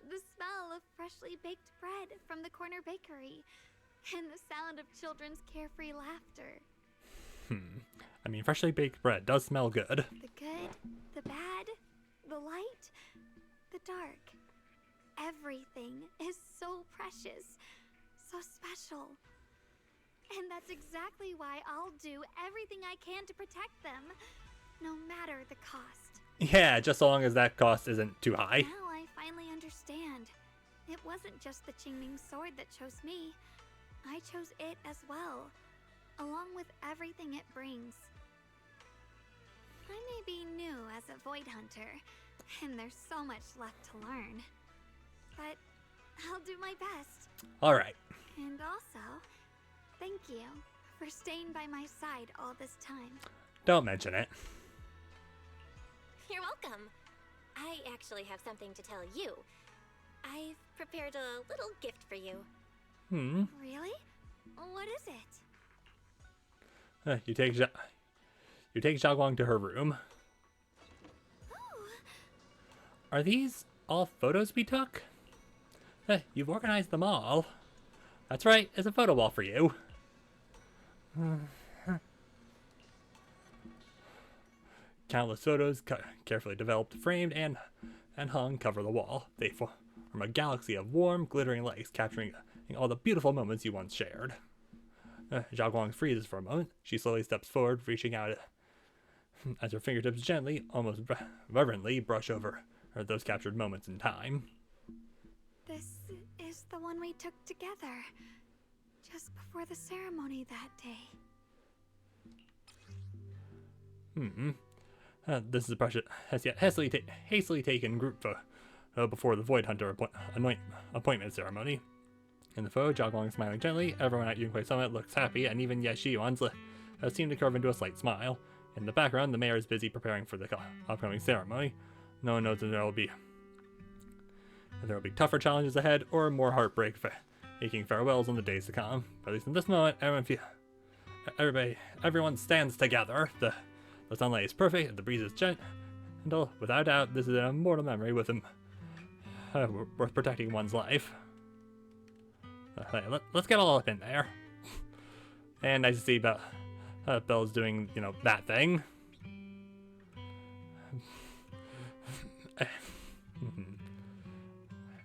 the smell of freshly baked bread from the corner bakery, and the sound of children's carefree laughter. I mean, freshly baked bread does smell good. The good, the bad, the light, the dark. Everything is so precious, so special. And that's exactly why I'll do everything I can to protect them, no matter the cost. Yeah, just so long as that cost isn't too high. Now I finally understand. It wasn't just the Qingming sword that chose me. I chose it as well, along with everything it brings. I may be new as a void hunter, and there's so much left to learn. But I'll do my best. Alright. And also, thank you for staying by my side all this time. Don't mention it. You're welcome. I actually have something to tell you. I've prepared a little gift for you. Really? What is it? You take Zhao Guang to her room. Ooh. Are these all photos we took? You've organized them all. That's right, it's a photo wall for you. Countless photos, carefully developed, framed, and hung, cover the wall. They form a galaxy of warm, glittering lights, capturing all the beautiful moments you once shared. Zhao Guang freezes for a moment. She slowly steps forward, reaching out as her fingertips gently, almost reverently, brush over those captured moments in time. This is the one we took together, just before the ceremony that day. This is a precious, hastily taken group photo before the Void Hunter appointment ceremony. In the photo, Zhao Guang is smiling gently. Everyone at Yunkui Summit looks happy, and even Shiyuan's lips seem to curve into a slight smile. In the background, the mayor is busy preparing for the upcoming ceremony. No one knows if there will be tougher challenges ahead or more heartbreak aching farewells in the days to come. But at least in this moment, everyone stands together. The sunlight is perfect, and the breeze is gentle. Without doubt, this is an immortal memory with him worth protecting one's life. Let's get all up in there. And nice to see Belle's doing, that thing.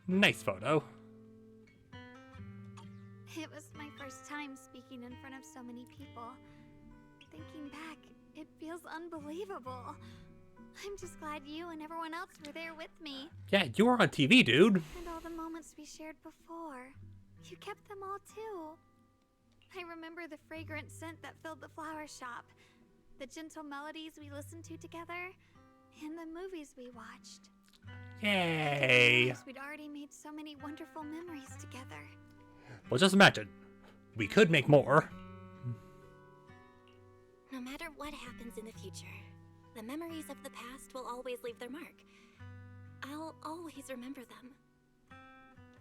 Nice photo. It was my first time speaking in front of so many people. Thinking back, it feels unbelievable. I'm just glad you and everyone else were there with me. Yeah, you were on TV, dude. And all the moments we shared before. You kept them all too. I remember the fragrant scent that filled the flower shop, the gentle melodies we listened to together, and the movies we watched. Yay! We'd already made so many wonderful memories together. Well, just imagine. We could make more. No matter what happens in the future, the memories of the past will always leave their mark. I'll always remember them.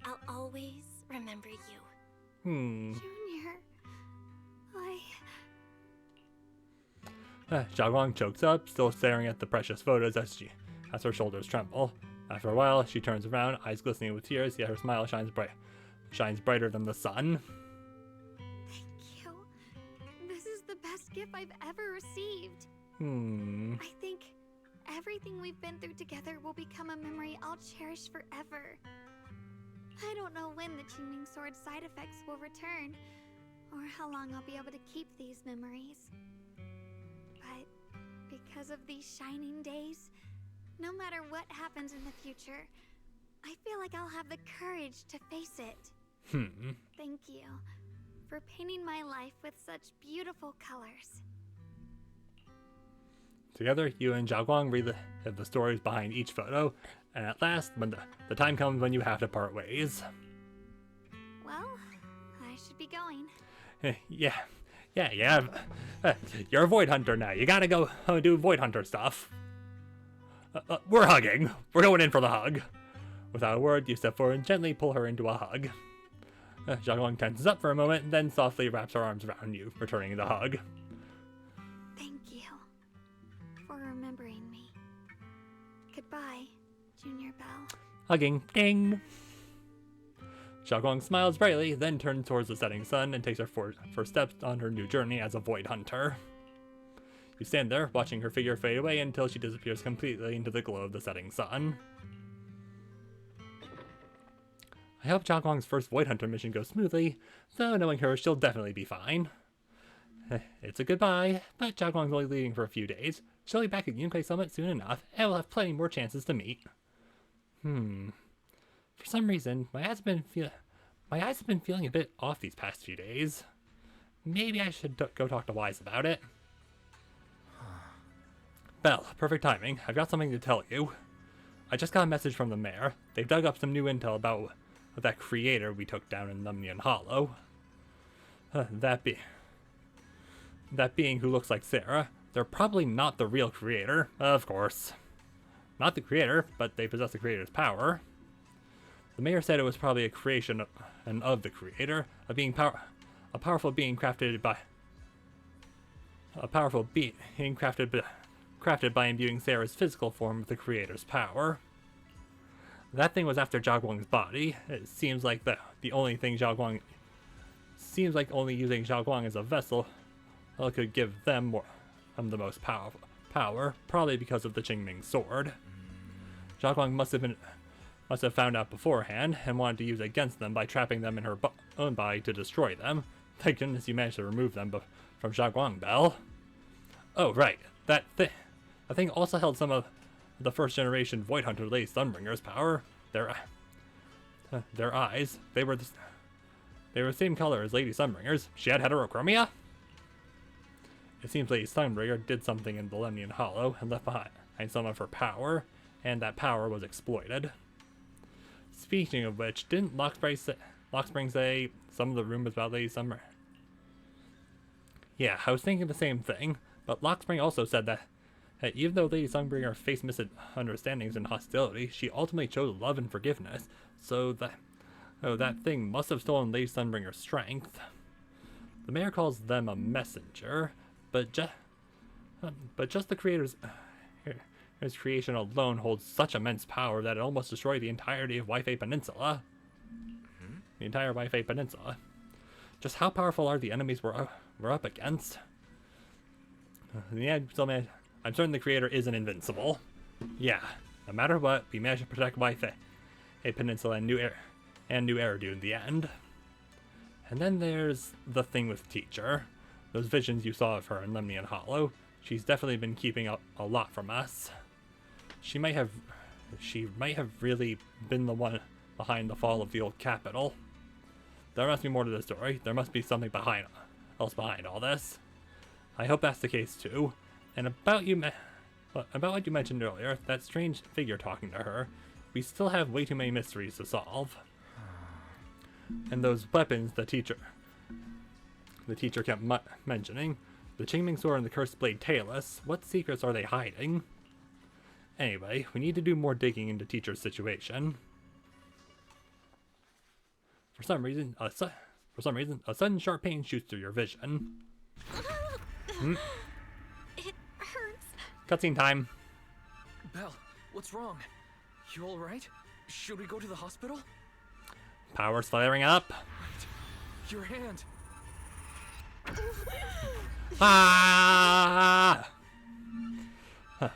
I'll always remember you. Junior, Zhao Guang chokes up, still staring at the precious photos as her shoulders tremble. After a while, she turns around, eyes glistening with tears, yet her smile shines brighter than the sun. Thank you. This is the best gift I've ever received. I think everything we've been through together will become a memory I'll cherish forever. I don't know when the Qingming Sword's side effects will return, or how long I'll be able to keep these memories. But because of these shining days, no matter what happens in the future, I feel like I'll have the courage to face it. Thank you for painting my life with such beautiful colors. Together, you and Zhao Guang relive the stories behind each photo, and at last, when the time comes when you have to part ways. Well, I should be be going. Yeah. You're a Void Hunter now. You gotta go do Void Hunter stuff. We're hugging. We're going in for the hug. Without a word, you step forward and gently pull her into a hug. Xiaoguang tenses up for a moment, then softly wraps her arms around you, returning the hug. Thank you for remembering me. Goodbye, Junior Belle. Hugging. Ding! Xiaoguang smiles brightly, then turns towards the setting sun and takes her first steps on her new journey as a Void Hunter. You stand there, watching her figure fade away until she disappears completely into the glow of the setting sun. I hope Xiaoguang's first Void Hunter mission goes smoothly, though knowing her, she'll definitely be fine. It's a goodbye, but Xiaoguang's only leaving for a few days. She'll be back at Yunkui Summit soon enough, and we'll have plenty more chances to meet. For some reason, my eyes have been feeling a bit off these past few days. Maybe I should go talk to Wise about it. Belle, perfect timing. I've got something to tell you. I just got a message from the mayor. They've dug up some new intel about that creator we took down in Lemnian Hollow. That being who looks like Sarah. They're probably not the real creator, of course. Not the creator, but they possess the creator's power. The mayor said it was probably a creation of the creator, a powerful being crafted by imbuing Sarah's physical form with the creator's power. That thing was after Xiaoguang's body. It seems like only using Xiaoguang as a vessel could give them the most power, probably because of the Qingming sword. Xiaoguang must have found out beforehand and wanted to use it against them by trapping them in her own body to destroy them. Thank goodness you managed to remove them from Xiaoguang, Belle. Oh, right. That thing also held some of the first generation Void Hunter Lady Sunbringer's power. Their eyes, they were the same color as Lady Sunbringer's. She had heterochromia? It seems Lady Sunbringer did something in the Lemnian Hollow and left behind some of her power, and that power was exploited. Speaking of which, didn't Lockspring say some of the rumors about Lady Sunbringer? Yeah, I was thinking the same thing, but Lockspring also said that even though Lady Sunbringer faced misunderstandings and hostility, she ultimately chose love and forgiveness, so that thing must have stolen Lady Sunbringer's strength. The mayor calls them a messenger, but just the creator's his creation alone holds such immense power that it almost destroyed the entirety of Waifei Peninsula. The entire Waifei Peninsula. Just how powerful are the enemies we're up against? In the end, I'm certain the creator isn't invincible. Yeah, no matter what, we managed to protect Waifei Peninsula and New Eridu in the end. And then there's the thing with Teacher. Those visions you saw of her in Lemnian Hollow. She's definitely been keeping up a lot from us. She might have really been the one behind the fall of the old capital. There must be more to the story. There must be something else behind all this. I hope that's the case too. And about what you mentioned earlier, that strange figure talking to her, we still have way too many mysteries to solve. And those weapons the teacher kept mentioning, the Qingming sword and the cursed blade tailless, what secrets are they hiding? Anyway, we need to do more digging into Teacher's situation. For some reason, a sudden sharp pain shoots through your vision. It hurts. Cutscene time. Belle, what's wrong? You alright? Should we go to the hospital? Power's flaring up. Right. Your hand. Ah! Huh.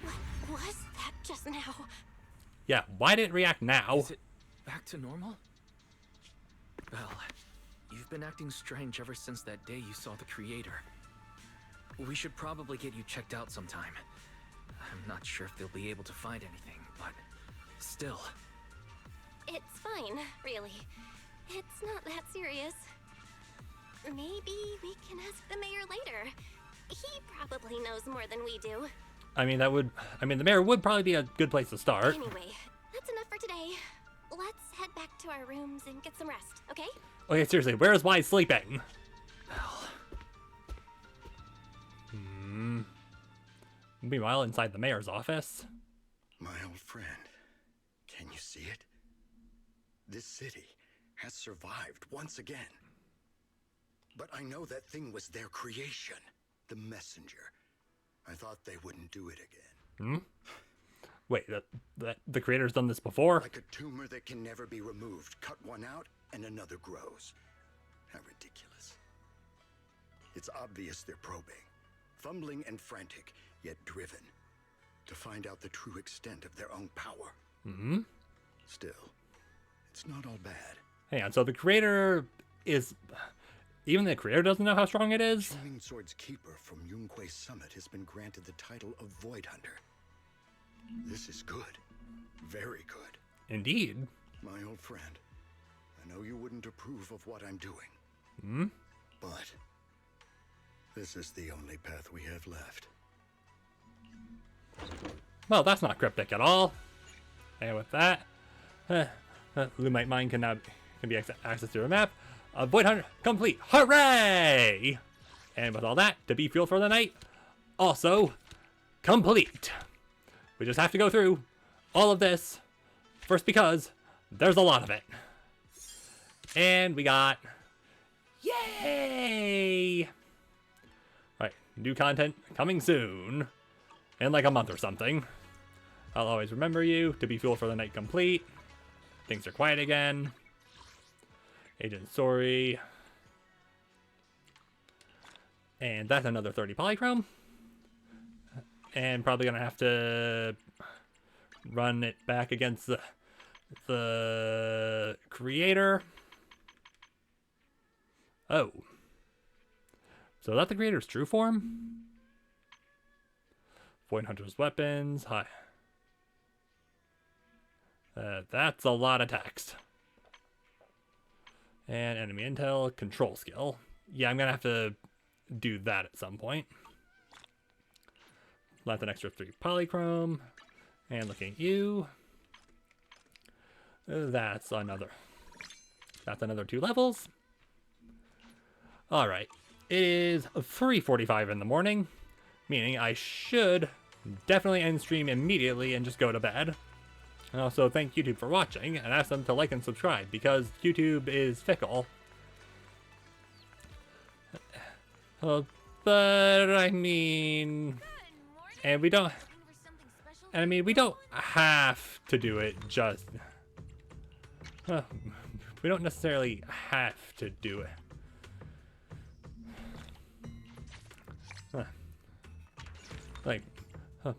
What was that just now? Yeah, why did it react now? Is it back to normal? Belle, you've been acting strange ever since that day you saw the creator. We should probably get you checked out sometime. I'm not sure if they'll be able to find anything, but still. It's fine, really. It's not that serious. Maybe we can ask the mayor later. He probably knows more than we do. The mayor would probably be a good place to start. Anyway, that's enough for today. Let's head back to our rooms and get some rest, okay? Okay, seriously, where is Wise sleeping? Meanwhile, inside the mayor's office. My old friend, can you see it? This city has survived once again. But I know that thing was their creation, the messenger. I thought they wouldn't do it again. Wait, the creator's done this before? Like a tumor that can never be removed. Cut one out and another grows. How ridiculous. It's obvious they're probing. Fumbling and frantic, yet driven. To find out the true extent of their own power. Still, it's not all bad. Hang on, so the creator is... Even the creator doesn't know how strong it is? Chingming Sword's keeper from Yunkui Summit has been granted the title of Void Hunter. This is good. Very good. Indeed. My old friend, I know you wouldn't approve of what I'm doing. But this is the only path we have left. Well, that's not cryptic at all. And with that, Lumite Mine can be accessed through a map. Void Hunter complete. Hooray! And with all that, to be fuel for the night, also complete. We just have to go through all of this first because there's a lot of it. And we got... Yay! Alright, new content coming soon. In like a month or something. I'll always remember you. To be fuel for the night complete. Things are quiet again. Agent Sorry. And that's another 30 polychrome. And probably gonna have to run it back against the creator. Oh. So is that the creator's true form? Void Hunter's weapons. Hi. That's a lot of text. And enemy intel, control skill. Yeah, I'm gonna have to do that at some point. Left an extra 3 polychrome. And looking at you. That's another 2 levels. Alright. It is 3:45 in the morning. Meaning I should definitely end stream immediately and just go to bed. And also thank YouTube for watching and ask them to like and subscribe because YouTube is fickle. But I mean, we don't have to do it just. We don't necessarily have to do it.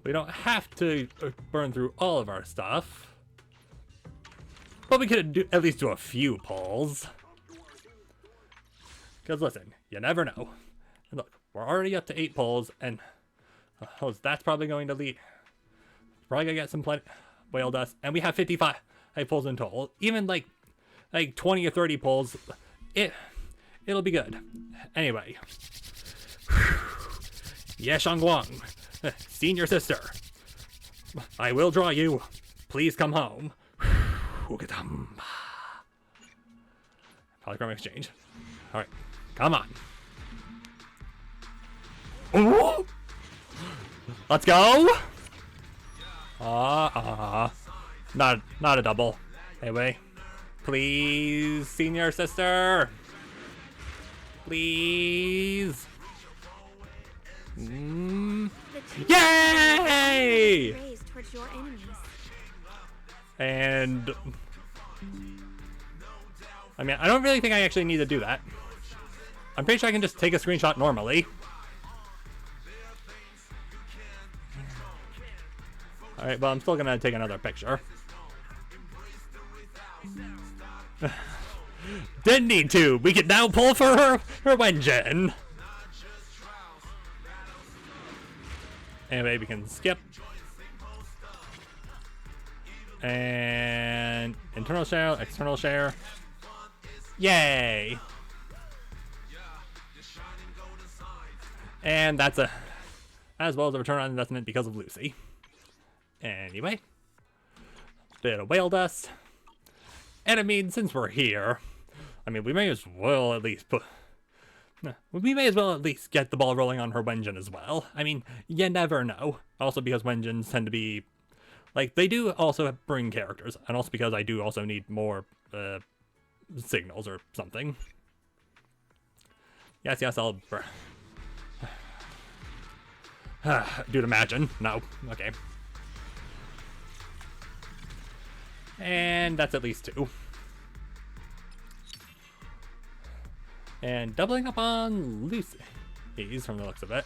We don't have to burn through all of our stuff. But we could at least do a few pulls. Because listen, you never know. And look, we're already up to 8 pulls, and that's probably going to lead. Probably gonna get some whale dust, and we have 55 pulls in total. Even like 20 or 30 pulls, it'll be good. Anyway. Yeshang Wang. Senior sister, I will draw you. Please come home. Polychrome exchange. All right, come on. Ooh. Let's go. Not a double. Anyway, please, senior sister. Please. Yay! And I mean, I don't really think I actually need to do that. I'm pretty sure I can just take a screenshot normally. Alright, well, I'm still gonna take another picture. Didn't need to. We can now pull for her Wenjin. Anyway, we can skip. And internal share, external share. Yay! And that's as well as a return on investment because of Lucy. Anyway, bit of whale dust. And I mean, since we're here, I mean, we may as well at least get the ball rolling on her Wenjin as well. I mean, you never know. Also because Wenjins tend to be, like, they do also bring characters, and also because I do also need more signals or something. Yes, I'll... Dude, imagine. No. Okay. And that's at least 2. And doubling up on Lucy's from the looks of it.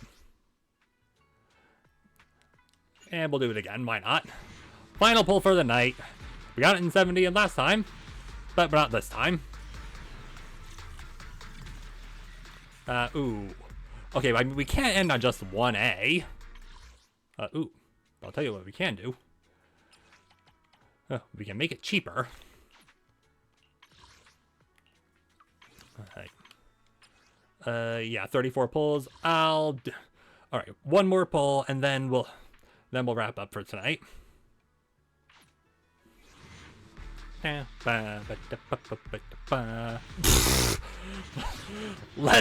And we'll do it again, why not? Final pull for the night. We got it in 70 and last time, but not this time. Ooh. Okay, I mean, we can't end on just 1A. Ooh. I'll tell you what we can do. We can make it cheaper. Alright. Yeah, 34 pulls. Alright, one more pull, and then we'll wrap up for tonight. Let's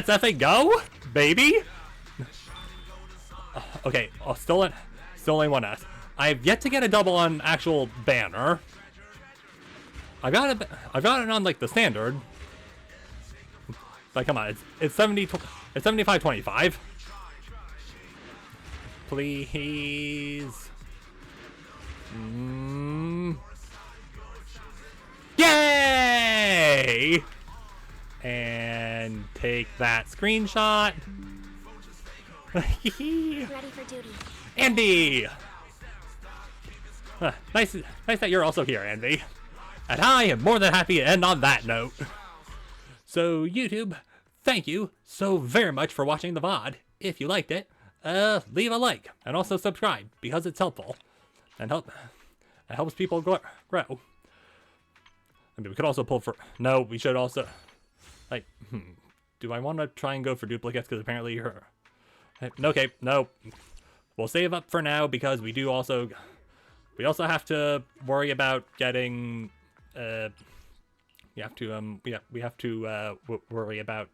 effing go, baby. Okay, still only 1S. I've yet to get a double on actual banner. I got it on like the standard. Like, come on, it's 75-25. Please. Yay! And take that screenshot. Ready for duty. Andy! Nice that you're also here, Andy. And I am more than happy to end on that note. So, YouTube, thank you so very much for watching the VOD. If you liked it, leave a like and also subscribe because it's helpful and it helps people grow. I mean, we could also pull for. No, we should also. Like, do I want to try and go for duplicates? Because apparently you're. Okay, no. We'll save up for now because we also have to worry about getting. We have to worry about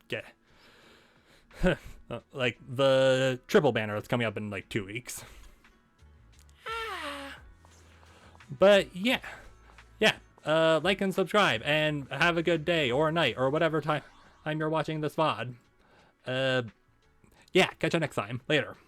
like the triple banner that's coming up in like 2 weeks. But yeah. Like and subscribe and have a good day or night or whatever time you're watching this VOD. Yeah, catch you next time. Later.